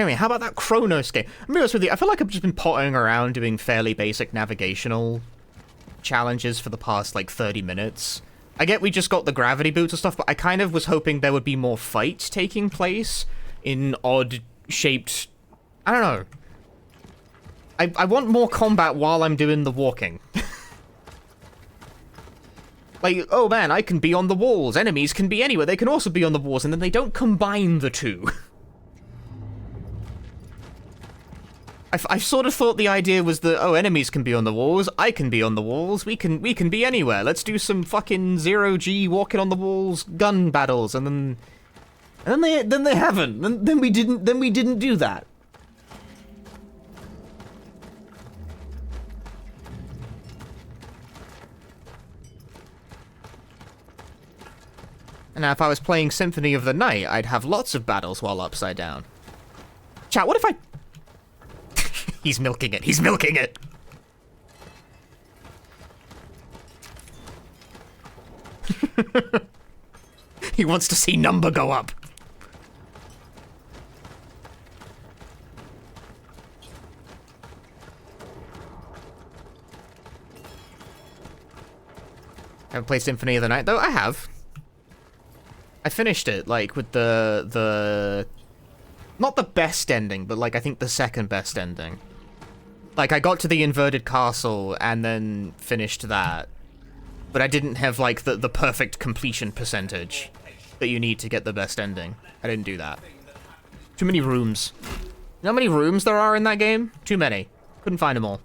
Anyway, how about that Cronos game? I'm be honest with you, I feel like I've just been pottering around doing fairly basic navigational challenges for the past, like, 30 minutes. I get we just got the gravity boots and stuff, but I kind of was hoping there would be more fights taking place in odd-shaped... I don't know. I want more combat while I'm doing the walking. Like, oh man, I can be on the walls. Enemies can be anywhere. They can also be on the walls, and then they don't combine the two. I sort of thought the idea was that, oh, enemies can be on the walls, I can be on the walls, we can be anywhere. Let's do some fucking zero-G walking on the walls gun battles, and then they haven't. Then we didn't do that. And now if I was playing Symphony of the Night, I'd have lots of battles while upside down. Chat, what if I... He's milking it. He's milking it. He wants to see number go up. Haven't played Symphony of the Night, though? I have. I finished it, like, with the... Not the best ending, but, like, I think the second best ending. Like, I got to the inverted castle and then finished that. But I didn't have, like, the perfect completion percentage that you need to get the best ending. I didn't do that. Too many rooms. You know how many rooms there are in that game? Too many. Couldn't find them all.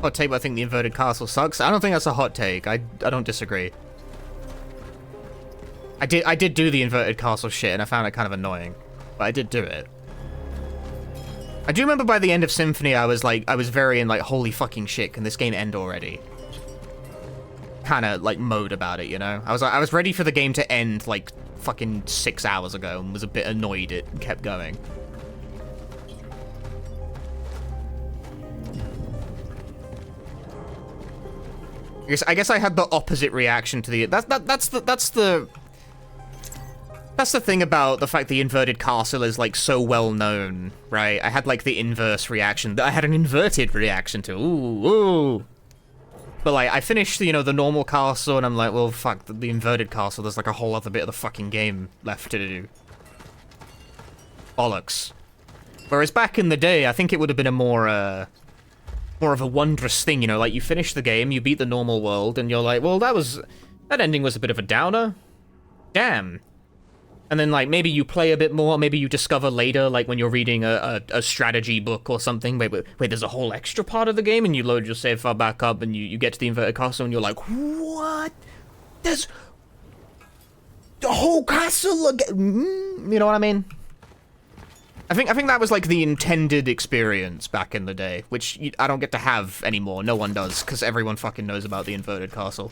Hot take, but I think the inverted castle sucks. I don't think that's a hot take. I don't disagree. I did do the inverted castle shit, and I found it kind of annoying. But I did do it. I do remember by the end of Symphony, I was very in, like, holy fucking shit, can this game end already? Kinda, like, mode about it, you know? I was ready for the game to end, like, fucking 6 hours ago, and was a bit annoyed it kept going. I guess I had the opposite reaction to the... That's the thing about the fact the inverted castle is, like, so well known, right? I had, like, the inverse reaction. I had an inverted reaction to, ooh. But, like, I finished, you know, the normal castle, and I'm like, well, fuck, the inverted castle, there's, like, a whole other bit of the fucking game left to do. Bollocks. Whereas back in the day, I think it would have been a more of a wondrous thing, you know, like, you finish the game, you beat the normal world, and you're like, well, that ending was a bit of a downer. Damn. And then, like, maybe you play a bit more, maybe you discover later, like, when you're reading a strategy book or something, wait, there's a whole extra part of the game, and you load your save file back up, and you get to the inverted castle, and you're like, what? There's the whole castle again? You know what I mean? I think that was, like, the intended experience back in the day, which I don't get to have anymore. No one does, because everyone fucking knows about the inverted castle.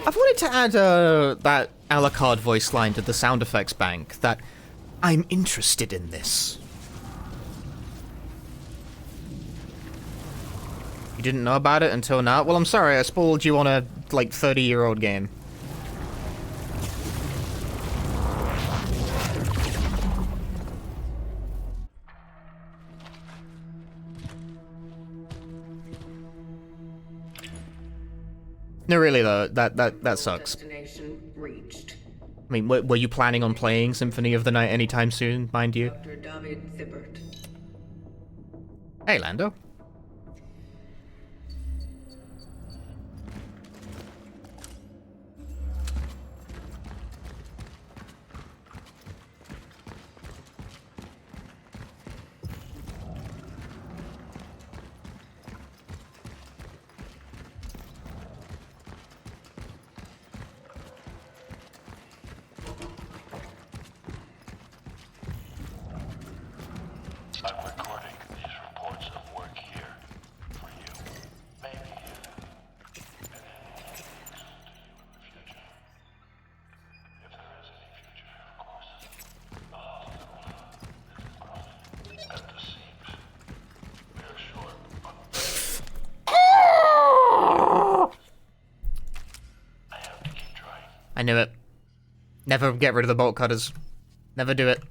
I've wanted to add that a la carte voice line to the sound effects bank, that I'm interested in this. You didn't know about it until now? Well, I'm sorry, I spoiled you on a, like, 30-year-old game. No, really, though, that sucks. Destination reached. I mean, were you planning on playing Symphony of the Night anytime soon, mind you? Dr. David Thibbert. Hey, Lando. knew it. Never get rid of the bolt cutters. Never do it.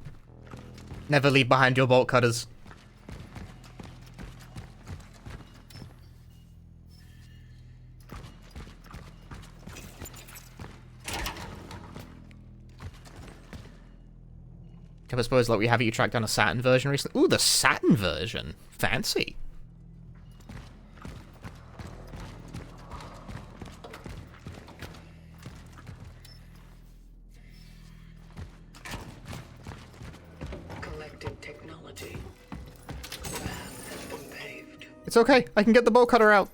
Never leave behind your bolt cutters. I suppose, like, we have you track down a Saturn version recently. Ooh, the Saturn version. Fancy. Collective technology. The path has been paved. It's okay. I can get the bolt cutter out.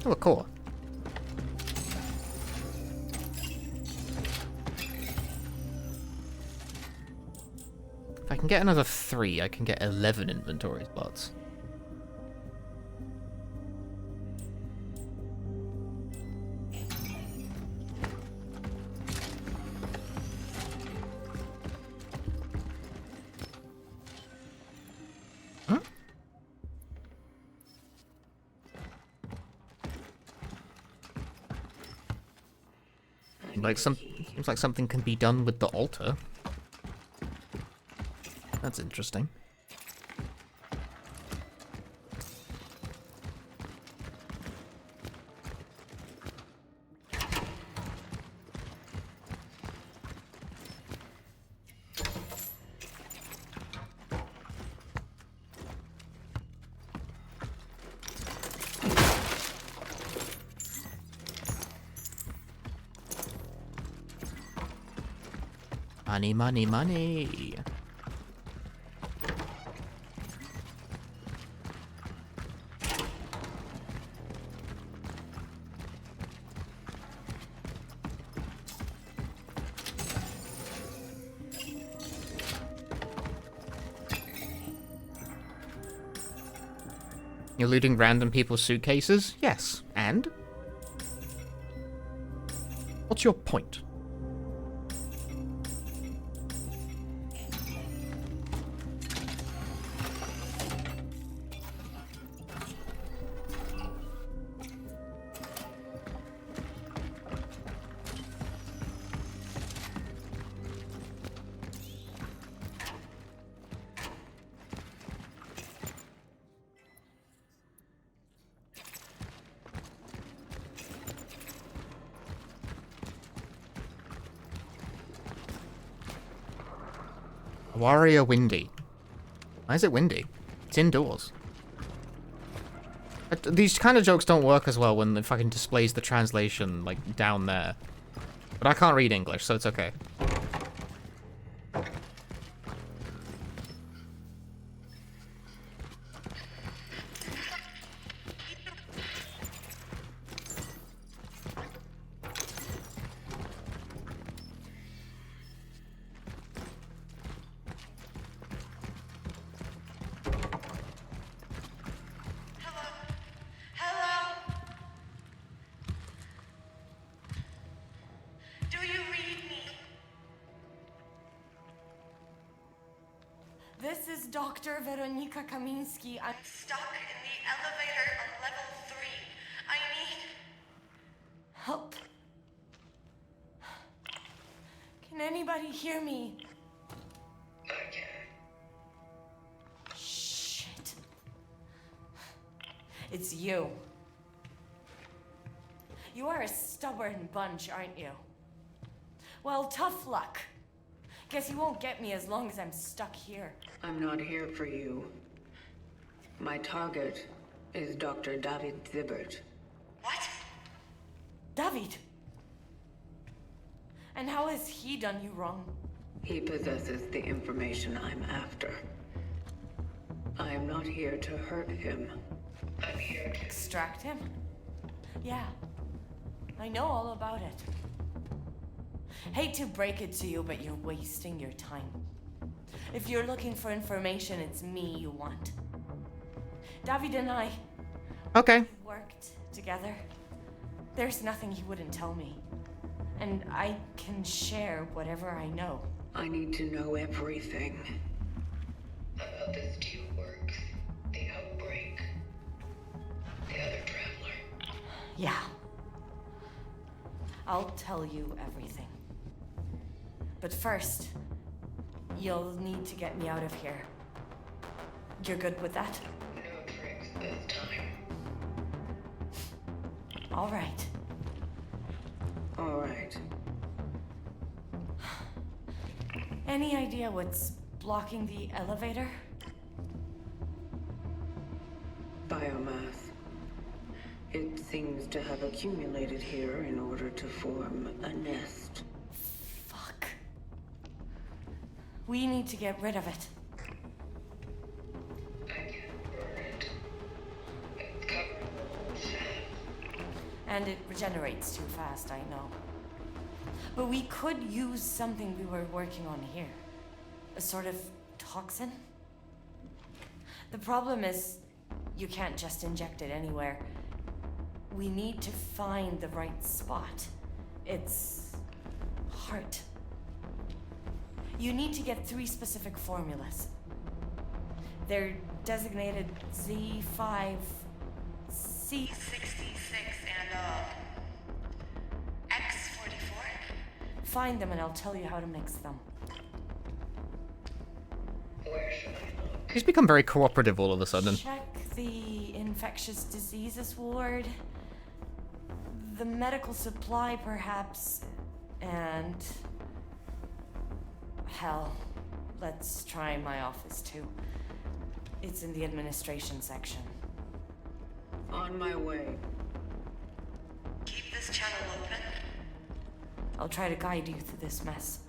Oh, cool. If I can get another 3, I can get 11 inventory slots. Huh? Seems like something can be done with the altar. That's interesting. Money, money, money. You're looting random people's suitcases? Yes. And? What's your point? Warrior windy. Why is it windy? It's indoors. These kind of jokes don't work as well when it fucking displays the translation, like, down there. But I can't read English, so it's okay. This is Dr. Weronika Kamiński. I'm stuck in the elevator on level 3. I need help. Can anybody hear me? I can. Shit. It's you. You are a stubborn bunch, aren't you? Well, tough luck. Guess you won't get me as long as I'm stuck here. I'm not here for you. My target is Dr. David Zibbert. What? David? And how has he done you wrong? He possesses the information I'm after. I am not here to hurt him. I'm here to extract him? Yeah. I know all about it. Hate to break it to you, but you're wasting your time. If you're looking for information, it's me you want. David and I... Okay. worked together. There's nothing he wouldn't tell me. And I can share whatever I know. I need to know everything. about the steelworks, the outbreak, the other traveler? Yeah. I'll tell you everything. But first, you'll need to get me out of here. You're good with that? No tricks this time. All right. All right. Any idea what's blocking the elevator? Biomass. It seems to have accumulated here in order to form a nest. Fuck. We need to get rid of it. I can't burn it. It's covered in sand. And it regenerates too fast, I know. But we could use something we were working on here. A sort of toxin? The problem is, you can't just inject it anywhere. We need to find the right spot. It's hard. You need to get 3 specific formulas. They're designated Z5, C66, and X44. Find them and I'll tell you how to mix them. Where should I look? He's become very cooperative all of a sudden. Check the infectious diseases ward, the medical supply perhaps, and hell, let's try my office too. It's in the administration section. On my way. Keep this channel open. I'll try to guide you through this mess.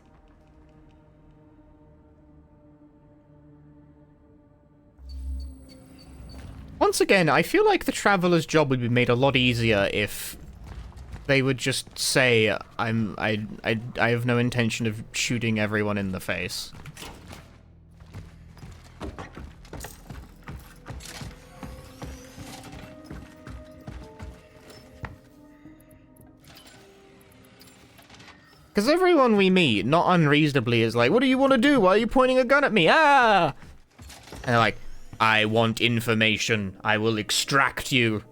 Once again, I feel like the Traveler's job would be made a lot easier if they would just say, I have no intention of shooting everyone in the face. Because everyone we meet, not unreasonably, is like, what do you want to do? Why are you pointing a gun at me? Ah! And they're like, I want information. I will extract you.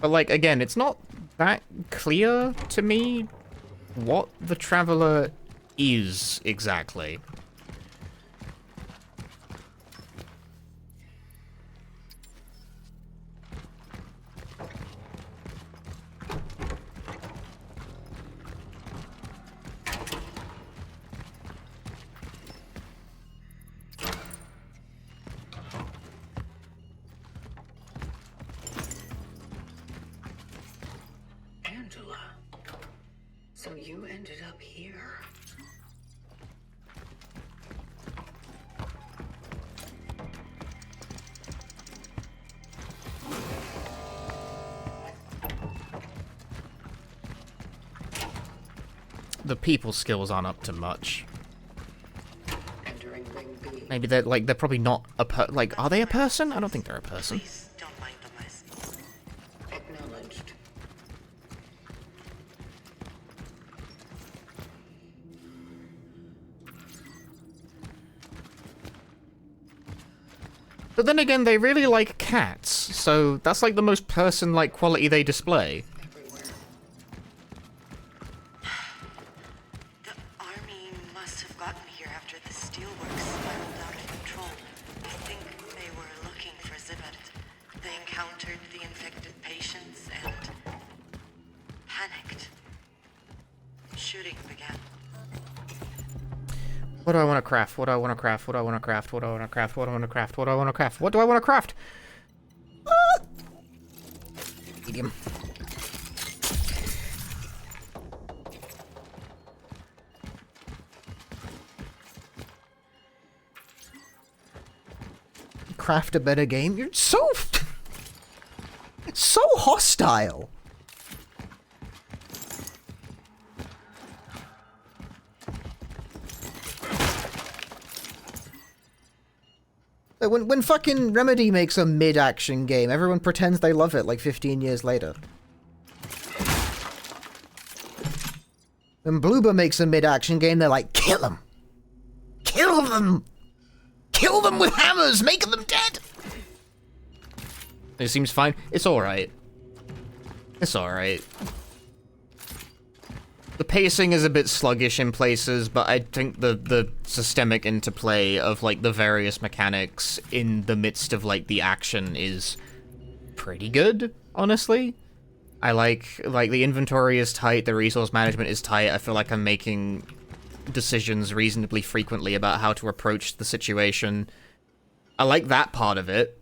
But, like, again, it's not that clear to me what the Traveler is exactly. Angela. So you ended up here. The people skills aren't up to much. Entering Ring B. Maybe they're, like, they're probably not a like, are they a person? I don't think they're a person. Acknowledged. But then again, they really like cats, so that's like the most person-like quality they display. The army must have gotten here after the steelworks spiraled out of control. I think they were looking for Zibet. They encountered the infected patients and panicked. Shooting began. What do I want to craft? What do I want to craft? What do I want to craft? What do I want to craft? What do I want to craft? What do I want to craft? What do I want to craft? Medium. Craft a better game? You're so... so hostile. When fucking Remedy makes a mid-action game, everyone pretends they love it like 15 years later. When Bloober makes a mid-action game, they're like, kill them! Kill them! Kill them with hammers! Make them dead! It seems fine. It's alright. It's alright. The pacing is a bit sluggish in places, but I think the systemic interplay of, like, the various mechanics in the midst of, like, the action is pretty good, honestly. I like, the inventory is tight, the resource management is tight, I feel like I'm making decisions reasonably frequently about how to approach the situation. I like that part of it.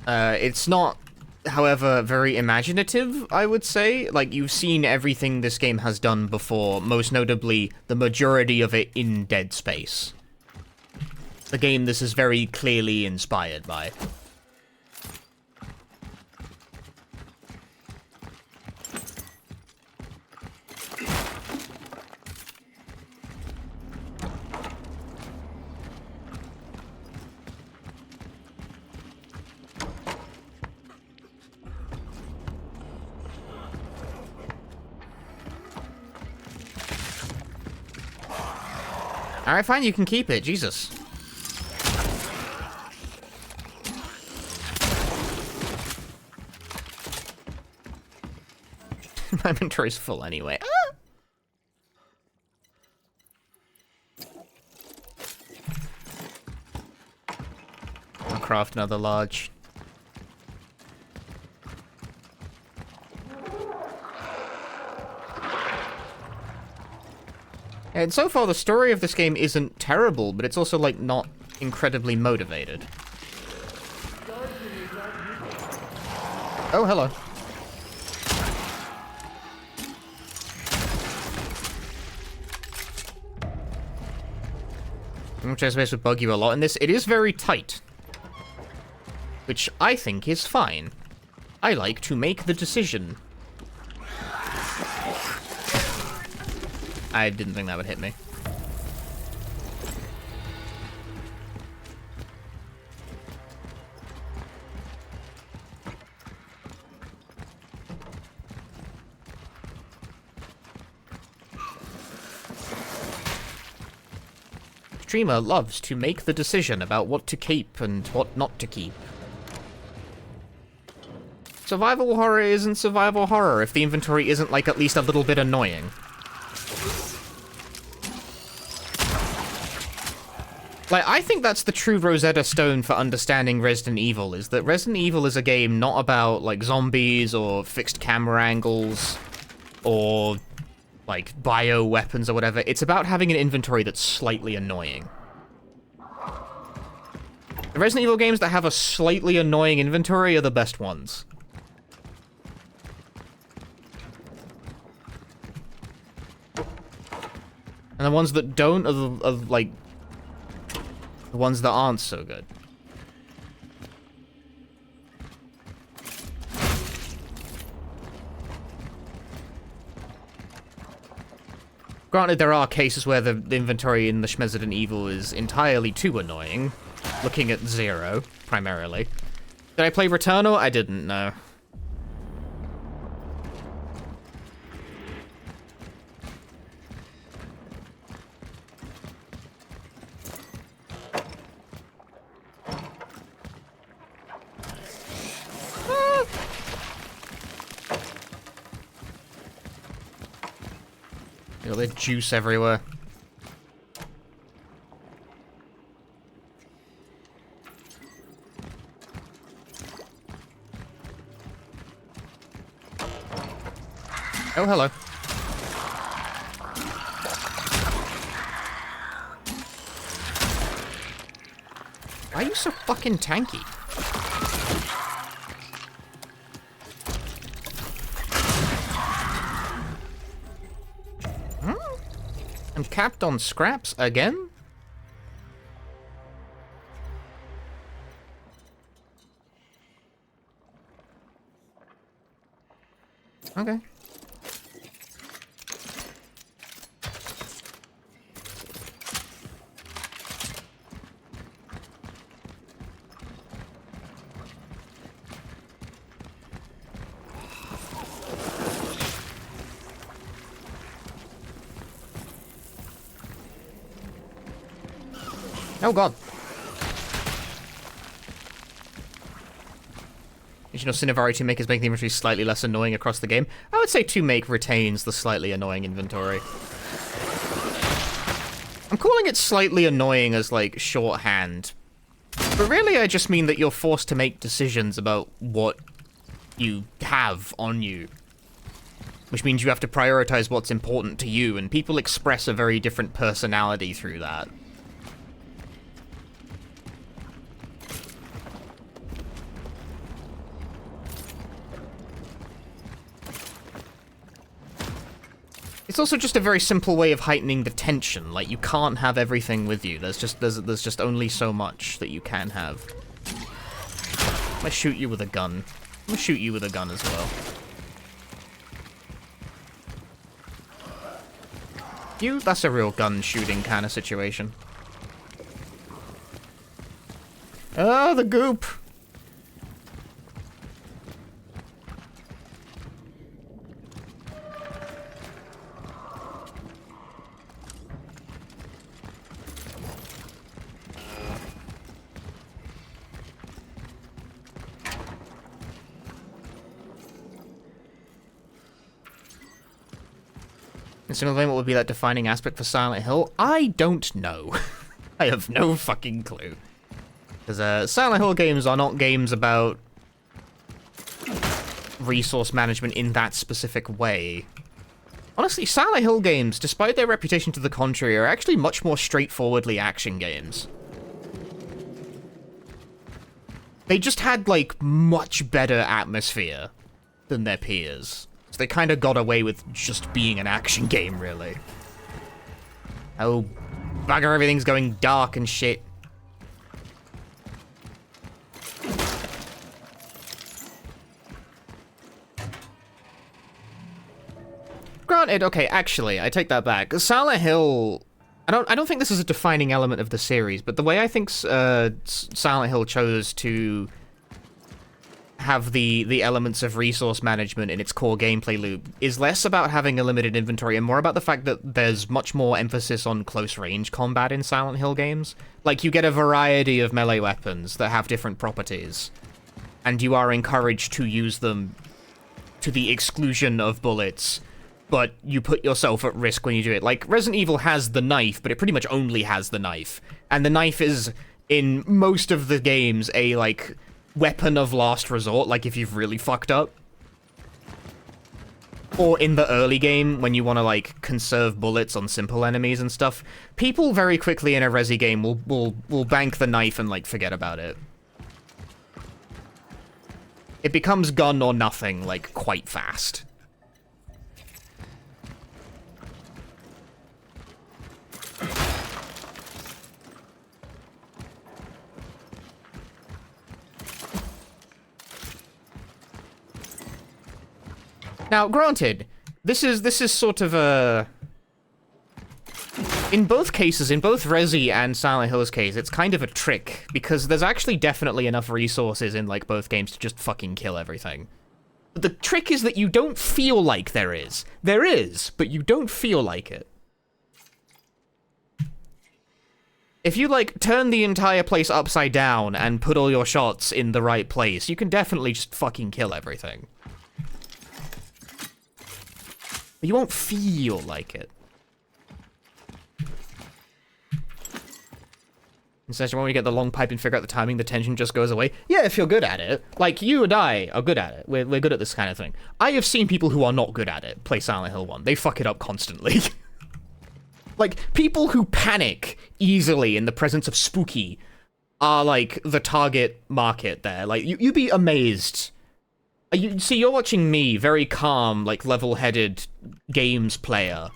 It's not, however, very imaginative, I would say. Like, you've seen everything this game has done before, most notably the majority of it in Dead Space. The game this is very clearly inspired by. Alright, fine, you can keep it. Jesus. My inventory's full anyway. I'll craft another large. And so far, the story of this game isn't terrible, but it's also, like, not incredibly motivated. Oh, hello. Which I suppose would bug you a lot in this. It is very tight. Which I think is fine. I like to make the decision. I didn't think that would hit me. Streamer loves to make the decision about what to keep and what not to keep. Survival horror isn't survival horror if the inventory isn't, like, at least a little bit annoying. Like, I think that's the true Rosetta Stone for understanding Resident Evil, is that Resident Evil is a game not about, like, zombies or fixed camera angles or, like, bio-weapons or whatever. It's about having an inventory that's slightly annoying. The Resident Evil games that have a slightly annoying inventory are the best ones. And the ones that don't are like, the ones that aren't so good. Granted, there are cases where the inventory in the Resident Evil is entirely too annoying. Looking at Zero, primarily. Did I play Returnal? I didn't, no. Got the juice everywhere. Oh, hello. Why are you so fucking tanky? I'm capped on scraps again? Okay. Oh god. You know, Cinnavari 2 Make is making the inventory slightly less annoying across the game. I would say 2 Make retains the slightly annoying inventory. I'm calling it slightly annoying as, like, shorthand. But really, I just mean that you're forced to make decisions about what you have on you. Which means you have to prioritize what's important to you, and people express a very different personality through that. It's also just a very simple way of heightening the tension. Like, you can't have everything with you. There's just only so much that you can have. I'm gonna shoot you with a gun. I'm gonna shoot you with a gun as well. You? That's a real gun shooting kind of situation. Oh, the goop! Incidentally, what would be that defining aspect for Silent Hill? I don't know. I have no fucking clue. Because Silent Hill games are not games about resource management in that specific way. Honestly, Silent Hill games, despite their reputation to the contrary, are actually much more straightforwardly action games. They just had, like, much better atmosphere than their peers. So they kind of got away with just being an action game, really. Oh, bugger, everything's going dark and shit. Granted, okay, actually, I take that back. Silent Hill... I don't think this is a defining element of the series, but the way I think Silent Hill chose to have the elements of resource management in its core gameplay loop is less about having a limited inventory and more about the fact that there's much more emphasis on close-range combat in Silent Hill games. Like, you get a variety of melee weapons that have different properties, and you are encouraged to use them to the exclusion of bullets, but you put yourself at risk when you do it. Like, Resident Evil has the knife, but it pretty much only has the knife. And the knife is, in most of the games, a, like, weapon of last resort, like if you've really fucked up. Or in the early game, when you want to, like, conserve bullets on simple enemies and stuff, people very quickly in a Resi game will bank the knife and, like, forget about it. It becomes gun or nothing, like, quite fast. Now, granted, this is sort of a... In both cases, in both Resi and Silent Hill's case, it's kind of a trick, because there's actually definitely enough resources in, like, both games to just fucking kill everything. But the trick is that you don't feel like there is. There is, but you don't feel like it. If you, like, turn the entire place upside down and put all your shots in the right place, you can definitely just fucking kill everything. But you won't feel like it. Instead, when we get the long pipe and figure out the timing, the tension just goes away. Yeah, if you're good at it. Like, you and I are good at it. We're good at this kind of thing. I have seen people who are not good at it play Silent Hill 1. They fuck it up constantly. Like, people who panic easily in the presence of spooky are, like, the target market there. Like, you'd be amazed. See, you're watching me, very calm, like, level-headed games player.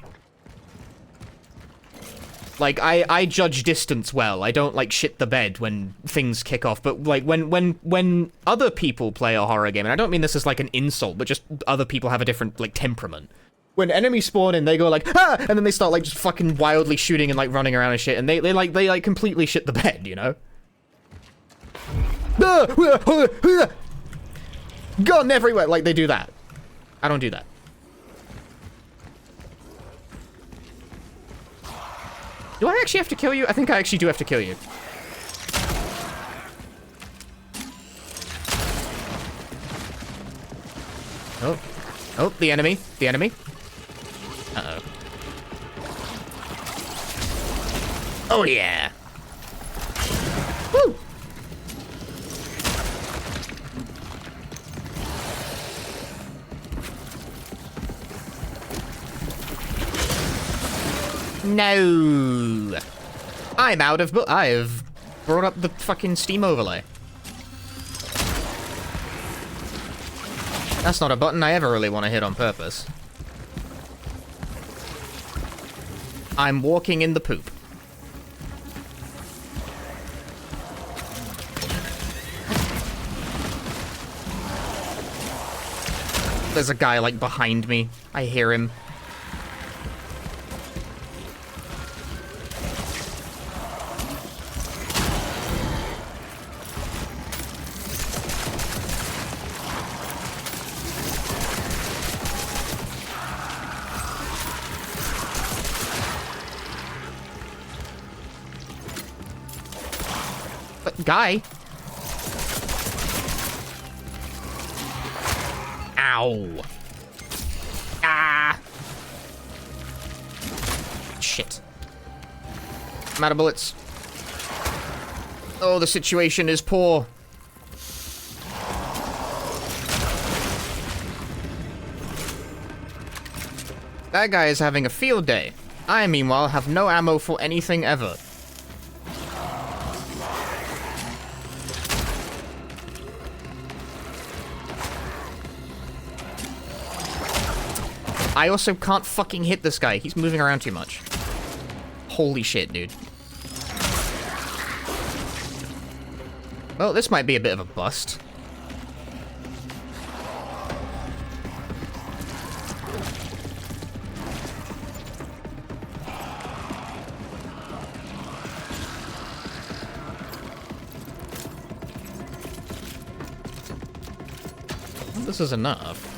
Like, I judge distance well. I don't, like, shit the bed when things kick off. But, like, when other people play a horror game, and I don't mean this as, like, an insult, but just other people have a different, like, temperament. When enemies spawn in, they go, like, ah! And then they start, like, just fucking wildly shooting and, like, running around and shit. And they completely shit the bed, you know? Gun everywhere! Like, they do that. I don't do that. Do I actually have to kill you? I think I actually do have to kill you. Oh. Oh, the enemy. The enemy. Uh-oh. Oh, yeah. Woo! No. I'm out of... I have brought up the fucking Steam overlay. That's not a button I ever really want to hit on purpose. I'm walking in the poop. There's a guy, like, behind me. I hear him. But, guy? Ow. Ah. Shit. I'm out of bullets. Oh, the situation is poor. That guy is having a field day. I, meanwhile, have no ammo for anything ever. I also can't fucking hit this guy. He's moving around too much. Holy shit, dude. Well, this might be a bit of a bust. Well, this is enough.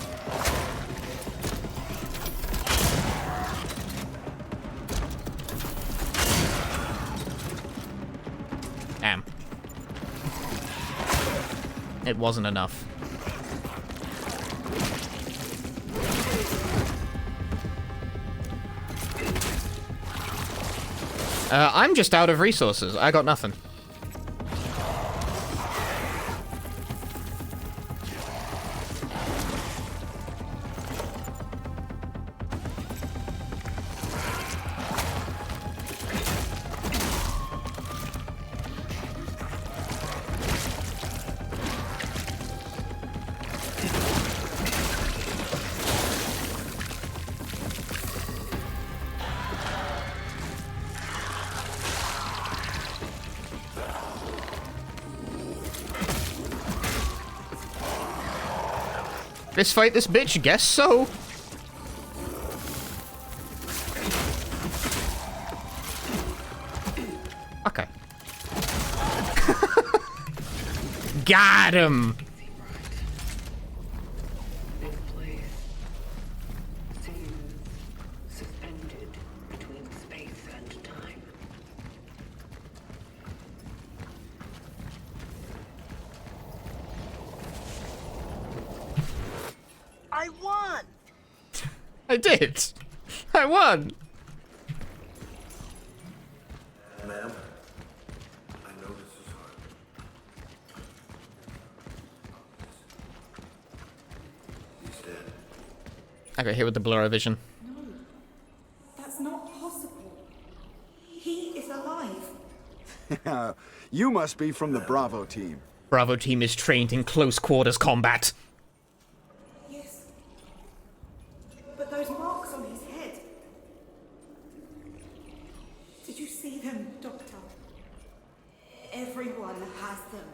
It wasn't enough. I'm just out of resources. I got nothing. Let's fight this bitch, guess so. Okay. Got him. This place seems suspended between space and time. I won! I did. I won. Ma'am, I know this is hard. He's dead. I got hit with the blur vision. No, that's not possible. He is alive. You must be from the Bravo team. Bravo team is trained in close quarters combat. Yes. But those marks on his head. Did you see them, Doctor? Everyone has them.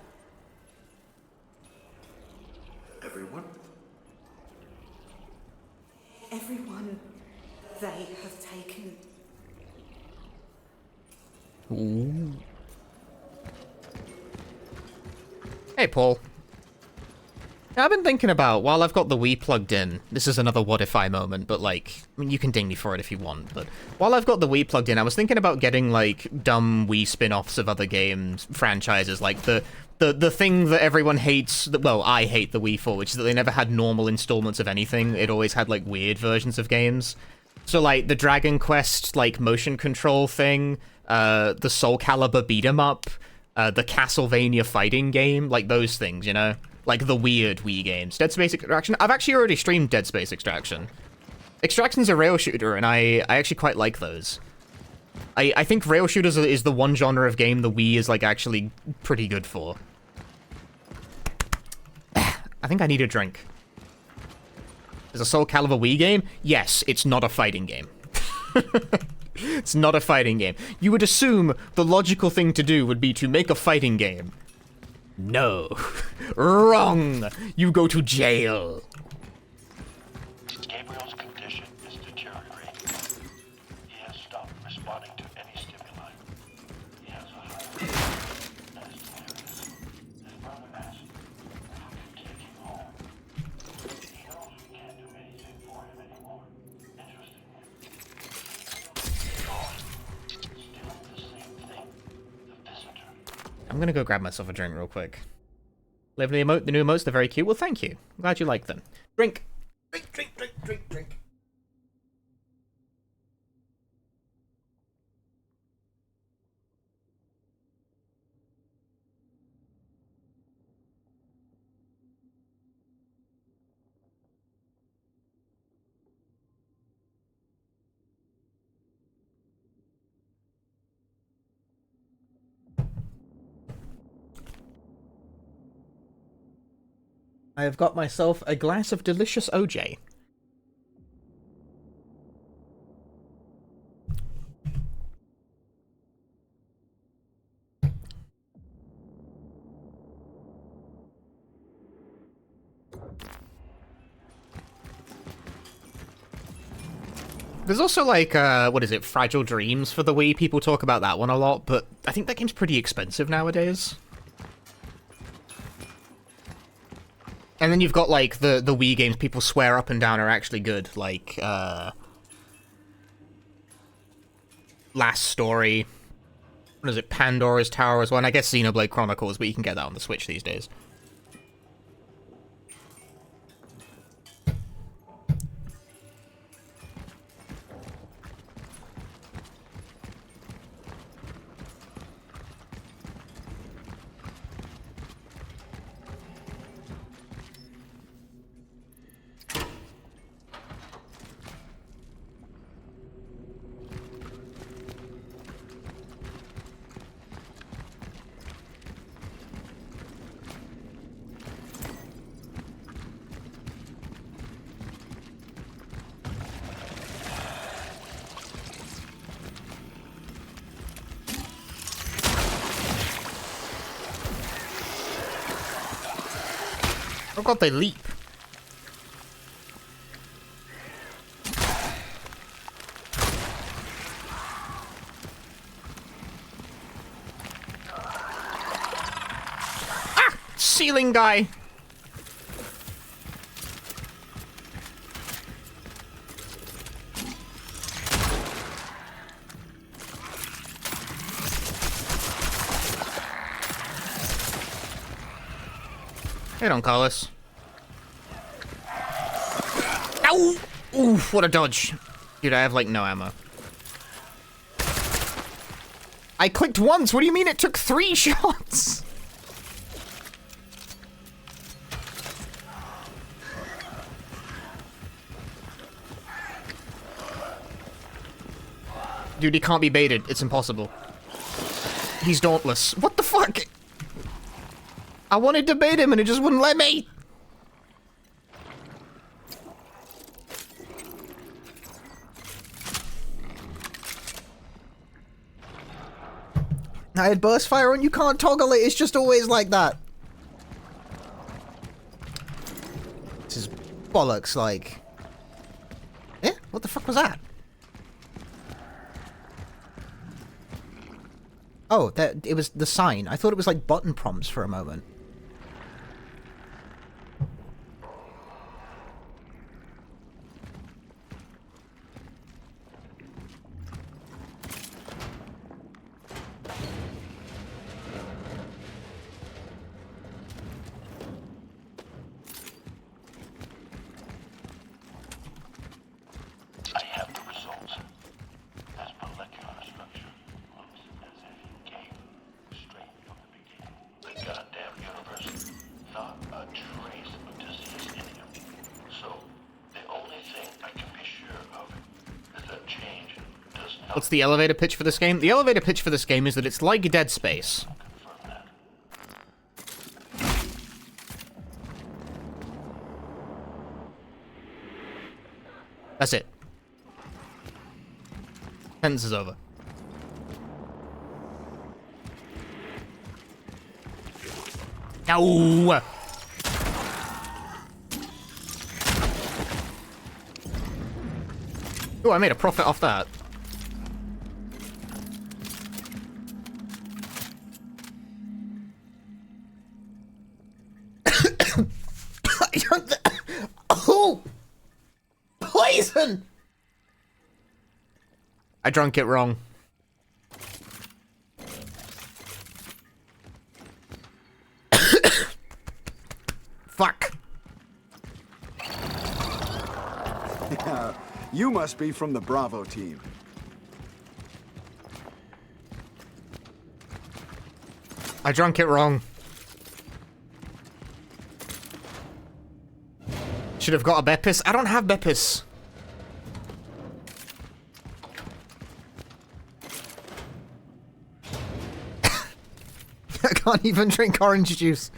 Everyone? Everyone they have taken. Ooh. Hey, Paul. I've been thinking about, while I've got the Wii plugged in, this is another what if I moment, but like, I mean, you can ding me for it if you want, but while I've got the Wii plugged in, I was thinking about getting like dumb Wii spin-offs of other games, franchises, like the thing that everyone hates, well, I hate the Wii for, which is that they never had normal installments of anything. It always had like weird versions of games. So like the Dragon Quest like motion control thing, the Soul Calibur beat 'em up, the Castlevania fighting game, like those things, you know? Like the weird Wii games. Dead Space Extraction. I've actually already streamed Dead Space Extraction. Extraction's a rail shooter, and I actually quite like those. I think rail shooters is the one genre of game the Wii is like actually pretty good for. I think I need a drink. Is a Soul Calibur Wii game? Yes, it's not a fighting game. It's not a fighting game. You would assume the logical thing to do would be to make a fighting game. No. Wrong. You go to jail. Gabriel's condition is deteriorating. He has stopped responding to any stimuli. He has a high rate and is delirious. His brother asked if we could take him home. He knows we can't do anything for him anymore. Interestingly, still the same thing. The visitor. I'm gonna go grab myself a drink real quick. Live the emote, the new emotes, they're very cute. Well, thank you. I'm glad you like them. Drink. Drink, drink, drink, drink, drink. I have got myself a glass of delicious OJ. There's also like, what is it, Fragile Dreams for the Wii. People talk about that one a lot, but I think that game's pretty expensive nowadays. And then you've got, like, the Wii games people swear up and down are actually good, like, Last Story. What is it, Pandora's Tower as well, and I guess Xenoblade Chronicles, but you can get that on the Switch these days. Oh god, they leap. Ah! Ceiling guy! Hey, don't call us. Ow! Oof, what a dodge. Dude, I have, like, no ammo. I clicked once! What do you mean it took 3 shots? Dude, he can't be baited. It's impossible. He's dauntless. What the fuck? I wanted to bait him and it just wouldn't let me! I had burst fire on, you can't toggle it, it's just always like that. This is bollocks, like... Eh? What the fuck was that? Oh, that it was the sign. I thought it was like button prompts for a moment. What's the elevator pitch for this game? The elevator pitch for this game is that it's like Dead Space. That's it. Sentence is over. No! Oh, I made a profit off that. Oh! Poison! I drank it wrong. Fuck. You must be from the Bravo team. I drank it wrong. Should have got a Beppis. I don't have Beppis. I can't even drink orange juice.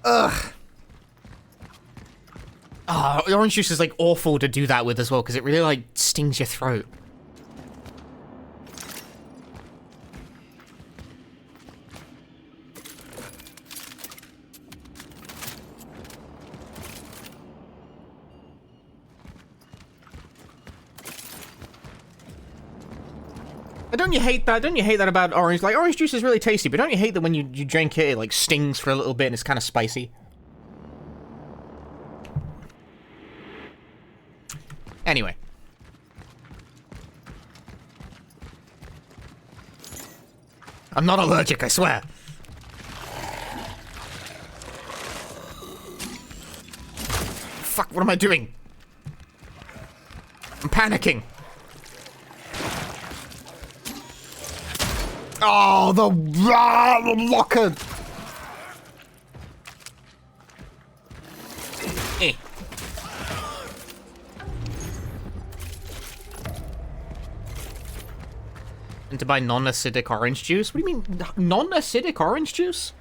Ugh. Oh, orange juice is like awful to do that with as well because it really like stings your throat. Don't you hate that? Don't you hate that about orange? Like, orange juice is really tasty, but don't you hate that when you drink it, it like stings for a little bit and it's kind of spicy? Anyway. I'm not allergic, I swear. Fuck, what am I doing? I'm panicking. Oh, the locker. Eh. And to buy non-acidic orange juice? What do you mean, non-acidic orange juice?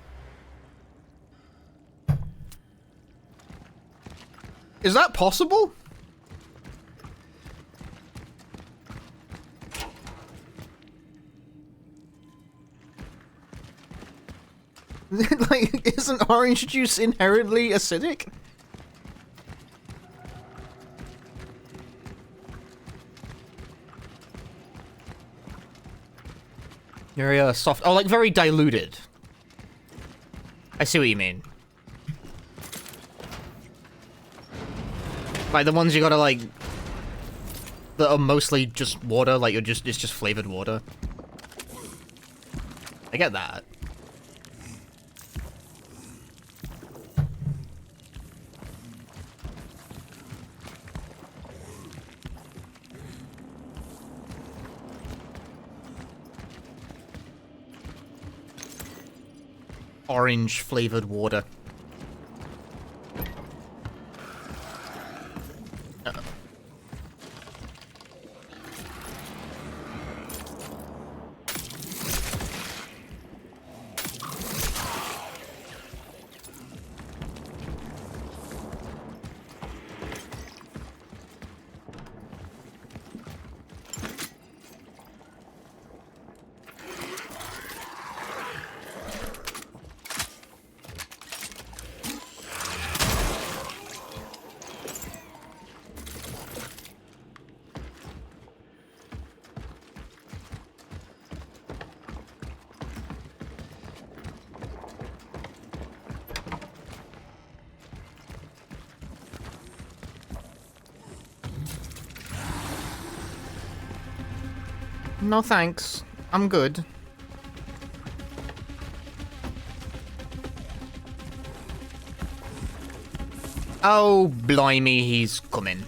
Is that possible? Like, isn't orange juice inherently acidic? Very soft. Oh, like very diluted. I see what you mean. Like the ones you gotta like that are mostly just water, like it's just flavored water. I get that. Orange flavored water. No thanks. I'm good. Oh, blimey, he's coming.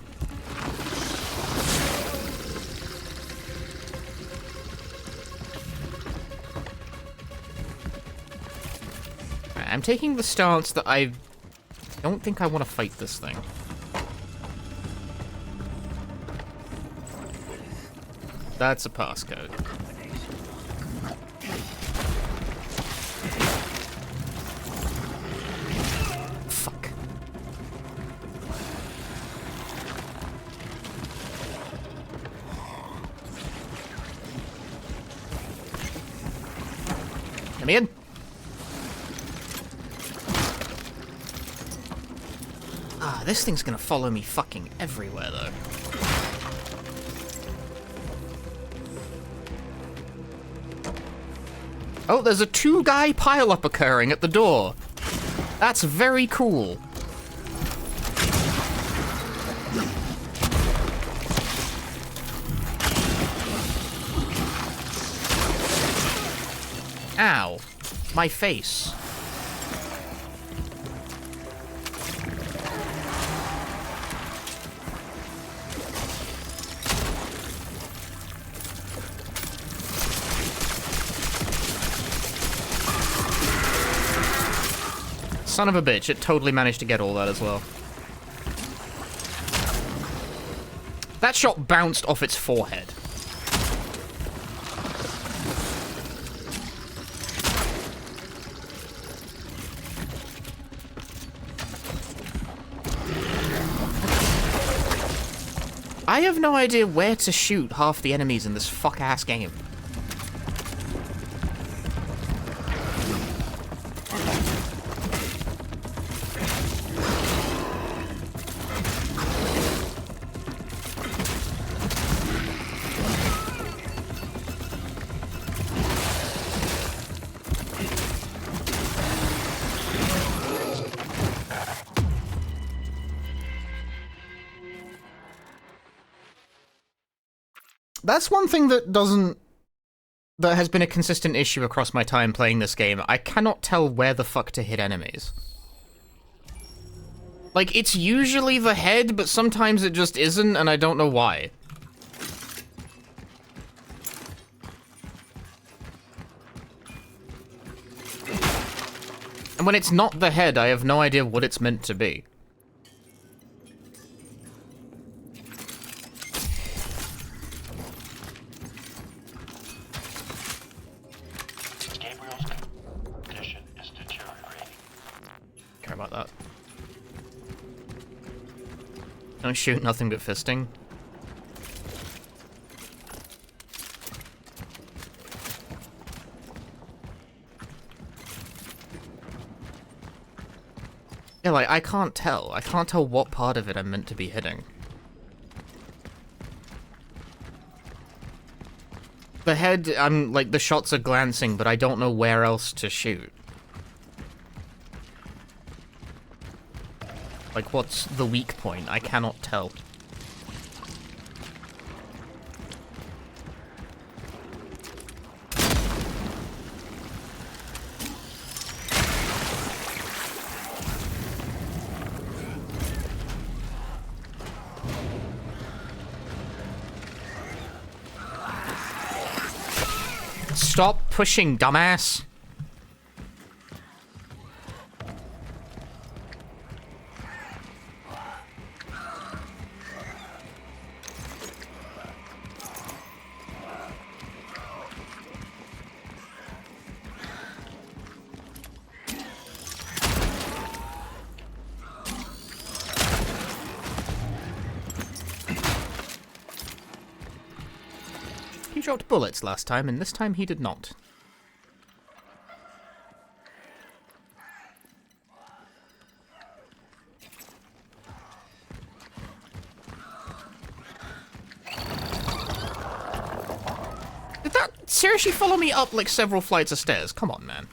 I'm taking the stance that I don't think I want to fight this thing. That's a passcode. Fuck. Come in. Ah, this thing's gonna follow me fucking everywhere, though. Oh, there's a two-guy pile-up occurring at the door. That's very cool. Ow. My face. Son of a bitch, it totally managed to get all that as well. That shot bounced off its forehead. I have no idea where to shoot half the enemies in this fuck-ass game. That's one thing that has been a consistent issue across my time playing this game. I cannot tell where the fuck to hit enemies. Like, it's usually the head, but sometimes it just isn't, and I don't know why. And when it's not the head, I have no idea what it's meant to be. Care about that. Don't shoot nothing but fisting. Yeah, like, I can't tell. I can't tell what part of it I'm meant to be hitting. The head, like, the shots are glancing, but I don't know where else to shoot. Like, what's the weak point? I cannot tell. Stop pushing, dumbass! He dropped bullets last time, and this time he did not. Did that seriously follow me up like several flights of stairs? Come on, man.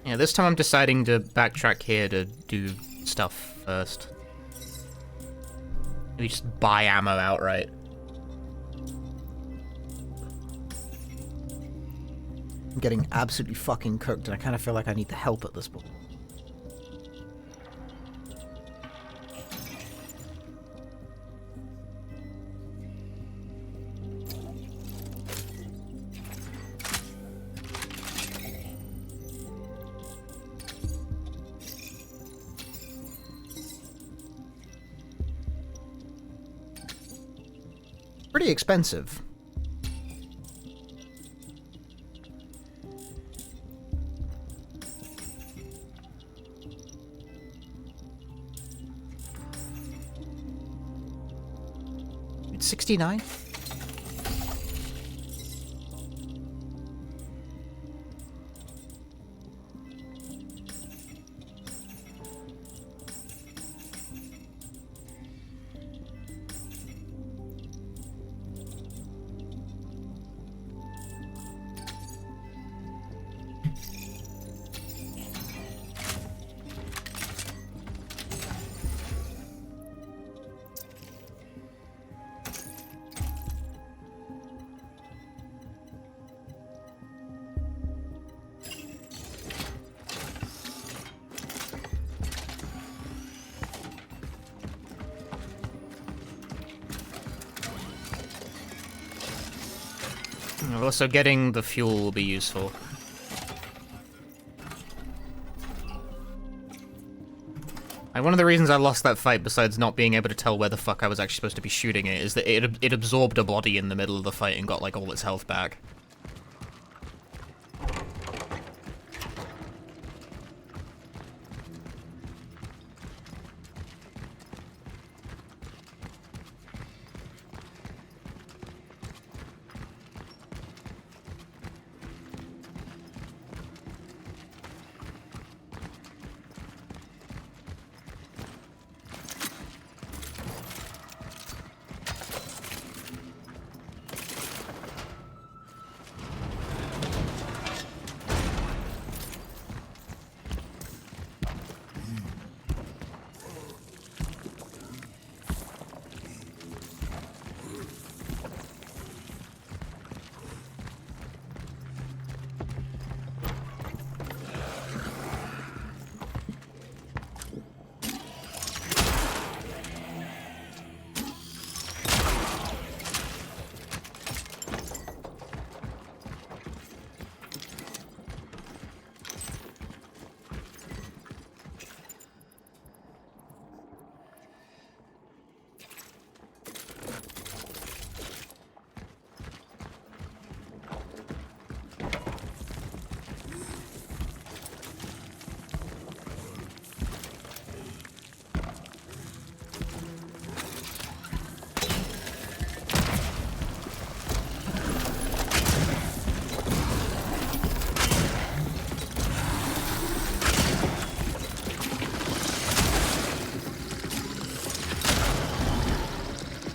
Yeah, this time I'm deciding to backtrack here to do stuff first. Maybe just buy ammo outright. I'm getting absolutely fucking cooked, and I kind of feel like I need the help at this point. Pretty expensive. It's 69. Also, getting the fuel will be useful. And one of the reasons I lost that fight, besides not being able to tell where the fuck I was actually supposed to be shooting it, is that it absorbed a body in the middle of the fight and got, like, all its health back.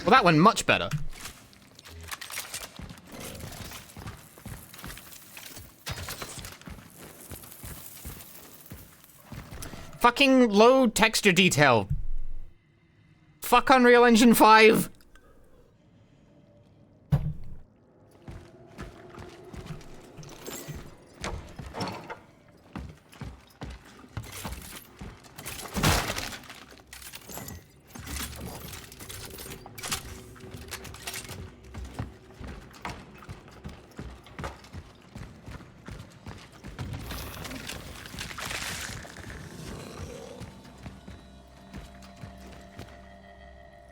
Well, that went much better. Fucking low texture detail. Fuck Unreal Engine 5.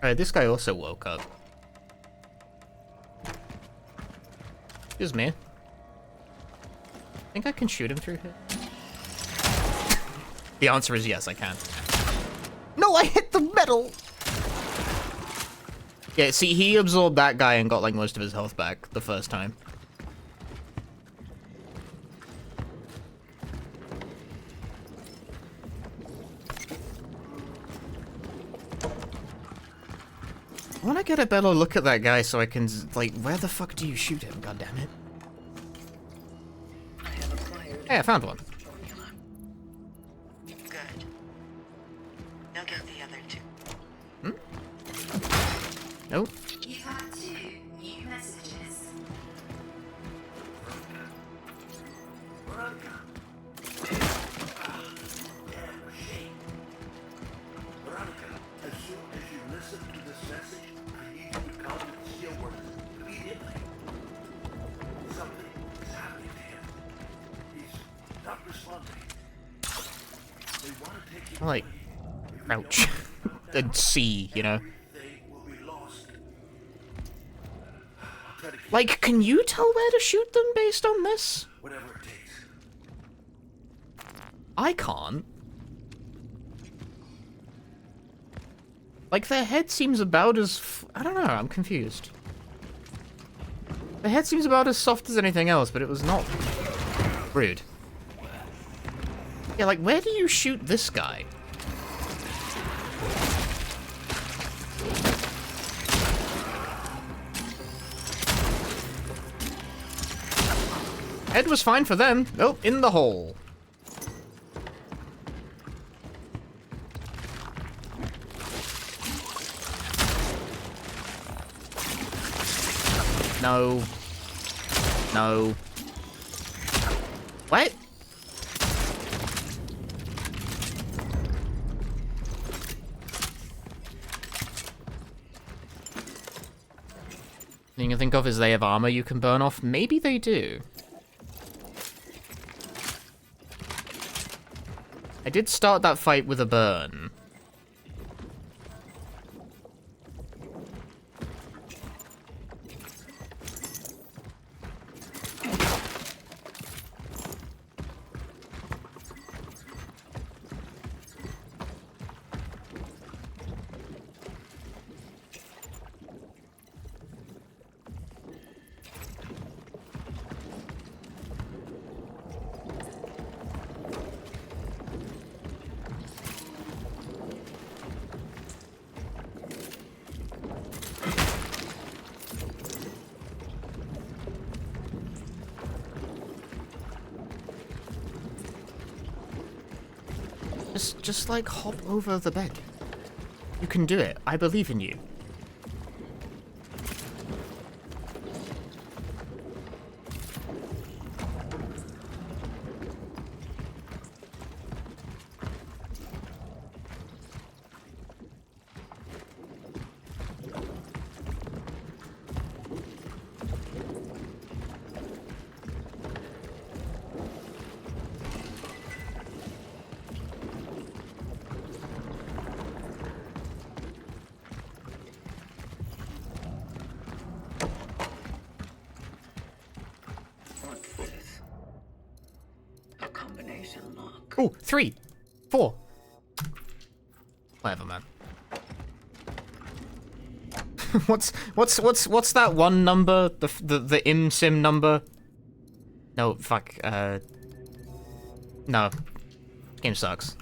Alright, this guy also woke up. Excuse me. I think I can shoot him through here. The answer is yes, I can. No, I hit the metal! Yeah, see, he absorbed that guy and got, like, most of his health back the first time. I want to get a better look at that guy so I can, like, where the fuck do you shoot him, goddammit? Hey, I found one. Oh. You've had 2 new messages. Veronica, as soon as you listen to this message, I need you to come to the Steelworks immediately. Something is happening to him. He's not responding. They want to take him Like, crouch and see, you know. Like, can you tell where to shoot them based on this? Whatever it takes. I can't. Like, their head seems about as... I don't know, I'm confused. The head seems about as soft as anything else, but it was not... rude. Yeah, like, where do you shoot this guy? Head was fine for them. Oh, in the hole. No. No. What? Thing you can think of is they have armor you can burn off. Maybe they do. I did start that fight with a burn. Just like hop over the bed. You can do it. I believe in you. Oh, 3, 4. Whatever, man. what's that one number? The IMSIM number? No, fuck. No. Game sucks.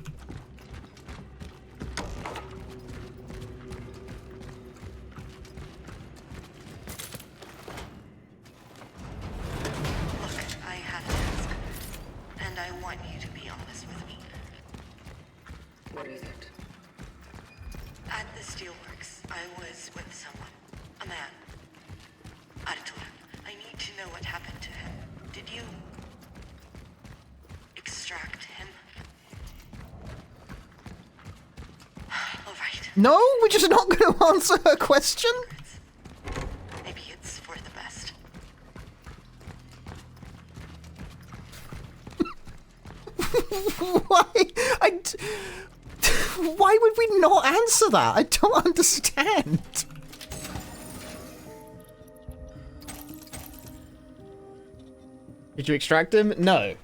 What is it? At the Steelworks, I was with someone. A man. I told him, I need to know what happened to him. Did you... extract him? Alright. No, we're just not going to answer her question? Maybe it's for the best. Why? Why would we not answer that? I don't understand. Did you extract him? No.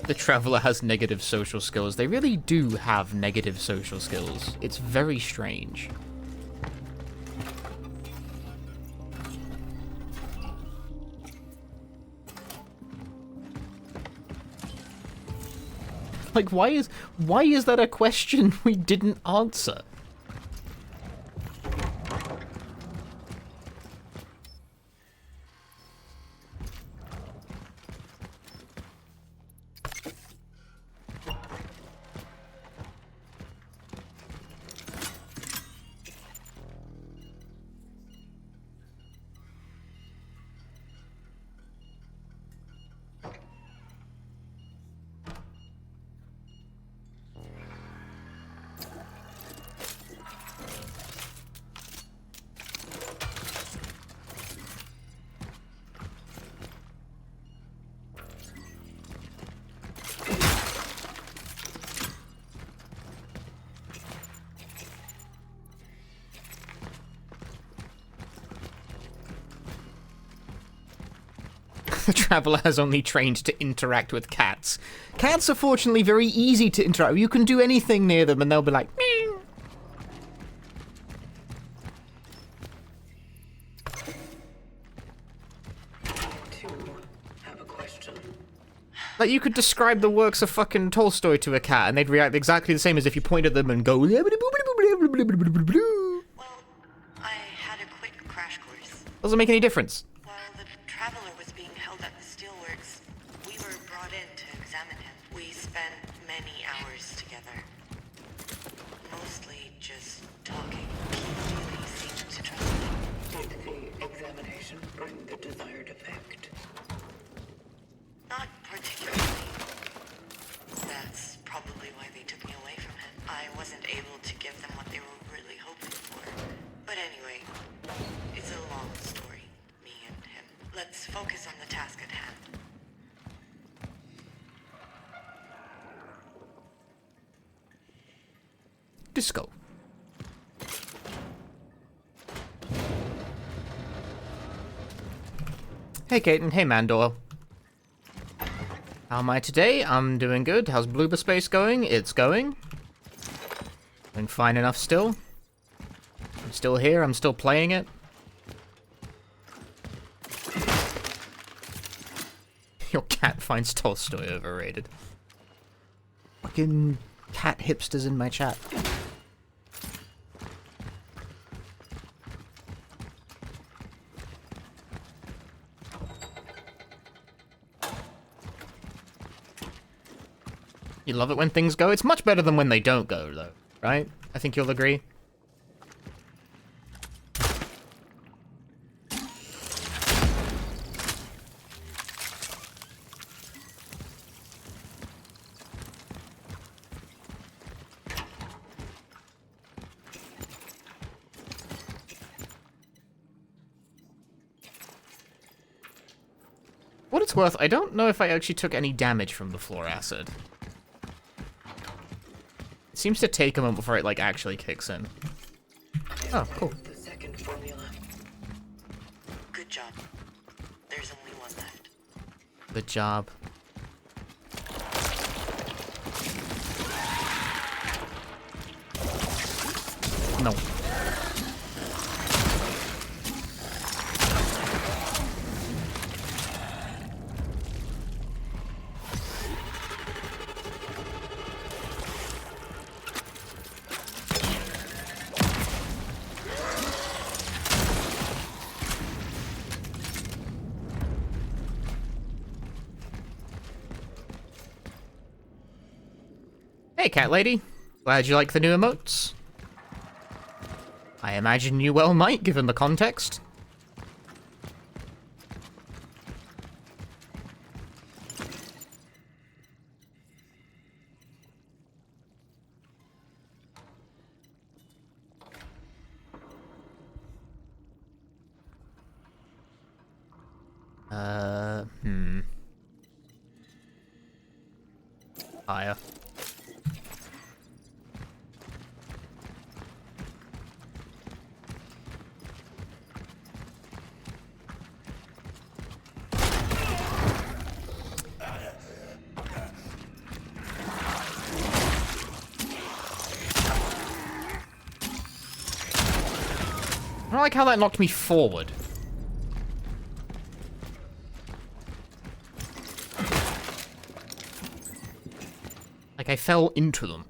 The Traveler has negative social skills. They really do have negative social skills. It's very strange. Like, why is that a question we didn't answer? The Traveler has only trained to interact with cats. Cats are fortunately very easy to interact with. You can do anything near them and they'll be like, meow. Have a question. Like, you could describe the works of fucking Tolstoy to a cat and they'd react exactly the same as if you pointed at them and go... Well, I had a quick crash course. Doesn't make any difference. While the Traveler was being held at the steelworks, we were brought in to examine him. We spent many hours together. Mostly just talking. He really seemed to trust me. Did the examination bring the desired effect? Not particularly. That's probably why they took me away from him. I wasn't able to give them what they were really hoping for. But anyway, it's a long story, me and him. Let's focus on the task at hand. Disco. Hey, Kate, and hey, Mandor. How am I today? I'm doing good. How's Bloober Space going? It's going. Doing fine enough still. I'm still here. I'm still playing it. Your cat finds Tolstoy overrated. Fucking cat hipsters in my chat. You love it when things go. It's much better than when they don't go, though, right? I think you'll agree. What it's worth, I don't know if I actually took any damage from the floor acid. It seems to take a moment before it, like, actually kicks in. Oh, cool. The second formula. Good job. There's only one left. Good job. No. Hey, cat lady. Glad you like the new emotes. I imagine you well might, given the context. Higher. don't like how that knocked me forward. Like I fell into them.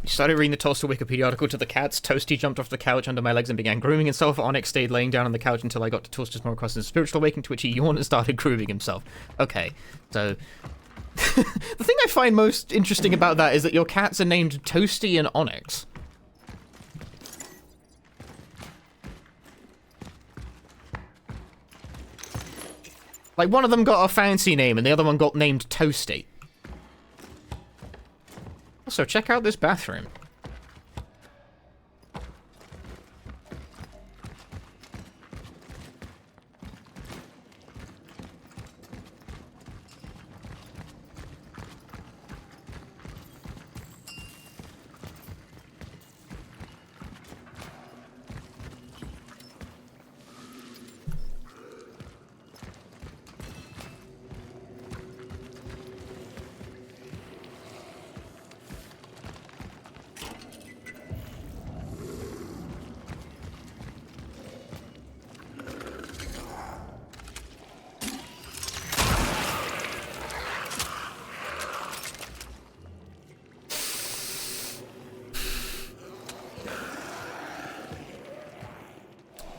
Started reading the Toaster Wikipedia article to the cats. Toasty jumped off the couch under my legs and began grooming himself. Onyx stayed laying down on the couch until I got to Toaster's more across his spiritual awakening, to which he yawned and started grooming himself. Okay, so... the thing I find most interesting about that is that your cats are named Toasty and Onyx. Like, one of them got a fancy name and the other one got named Toasty. Also, check out this bathroom.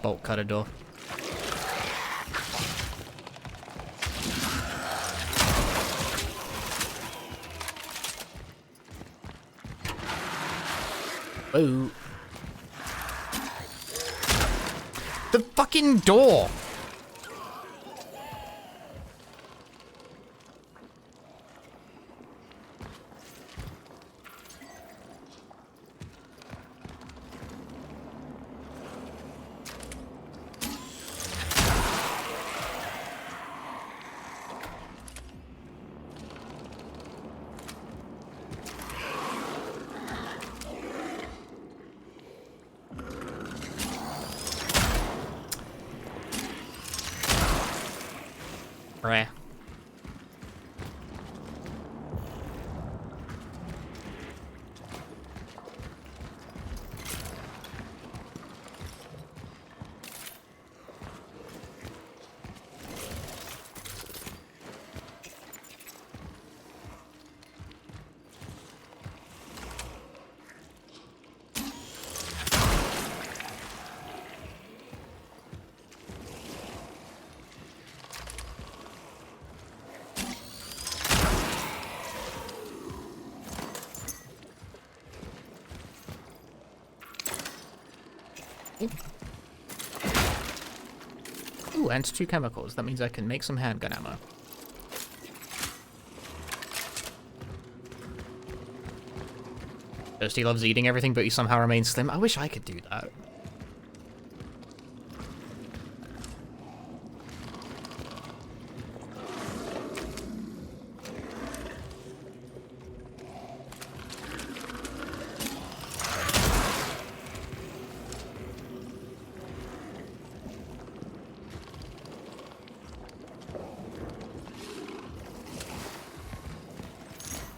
Bolt cutter door. Oh. The fucking door! Bruh. Ooh, and 2 chemicals. That means I can make some handgun ammo. Toasty loves eating everything, but he somehow remains slim. I wish I could do that.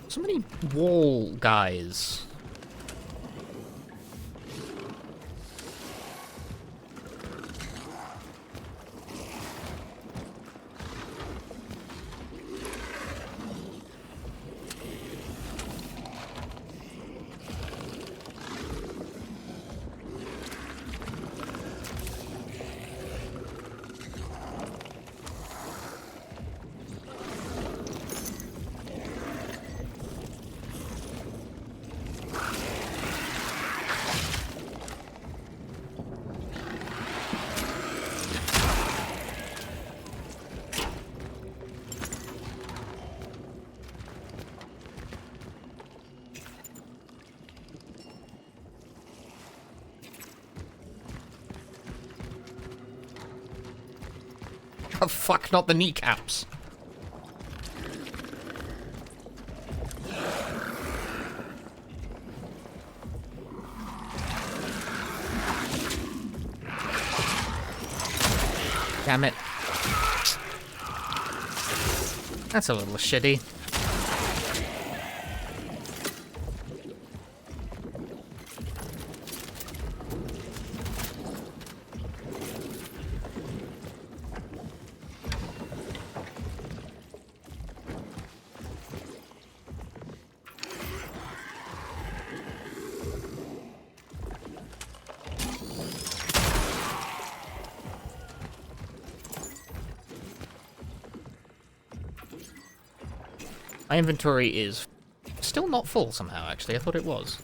So many wall guys. Oh, fuck, not the kneecaps. Damn it. That's a little shitty. My inventory is still not full somehow, actually. I thought it was.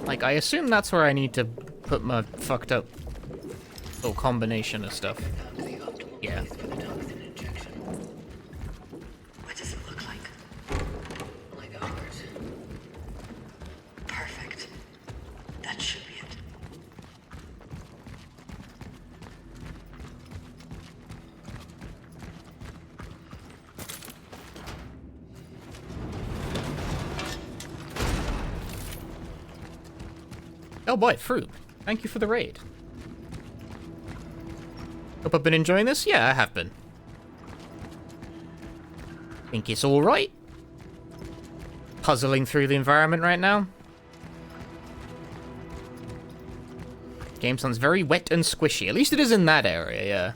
Like, I assume that's where I need to put my fucked up little combination of stuff. Yeah. What does it look like? Like ours. Perfect. That should be it. Oh boy, fruit. Thank you for the raid. Hope I've been enjoying this? Yeah, I have been. Think it's alright. Puzzling through the environment right now. Game sounds very wet and squishy. At least it is in that area, yeah.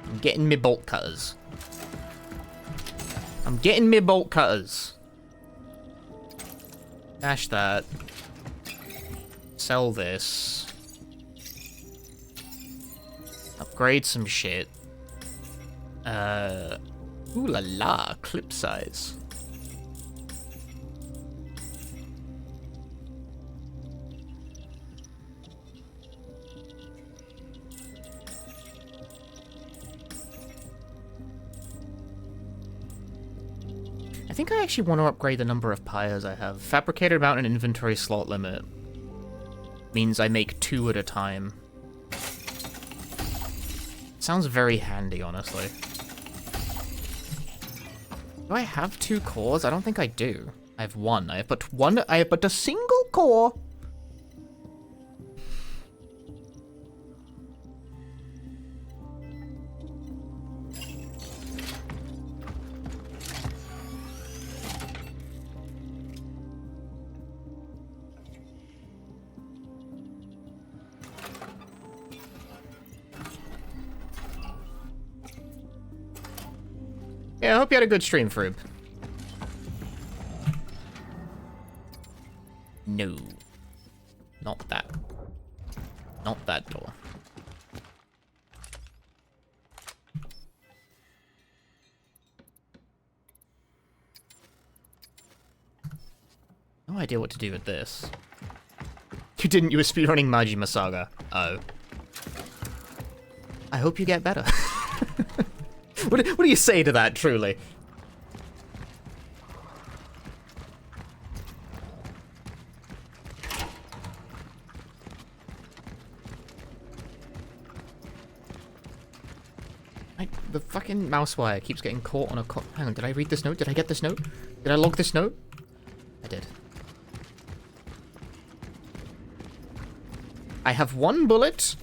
I'm getting me bolt cutters. I'm getting me bolt cutters. Dash that. Sell this. Upgrade some shit. Ooh la la, clip size. I think I actually want to upgrade the number of pyres I have. Fabricated amount and inventory slot limit means I make 2 at a time. Sounds very handy, honestly. Do I have 2 cores? I don't think I do. I have 1. I have but a single core. Yeah, I hope you had a good stream, Froob. No. Not that. Not that door. No idea what to do with this. You didn't, you were speedrunning Majima Saga. Oh. I hope you get better. What do you say to that, truly? The fucking mouse wire keeps getting caught on a hang on, did I read this note? Did I get this note? Did I log this note? I did. I have 1 bullet.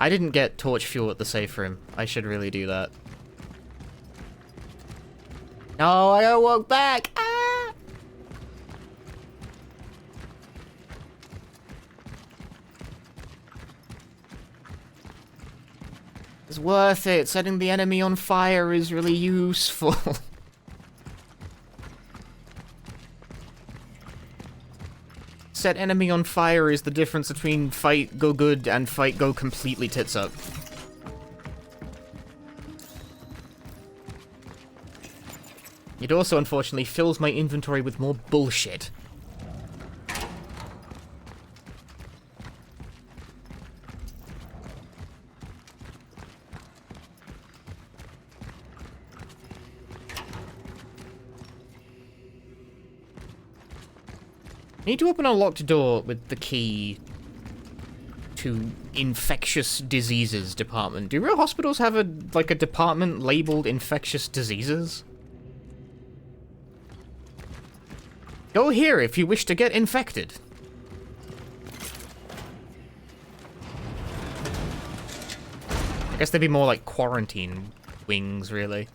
I didn't get torch fuel at the safe room. I should really do that. No, I gotta walk back. Ah! It's worth it. Setting the enemy on fire is really useful. Set enemy on fire is the difference between fight go good and fight go completely tits up. It also, unfortunately, fills my inventory with more bullshit. Need to open a locked door with the key to infectious diseases department. Do real hospitals have a department labeled infectious diseases? Go here if you wish to get infected. I guess they'd be more like quarantine wings, really.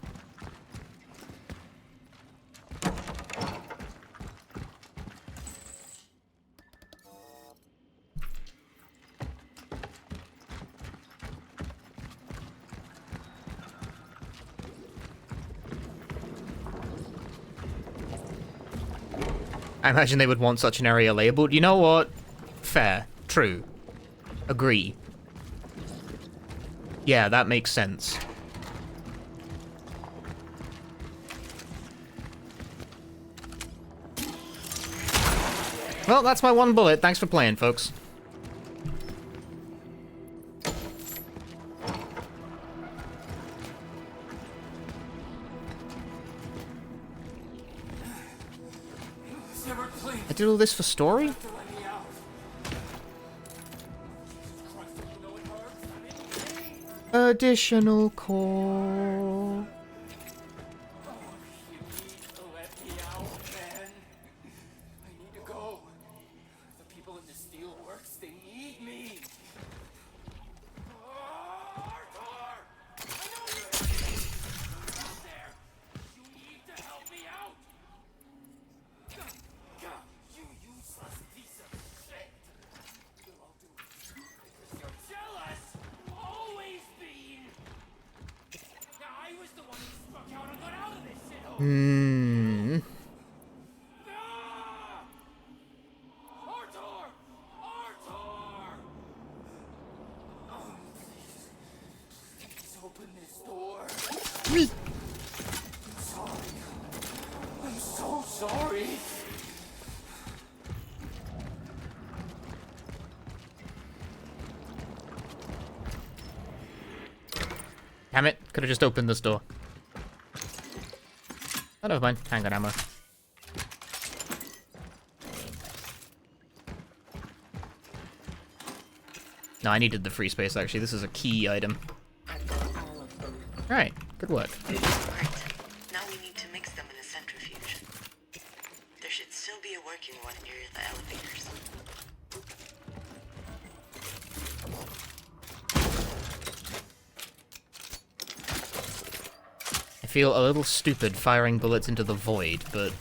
I imagine they would want such an area labeled. You know what? Fair. True. Agree. Yeah, that makes sense. Well, that's my one bullet. Thanks for playing, folks. I did all this for story? Additional core. Hmm. Open this door. I'm sorry. I'm so sorry. Damn it. Could have just opened this door. Oh, never mind. Handgun ammo. No, I needed the free space, actually. This is a key item. Alright, good work. Right. Now we need to mix them in a centrifuge. There should still be a working one near the elevators. I feel a little stupid firing bullets into the void, but...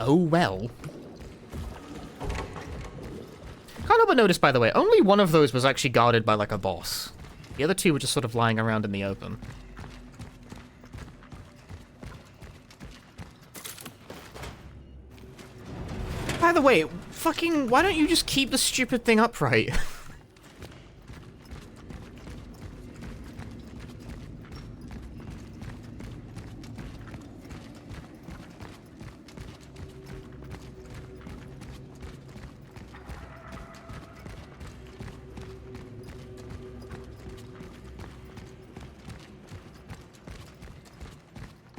oh well. Can't help but notice, by the way, only one of those was actually guarded by, like, a boss. The other two were just sort of lying around in the open. By the way, fucking, why don't you just keep the stupid thing upright?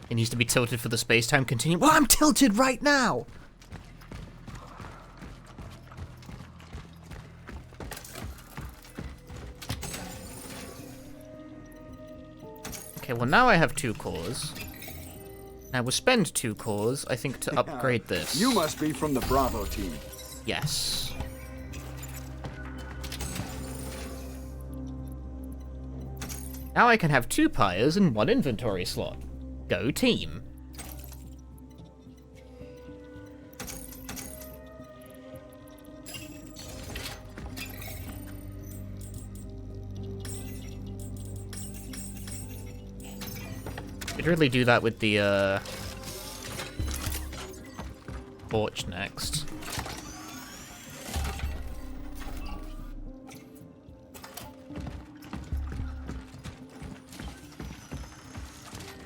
It needs to be tilted for the space-time continuum. Well, I'm tilted right now! Okay, well now I have 2 cores. I will spend 2 cores, I think, to upgrade this. You must be from the Bravo team. Yes. Now I can have 2 pyres and 1 inventory slot. Go team. Should really do that with the torch next.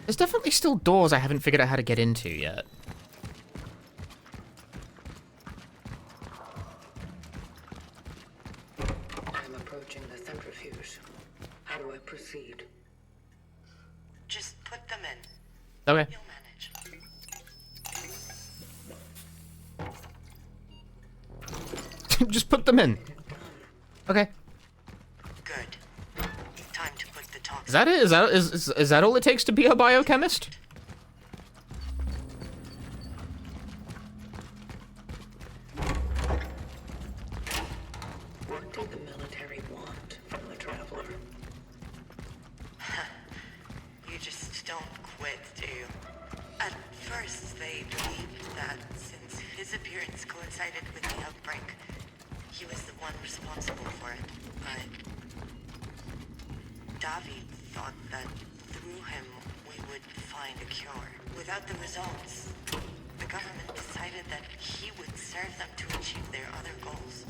There's definitely still doors I haven't figured out how to get into yet. I'm approaching the centrifuge. How do I proceed? Okay. Just put them in. Okay. Good. Time to put the toxin. Is that it? Is that all it takes to be a biochemist? What did the military want from the Traveler? You just don't quit, do you? At first, they believed that since his appearance coincided with the outbreak, he was the one responsible for it. But David thought that through him we would find a cure. Without the results, the government decided that he would serve them to achieve their other goals.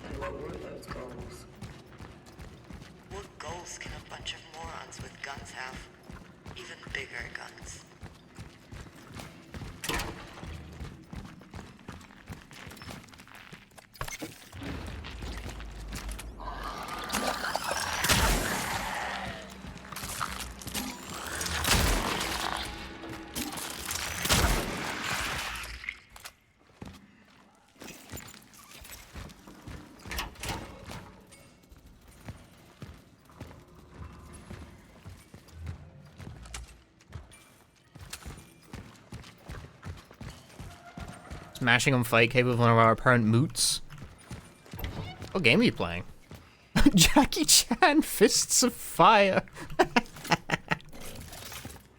And what were those goals? What goals can a bunch of morons with guns have? Even bigger guns. Smashing on fight cable with one of our apparent moots. What game are you playing? Jackie Chan Fists of Fire.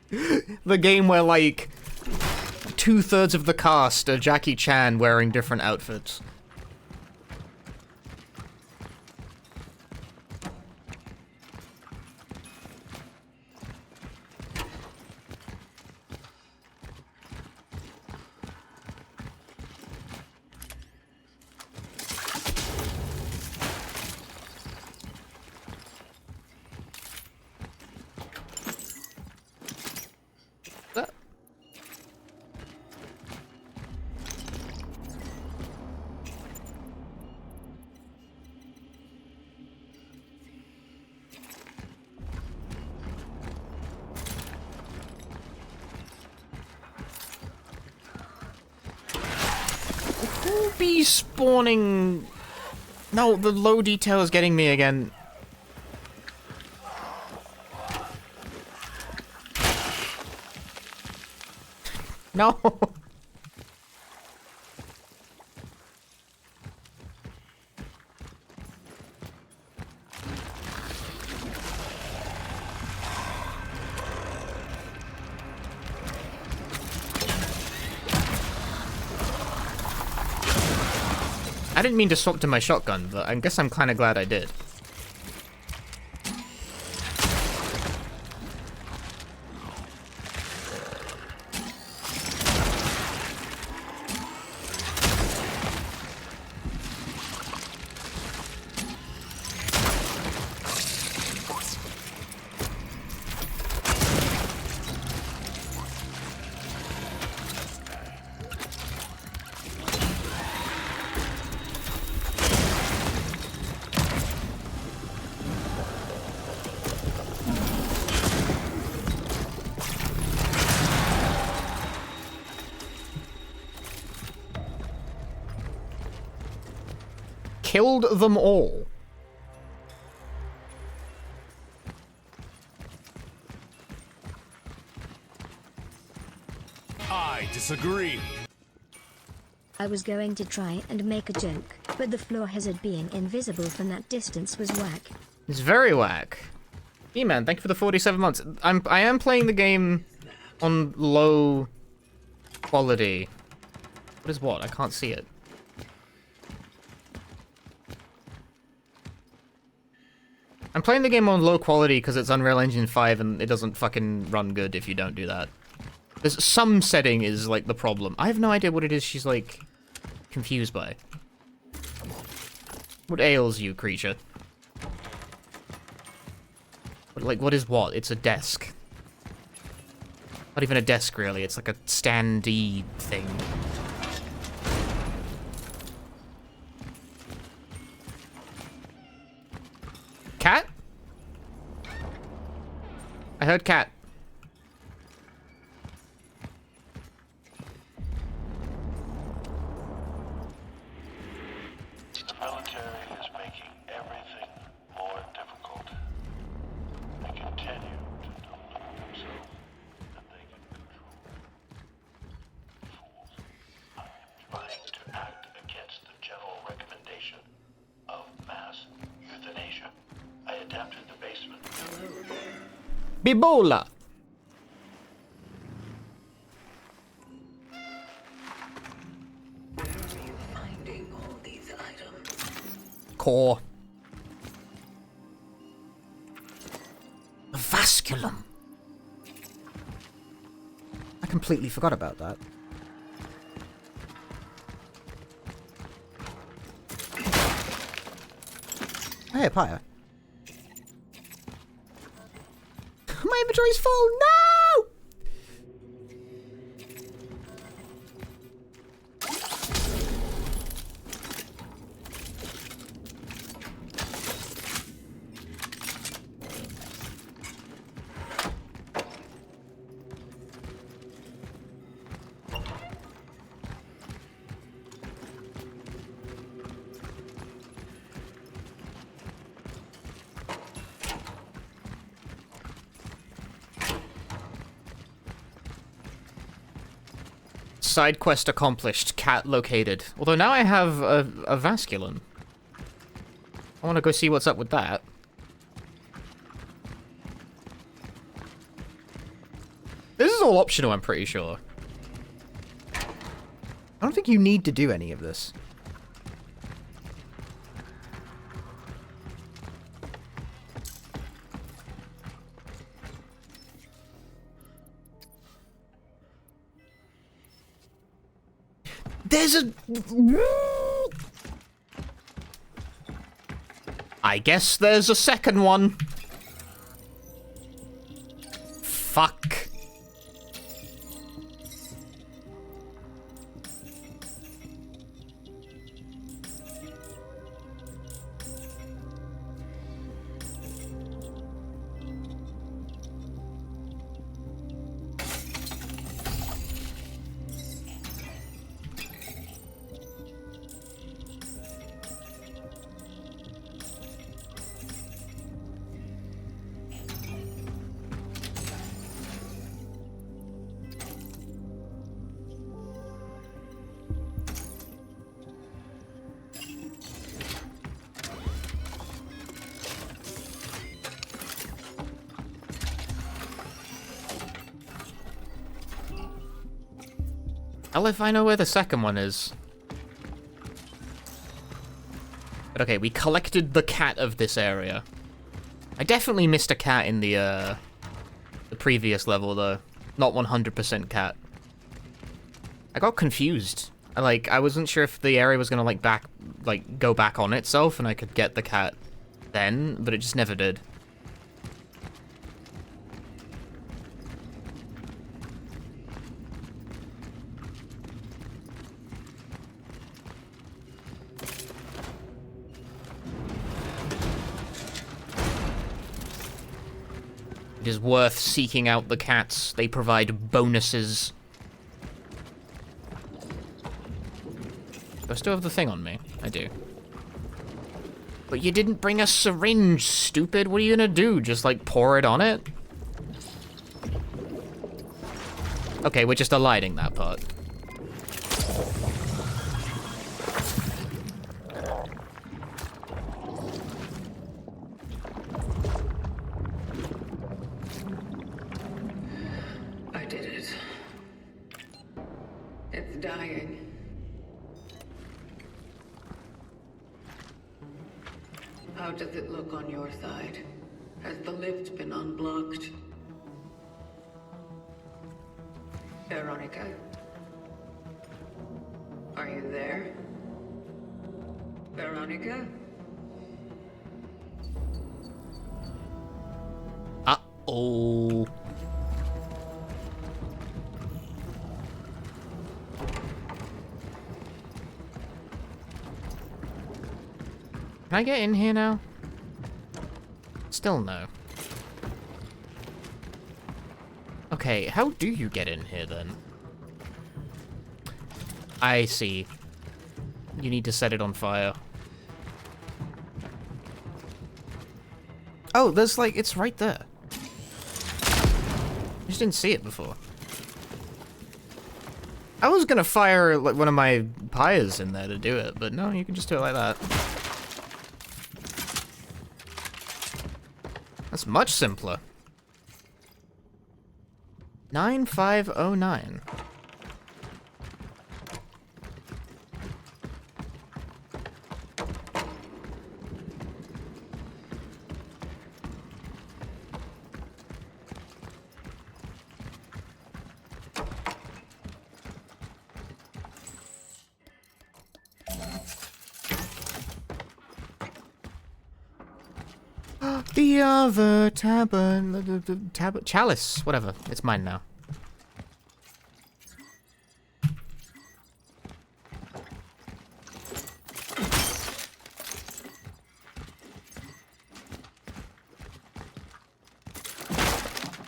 The game where like 2/3 of the cast are Jackie Chan wearing different outfits. Who be spawning? No, the low detail is getting me again. No. I didn't mean to swap to my shotgun, but I guess I'm kind of glad I did. Killed them all. I disagree. I was going to try and make a joke, but the floor hazard being invisible from that distance was whack. It's very whack. E-Man, thank you for the 47 months. I am playing the game on low quality. What is what? I can't see it. I'm playing the game on low quality because it's Unreal Engine 5 and it doesn't fucking run good if you don't do that. There's some setting is like the problem. I have no idea what it is she's like confused by. What ails you, creature? What is what? It's a desk. Not even a desk, really. It's like a standee thing. Cat? I heard cat. Bibola. Where are you finding all these items? Core. Vasculum. I completely forgot about that. Oh, hey, Pyre. My inventory's full! No! Side quest accomplished. Cat located. Although now I have a Vasculum. I want to go see what's up with that. This is all optional, I'm pretty sure. I don't think you need to do any of this. There's a... I guess there's a second one. Fuck. Hell if I know where the second one is. But okay, we collected the cat of this area. I definitely missed a cat in the previous level, though. Not 100% cat. I got confused. I wasn't sure if the area was gonna, go back on itself and I could get the cat then, but it just never did. It is worth seeking out the cats. They provide bonuses. Do I still have the thing on me? I do. But you didn't bring a syringe, stupid. What are you gonna do? Just, pour it on it? Okay, we're just alighting that part. How does it look on your side? Has the lift been unblocked? Veronica? Are you there? Veronica? Uh-oh. Can I get in here now? Still no. Okay, how do you get in here then? I see. You need to set it on fire. Oh, there's it's right there. I just didn't see it before. I was gonna fire one of my pyres in there to do it, but no, you can just do it like that. That's much simpler. 9509. The other chalice, whatever. It's mine now.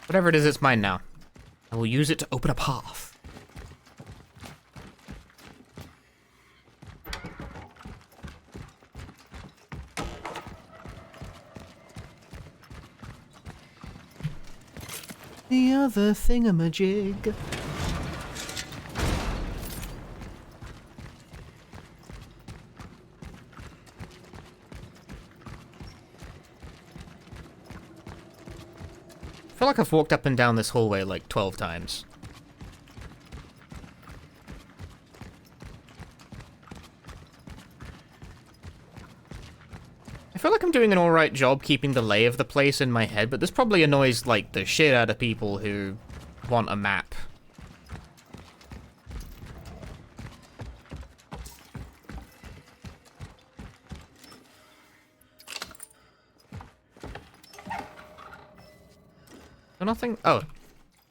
Whatever it is, it's mine now. I will use it to open a path. The other thingamajig. I feel like I've walked up and down this hallway like 12 times. I feel like I'm doing an alright job keeping the lay of the place in my head, but this probably annoys, like, the shit out of people who want a map. Oh, nothing? Oh.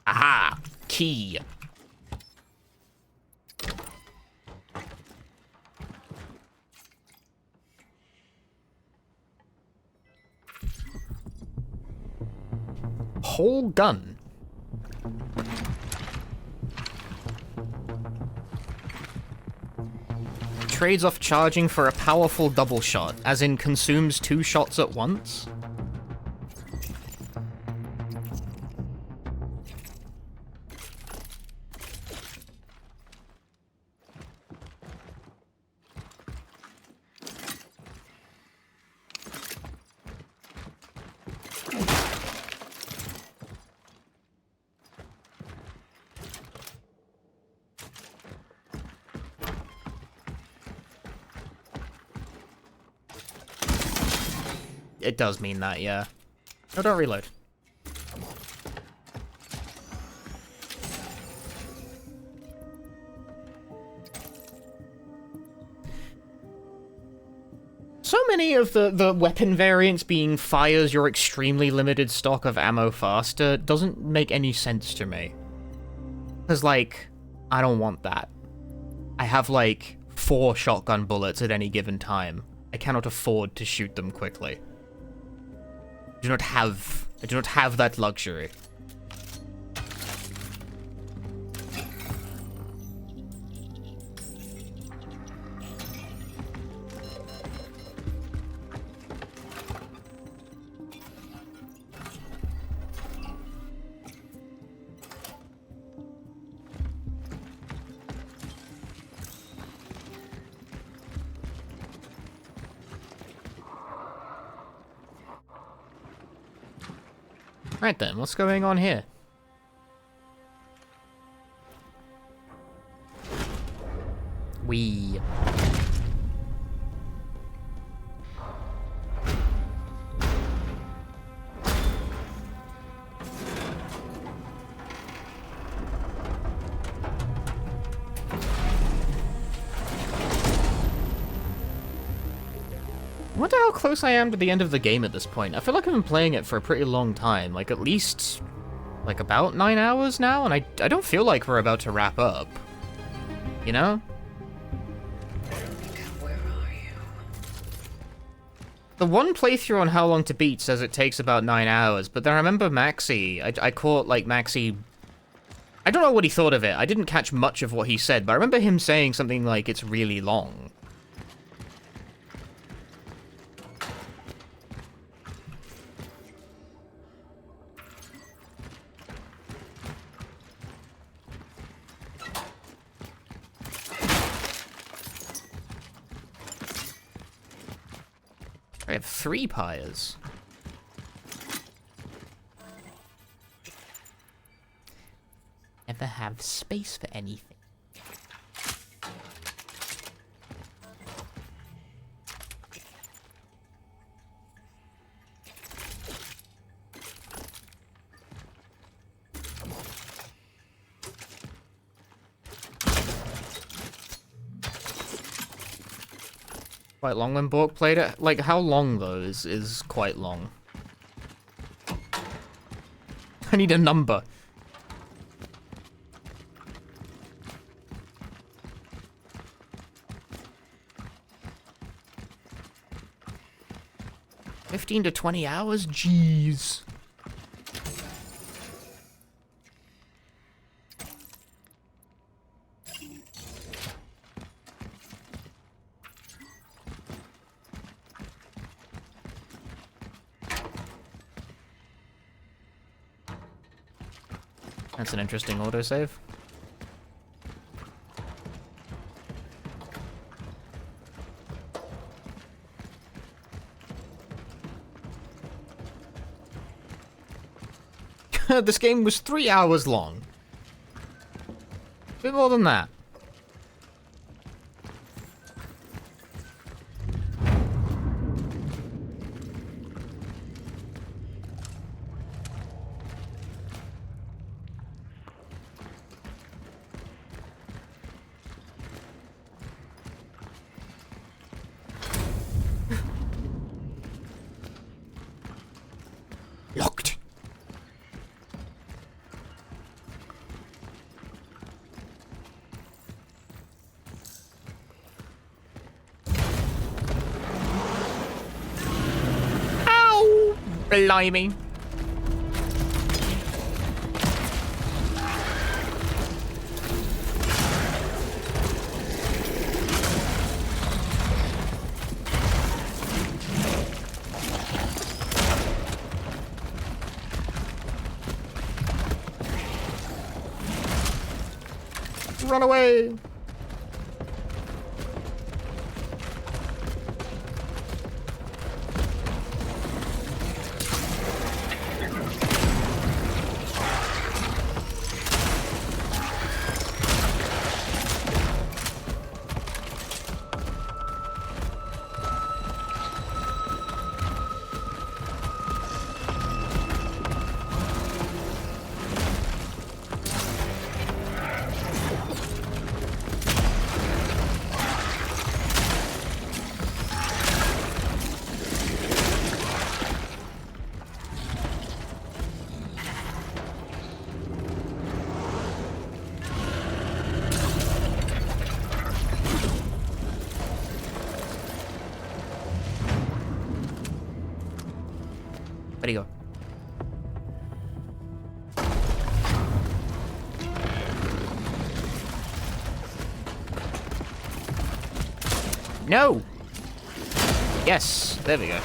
Aha! Key. Whole gun. Trades off charging for a powerful double shot, as in consumes 2 shots at once. It does mean that, yeah. No, don't reload. So many of the weapon variants being fires your extremely limited stock of ammo faster doesn't make any sense to me. Because, like, I don't want that. I have, like, 4 shotgun bullets at any given time. I cannot afford to shoot them quickly. I do not have that luxury. Right then, what's going on here? Wee. I wonder how close I am to the end of the game at this point. I feel like I've been playing it for a pretty long time, like at least, like about 9 hours now, and I don't feel like we're about to wrap up. You know? Where are you? The one playthrough on How Long to Beat says it takes about 9 hours, but then I remember Maxi, I caught, like, Maxi... I don't know what he thought of it, I didn't catch much of what he said, but I remember him saying something like it's really long. I have 3 pyres. Never have space for anything. Quite long when Bork played it. Like, how long, though, is quite long? I need a number. $15 to 20 hours? Jeez. That's an interesting autosave. This game was 3 hours long. A bit more than that. Locked. Ow! Blimey. Run away! Where'd he go? No! Yes, there we go.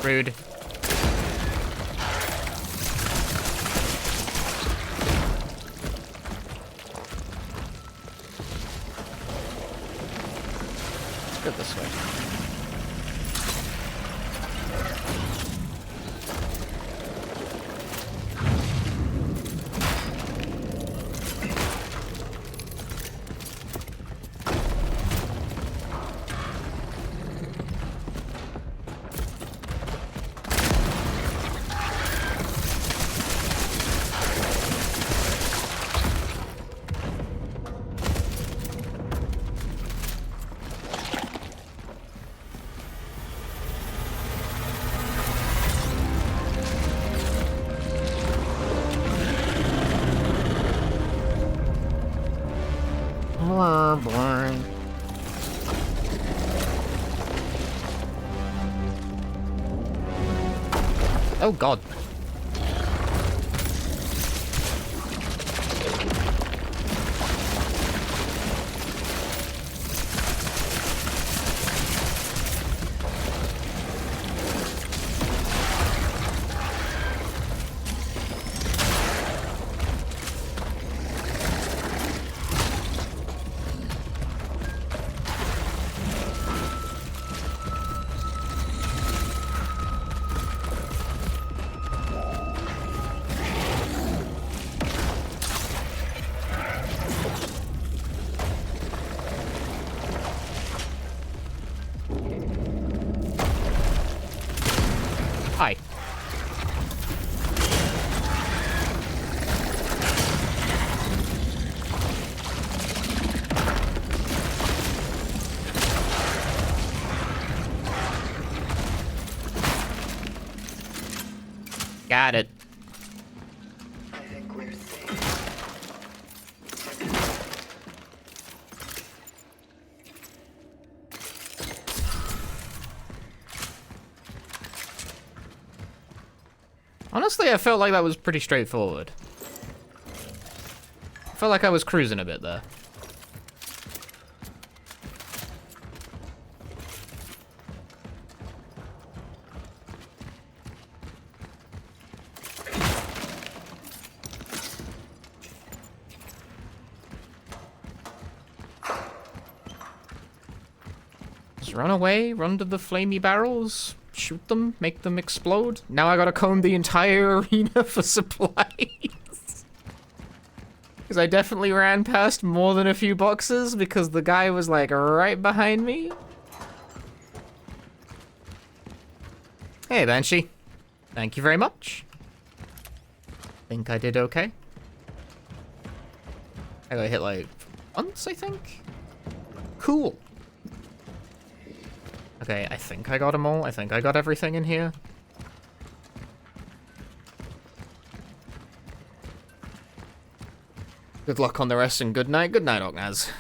Rude. Let's go this way. Boring. Oh god. Got it. I think we're safe. Honestly, I felt like that was pretty straightforward. I felt like I was cruising a bit there. Just run away, run to the flamey barrels, shoot them, make them explode. Now I gotta comb the entire arena for supplies. Because I definitely ran past more than a few boxes because the guy was like right behind me. Hey, Banshee. Thank you very much. Think I did okay. I got hit like once, I think. Cool. Okay, I think I got them all. I think I got everything in here. Good luck on the rest and good night. Good night, Ognaz.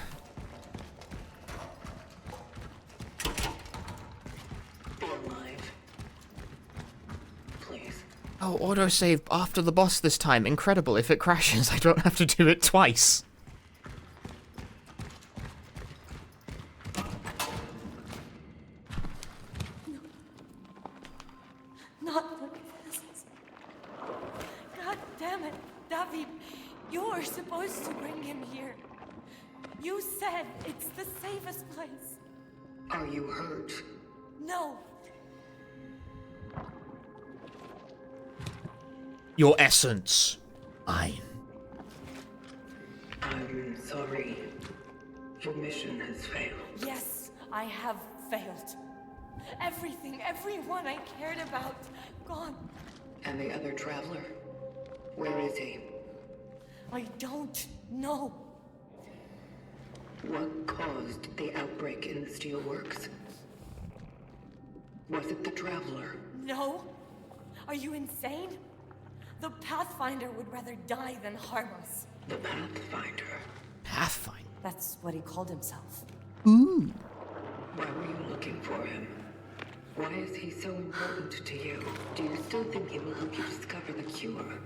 Be alive. Please. Oh, autosave after the boss this time. Incredible. If it crashes, I don't have to do it twice. Not like this. God damn it, David. You were supposed to bring him here. You said it's the safest place. Are you hurt? No. Your essence. I'm sorry. Your mission has failed. Yes, I have failed. Everything, everyone I cared about, gone. And the other traveler? Where is he? I don't know. What caused the outbreak in the steelworks? Was it the traveler? No? Are you insane? The Pathfinder would rather die than harm us. The Pathfinder? Pathfinder? That's what he called himself. Ooh. Why were you looking for him? Why is he so important to you? Do you still think he will help you discover the cure?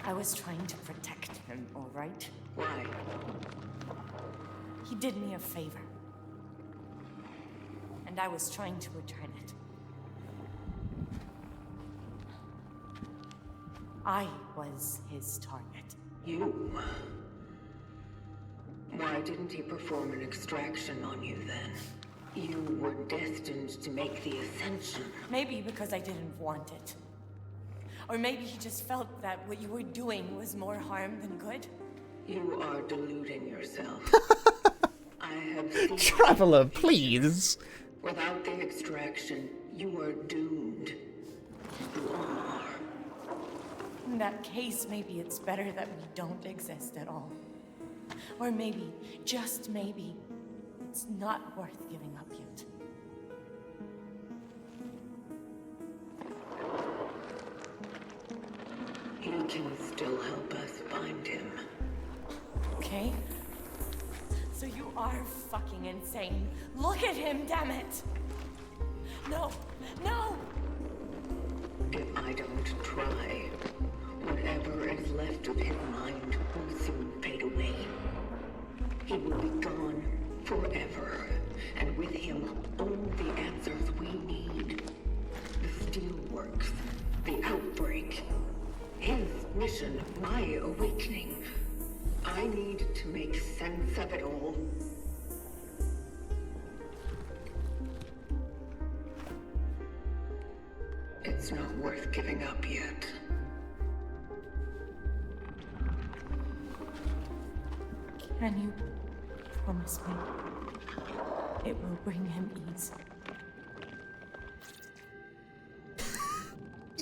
I was trying to protect him, all right? Why? He did me a favor. And I was trying to return it. I was his target. You? Why didn't he perform an extraction on you then? You were destined to make the ascension. Maybe because I didn't want it. Or maybe he just felt that what you were doing was more harm than good. You are deluding yourself. I have seen Traveler, please. Without the extraction, you are doomed. You are. In that case, maybe it's better that we don't exist at all. Or maybe, just maybe, it's not worth giving up yet. He can still help us find him. Okay? So you are fucking insane. Look at him, damn it! No! No! If I don't try, whatever is left of his mind will soon fade away. He will be gone forever, and with him, all the answers we need. The steelworks, the outbreak, his mission, my awakening. I need to make sense of it all. It's not worth giving up yet. Can you promise me it will bring him ease?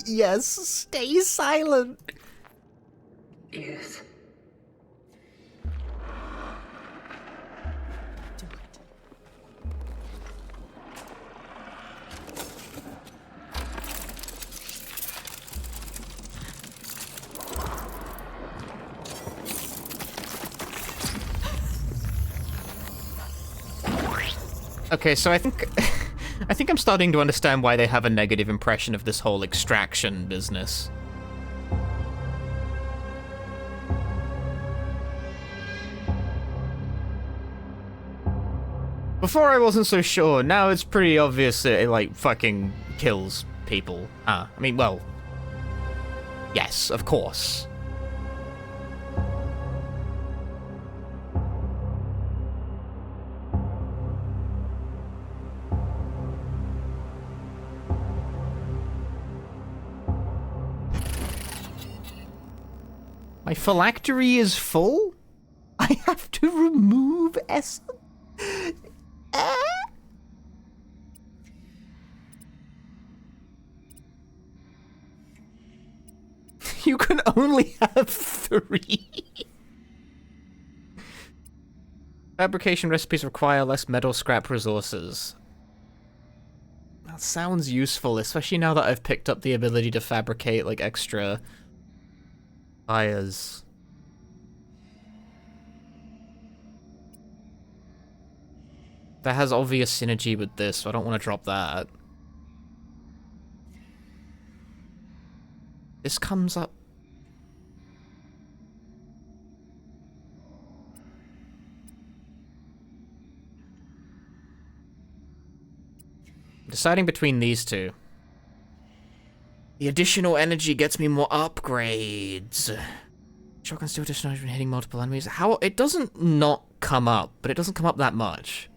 Yes, stay silent. Yes. Do it. Okay, so I think I think I'm starting to understand why they have a negative impression of this whole extraction business. Before I wasn't so sure, now it's pretty obvious that it, like, fucking kills people. Huh? I mean, well... yes, of course. My phylactery is full? I have to remove essence? You can only have 3. Fabrication recipes require less metal scrap resources. That sounds useful, especially now that I've picked up the ability to fabricate, like, extra fires. That has obvious synergy with this, so I don't want to drop that. This comes up. Deciding between these two. The additional energy gets me more upgrades. Shotgun still discharged when hitting multiple enemies. How it doesn't not come up, but it doesn't come up that much.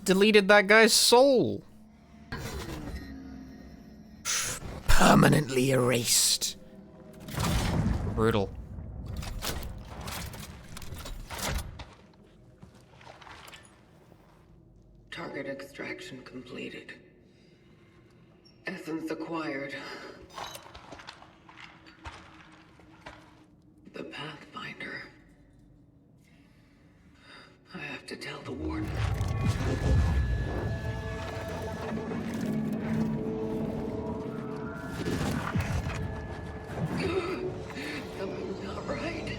Deleted that guy's soul. Permanently erased. Brutal. Target extraction completed. Essence acquired. The Pathfinder. I have to tell the warden. Something's not right.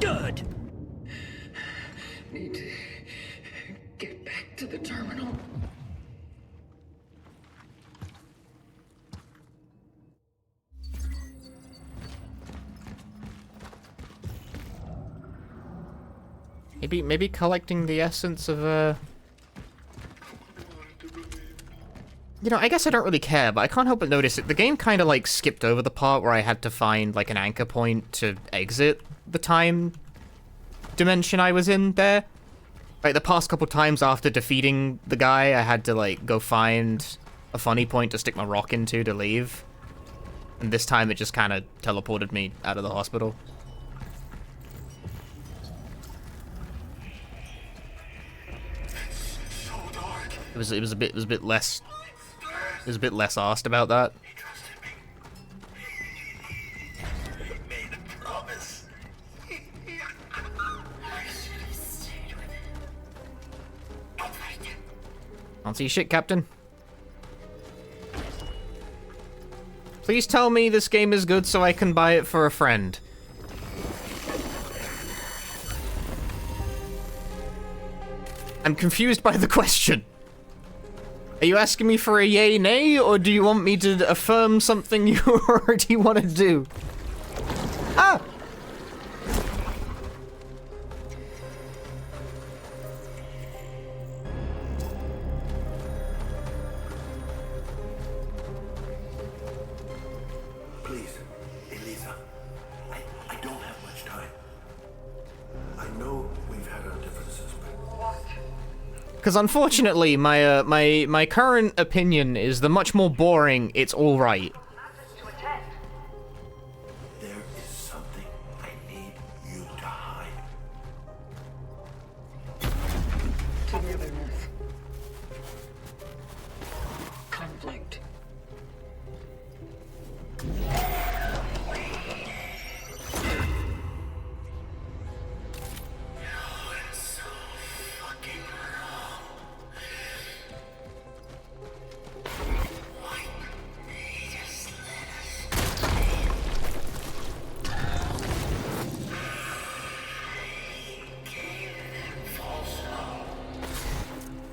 Good. Need to get back to the terminal. Maybe collecting the essence of a... You know, I guess I don't really care, but I can't help but notice it. The game kind of, like, skipped over the part where I had to find, like, an anchor point to exit the time dimension I was in there. Like, the past couple times after defeating the guy, I had to, like, go find a funny point to stick my rock into to leave. And this time it just kind of teleported me out of the hospital. It was a bit less asked about that. Can't see shit, Captain. Please tell me this game is good so I can buy it for a friend. I'm confused by the question. Are you asking me for a yay, nay, or do you want me to affirm something you already want to do? Ah! Please, Elisa. I don't have much time. I know we've had our differences, but... Because unfortunately, my current opinion is the much more boring, it's alright. There is something I need you to hide. Togetherness. Conflict.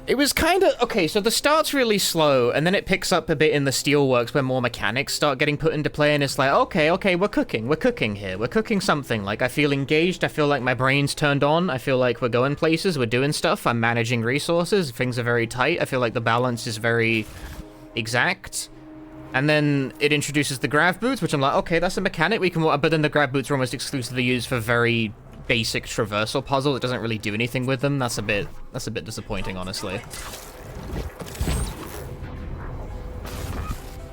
It was kind of... Okay, so the start's really slow, and then it picks up a bit in the steelworks where more mechanics start getting put into play, and it's like, okay, we're cooking here. We're cooking something. Like, I feel engaged, I feel like my brain's turned on, I feel like we're going places, we're doing stuff, I'm managing resources, things are very tight, I feel like the balance is very exact. And then it introduces the grav boots, which I'm like, okay, that's a mechanic, we can... But then the grav boots are almost exclusively used for very basic traversal puzzle. It doesn't really do anything with them. That's a bit disappointing, honestly.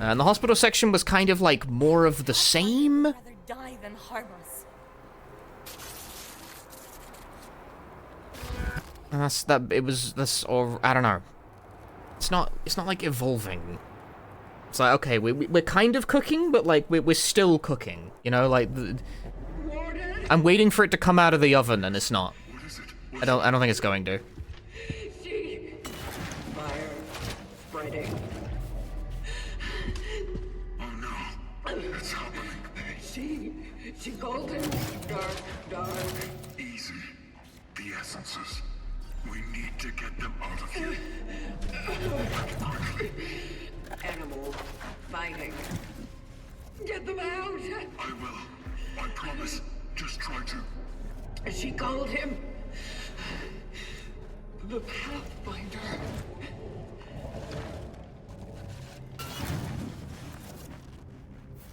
And the hospital section was kind of like more of the same. Rather die than harm us. Or I don't know. It's not like evolving. It's like, okay, we're kind of cooking, but like we're still cooking, you know, like I'm waiting for it to come out of the oven, and it's not. I don't think it's going to. Fire spreading. Oh no, it's happening. She called him dark. Easy. The essences. We need to get them out of here. Quickly. Animals fighting. Get them out! I will. I promise. Just try to. She called him the Pathfinder.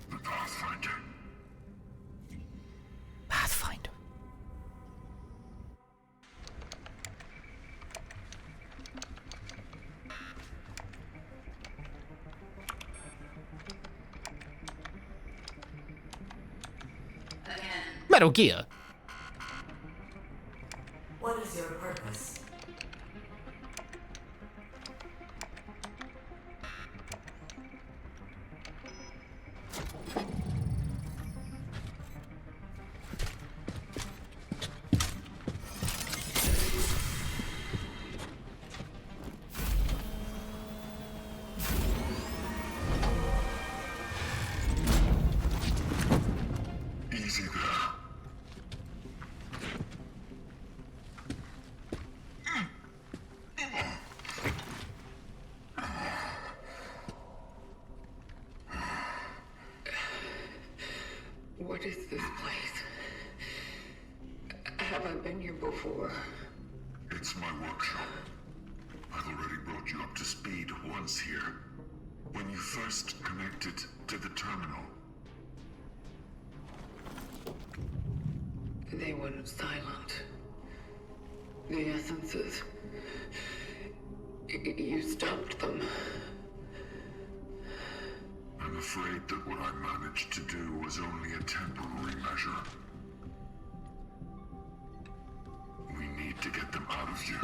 The Pathfinder. Pathfinder. Metal Gear. What is your purpose? Easy there. What is this place? Have I been here before? It's my workshop. I've already brought you up to speed once here. When you first connected to the terminal. They went silent. The essences. You stopped them. I'm afraid that what I managed to do was only a temporary measure. We need to get them out of you.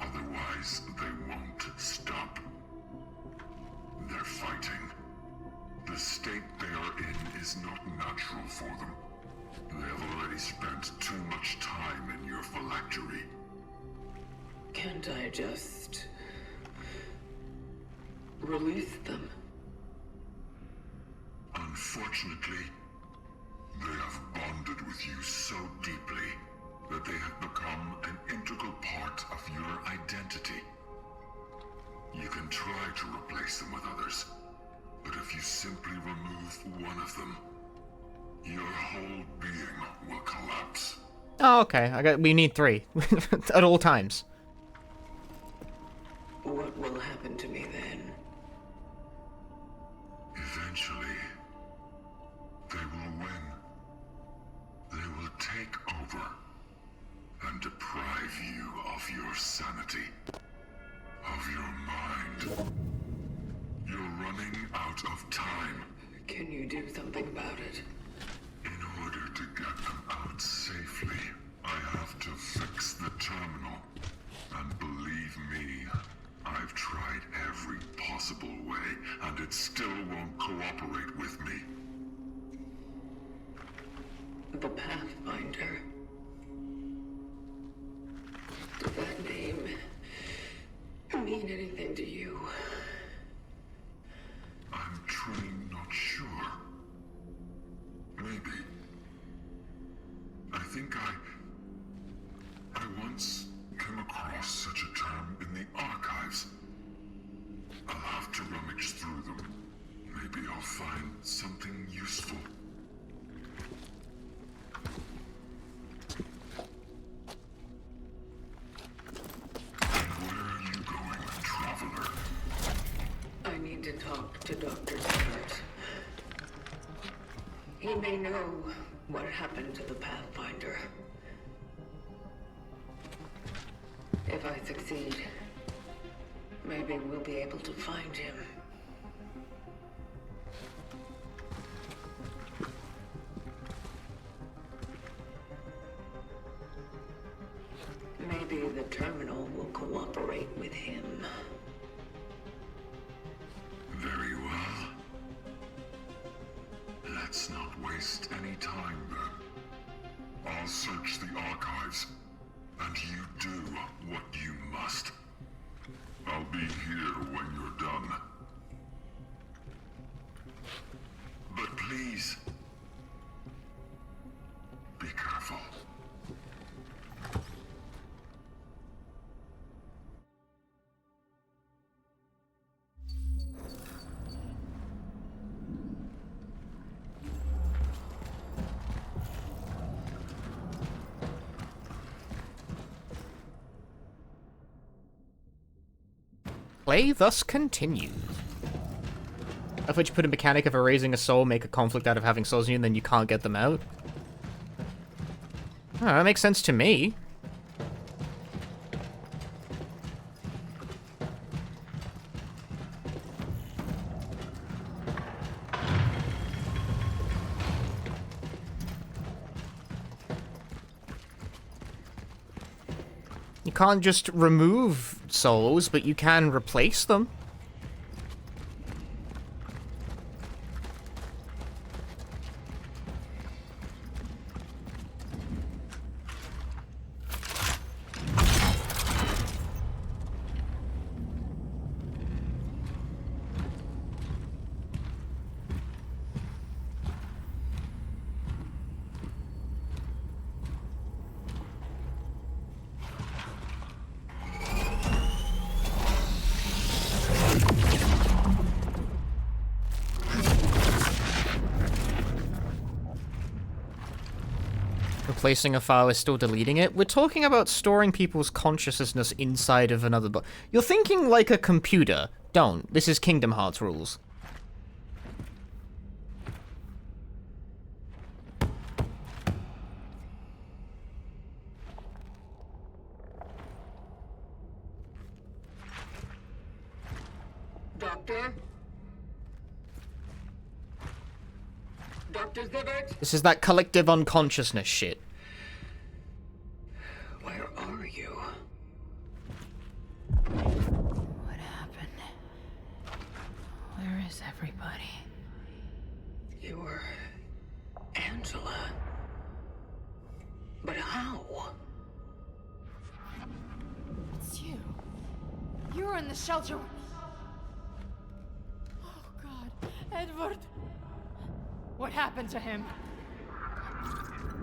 Otherwise, they won't stop. They're fighting. The state they are in is not natural for them. They have already spent too much time in your phylactery. Can't I just release them? Unfortunately, they have bonded with you so deeply that they have become an integral part of your identity. You can try to replace them with others, but if you simply remove one of them, your whole being will collapse. Oh, okay. We need 3 at all times. What will happen to me then? Eventually, they will win. They will take over and deprive you of your sanity, of your mind. You're running out of time. Can you do something about it? In order to get them out safely, I have to fix the terminal. The Pathfinder. Does that name mean anything to you? I'm truly not sure. Maybe. I think I once came across such a term in the archives. I'll have to rummage through them. Maybe I'll find something useful. Where are you going, traveler? I need to talk to Dr. Simmers. He may know what happened to the Pathfinder. If I succeed, maybe we'll be able to find him. Maybe the terminal will cooperate with him. Very well. Let's not waste any time then. I'll search the archives, and you do what you must. I'll be here when you're done. But please, be careful. Play thus continues. I thought you put a mechanic of erasing a soul, make a conflict out of having souls in you, and then you can't get them out. Oh, that makes sense to me. You can't just remove souls, but you can replace them. Replacing a file is still deleting it. We're talking about storing people's consciousness inside of another book. You're thinking like a computer. Don't. This is Kingdom Hearts rules. Doctor? Dr. Zibbert? This is that collective unconsciousness shit. Where are you? What happened? Where is everybody? You're Angela. But how? It's you. You were in the shelter. Oh God, Edward. What happened to him?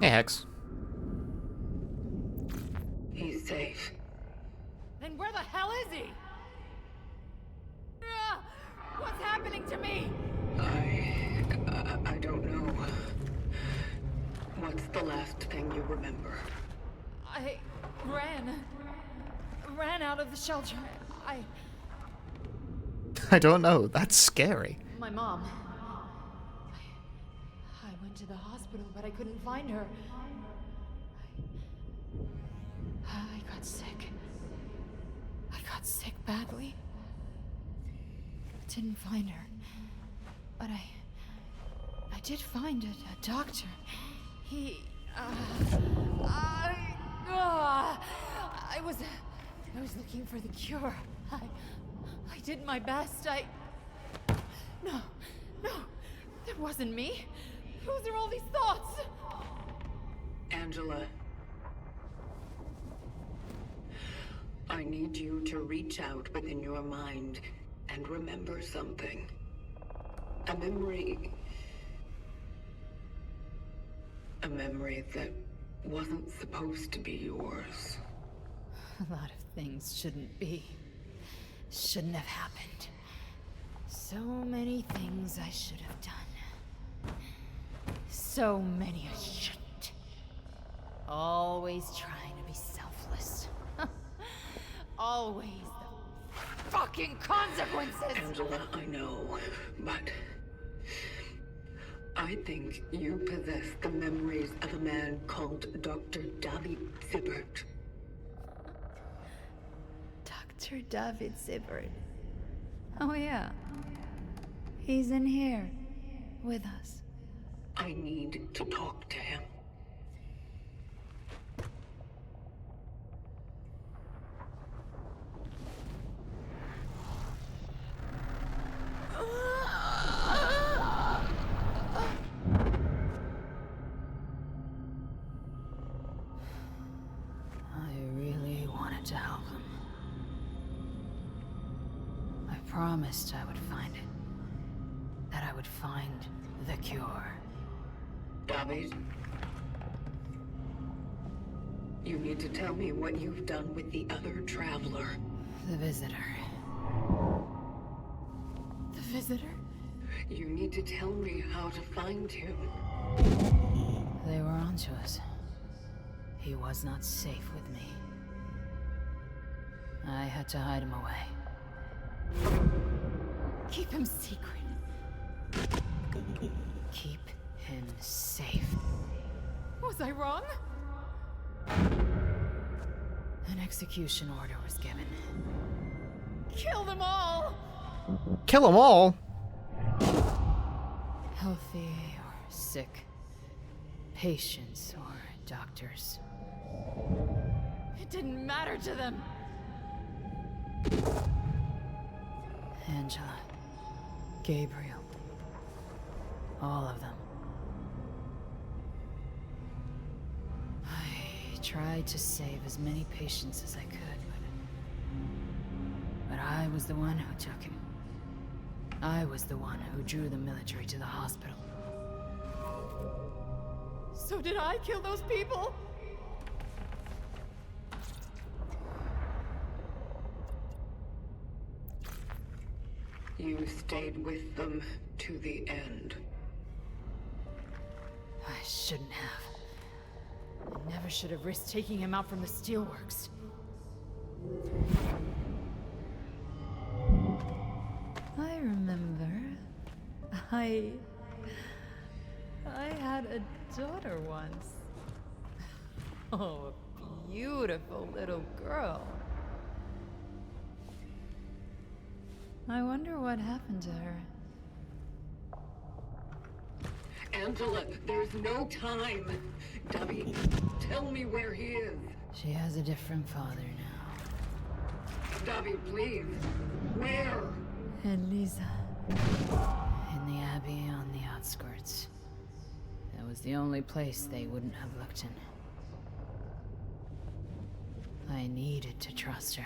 Hey, Hex. He's safe. Then where the hell is he? What's happening to me? I don't know. What's the last thing you remember? I ran out of the shelter. I don't know. That's scary. My mom. I went to the hospital, but I couldn't find her. I got sick. I got sick badly. Didn't find her. But I did find a doctor. He, I was looking for the cure. I did my best. No, that wasn't me. Whose are all these thoughts? Angela, I need you to reach out within your mind and remember something. A memory that wasn't supposed to be yours. A lot of things shouldn't have happened. So many things I should have done. So many I shouldn't. Always trying to be selfless. Always the fucking consequences! Angela, I know, but I think you possess the memories of a man called Dr. David Sibbert. Dr. David Sibbert. Oh yeah. He's in here. With us. I need to talk to him. I really wanted to help him. I promised I would find it. That I would find the cure. David, you need to tell me what you've done with the other traveler. The visitor. The visitor? You need to tell me how to find him. They were onto us. He was not safe with me. I had to hide him away. Keep him secret. Keep him safe. Was I wrong? An execution order was given. Kill them all! Kill them all? Healthy or sick. Patients or doctors. It didn't matter to them. Angela. Gabriel. All of them. I tried to save as many patients as I could, but I was the one who took him. I was the one who drew the military to the hospital. So did I kill those people? You stayed with them to the end. I shouldn't have. I never should have risked taking him out from the steelworks. I remember. I had a daughter once. Oh, a beautiful little girl. I wonder what happened to her. Angela, there's no time. Debbie, tell me where he is. She has a different father now. Debbie, please. Where? Elisa. In the Abbey on the outskirts. That was the only place they wouldn't have looked in. I needed to trust her.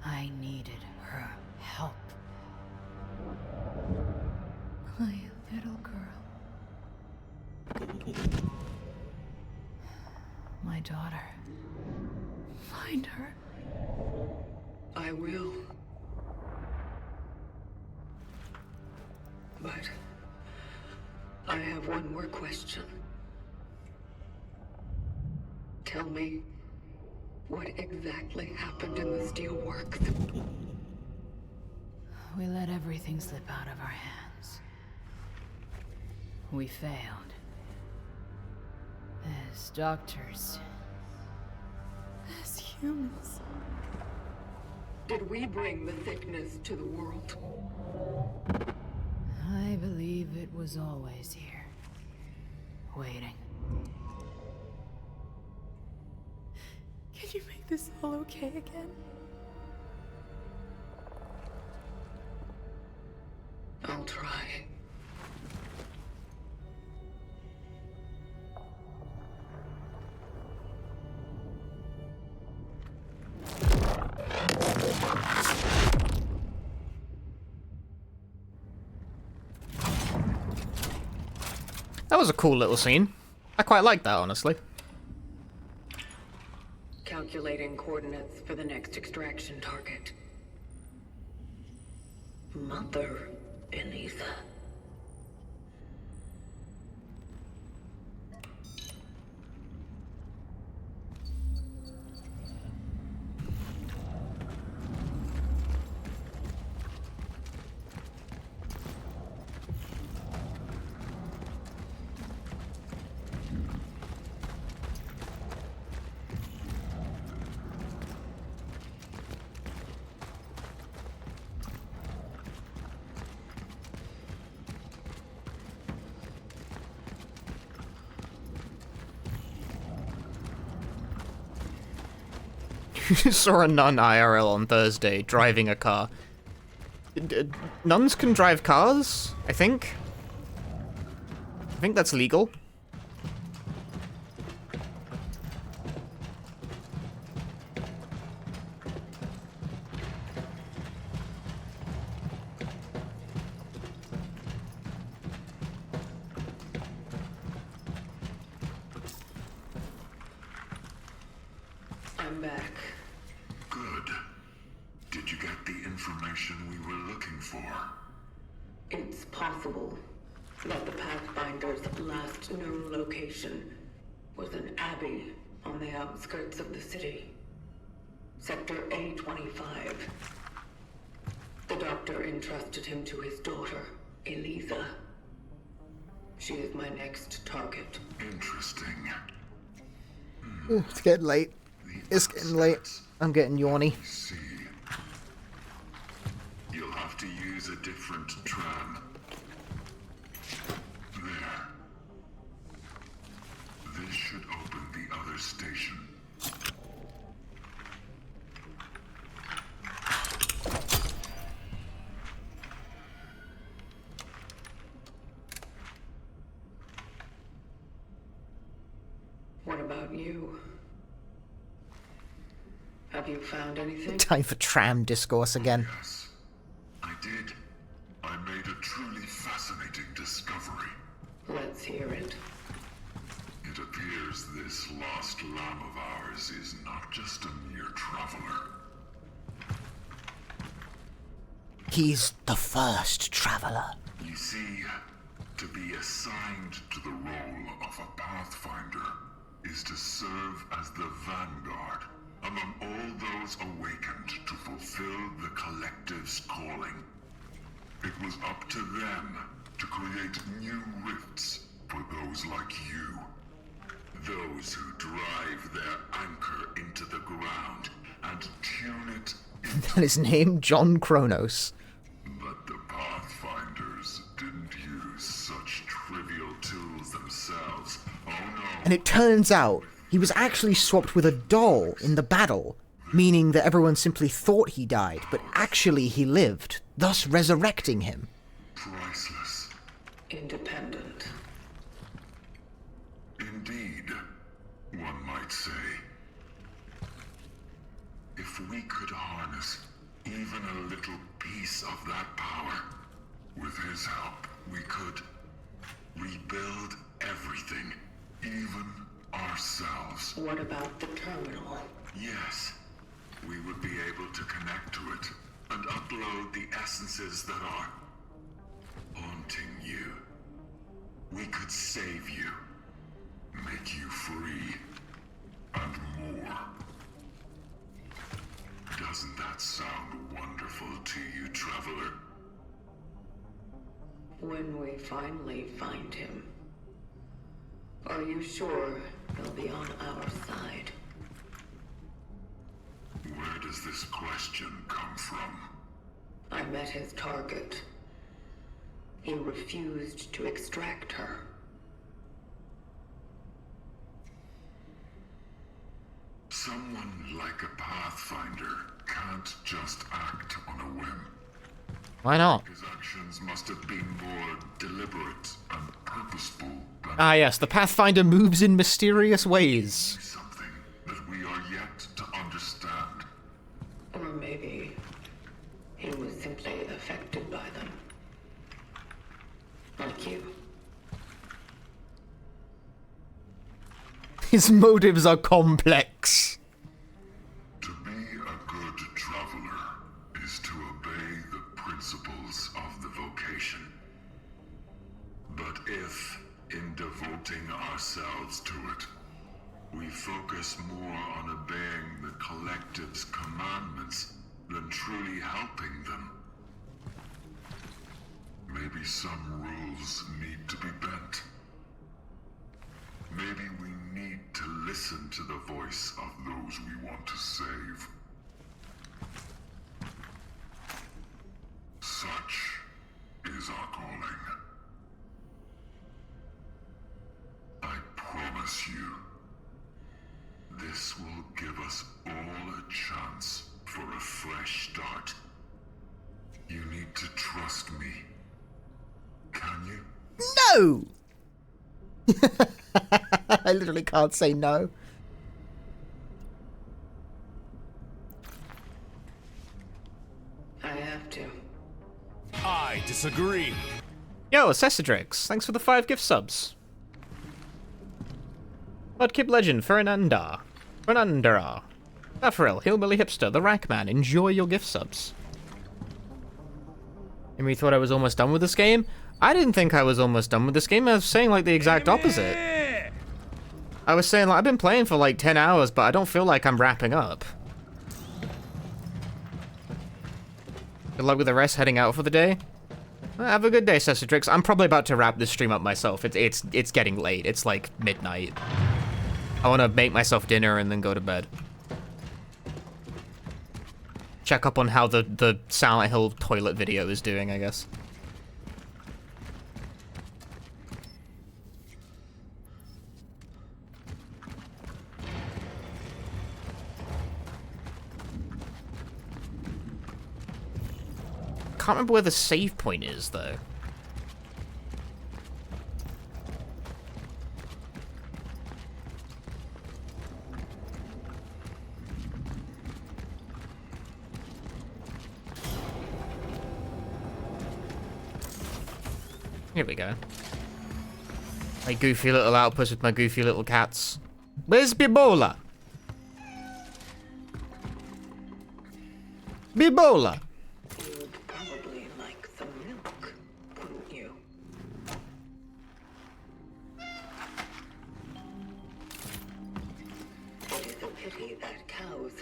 I needed her help. My little girl. My daughter. Find her. I will. But I have one more question. Tell me, what exactly happened in the steelworks? We let everything slip out of our hands. We failed. As doctors. As humans. Did we bring the sickness to the world? I believe it was always here. Waiting. Can you make this all okay again? I'll try. That was a cool little scene. I quite like that, honestly. Calculating coordinates for the next extraction target. Mother Elisa. Saw a nun IRL on Thursday driving a car. Nuns can drive cars, I think. I think that's legal. I'm back. Good. Did you get the information we were looking for? It's possible that the Pathfinder's last known location was an abbey on the outskirts of the city. Sector A25. The doctor entrusted him to his daughter, Elisa. She is my next target. Interesting. Ooh, it's getting late. It's getting late. I'm getting yawny. See. You'll have to use a different tram. There. This should open the other station. What about you? Have you found anything? Time for tram discourse again. Yes, I did. I made a truly fascinating discovery. Let's hear it. It appears this lost lamb of ours is not just a mere traveler. He's the first traveler. You see, to be assigned to the role of a Pathfinder is to serve as the vanguard among all those awakened to fulfill the collective's calling. It was up to them to create new rifts for those like you. Those who drive their anchor into the ground and tune it into... That is named John Cronos. But the Pathfinders didn't use such trivial tools themselves. Oh no. And it turns out he was actually swapped with a doll in the battle, meaning that everyone simply thought he died, but actually he lived, thus resurrecting him. Priceless. Independent. Indeed, one might say. If we could harness even a little piece of that power, with his help, we could rebuild everything, even ourselves. What about the terminal? Yes, we would be able to connect to it and upload the essences that are haunting you. We could save you, make you free, and more. Doesn't that sound wonderful to you, traveler? When we finally find him, are you sure he'll be on our side? Where does this question come from? I met his target. He refused to extract her. Someone like a Pathfinder can't just act on a whim. Why not? His actions must have been more deliberate and purposeful than Ah yes, the Pathfinder moves in mysterious ways. something that we are yet to understand. Or maybe he was simply affected by them. Like you. His motives are complex. To be a good traveler is to obey the principles of the vocation. But if, in devoting ourselves to it, we focus more on obeying the collective's commandments than truly helping them, maybe some rules need to be bent. Maybe we need to listen to the voice of those we want to save. Such is our calling. I promise you, this will give us all a chance for a fresh start. You need to trust me. Can you? No! I literally can't say no. I have to. I disagree. Yo, Cessadrix, thanks for the 5 gift subs. Mudkip Legend, Fernandara, Afril, Hillbilly Hipster, The Rackman, enjoy your gift subs. And we thought I was almost done with this game? I didn't think I was almost done with this game. I was saying like the exact opposite. I was saying like I've been playing for like 10 hours, but I don't feel like I'm wrapping up. Good luck with the rest, heading out for the day. Well, have a good day, Cessadrix. I'm probably about to wrap this stream up myself. It's getting late. It's like midnight. I want to make myself dinner and then go to bed. Check up on how the Silent Hill toilet video is doing, I guess. Can't remember where the save point is, though. Here we go. My goofy little outpost with my goofy little cats. Where's Bibola? Bibola! You'd probably like some milk, wouldn't you? It is a pity that cows,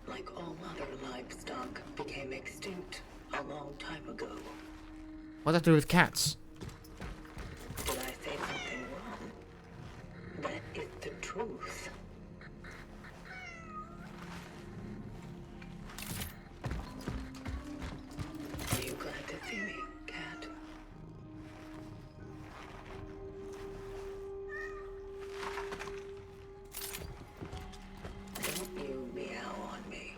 like all other livestock, became extinct a long time ago. What does that do with cats? Did I say something wrong? That is the truth. Are you glad to see me, cat? Don't you meow on me.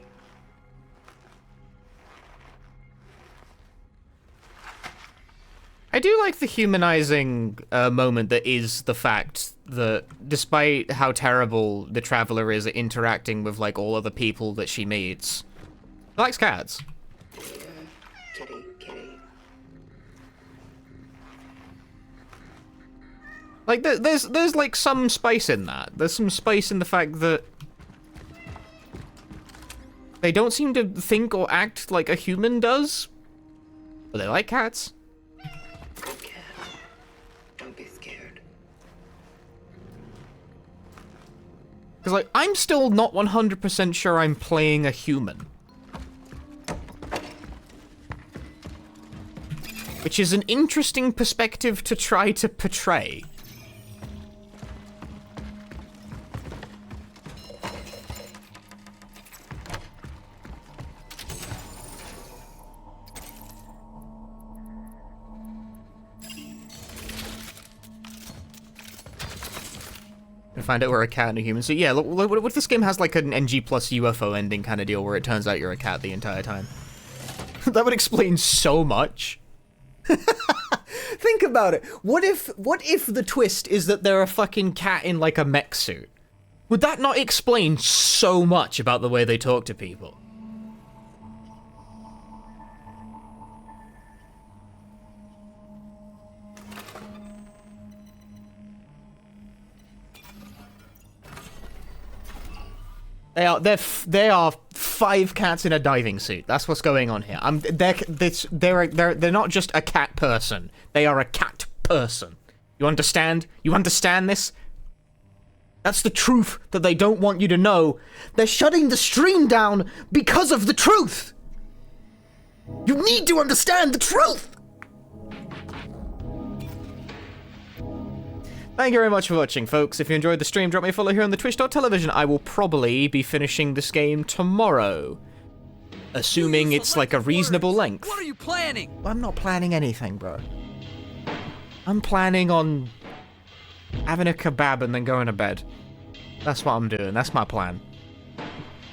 I do like the humanizing moment that is the fact that despite how terrible the Traveler is at interacting with like all other people that she meets, she likes cats. Kitty, kitty. Like there's like some spice in that. There's some spice in the fact that they don't seem to think or act like a human does, but they like cats. Good cat. Don't be scared. Because, like, I'm still not 100% sure I'm playing a human. Which is an interesting perspective to try to portray. Find out we're a cat and a human. So yeah, look, what if this game has like an NG plus UFO ending kind of deal where it turns out you're a cat the entire time? That would explain so much. Think about it. What if the twist is that they're a fucking cat in like a mech suit? Would that not explain so much about the way they talk to people? They are 5 cats in a diving suit. That's what's going on here. They're not just a cat person. They are a cat person. You understand? You understand this? That's the truth that they don't want you to know. They're shutting the stream down because of the truth. You need to understand the truth. Thank you very much for watching, folks. If you enjoyed the stream, drop me a follow here on the twitch.tv. I will probably be finishing this game tomorrow. Assuming it's like a reasonable length. What are you planning? I'm not planning anything, bro. I'm planning on having a kebab and then going to bed. That's what I'm doing. That's my plan.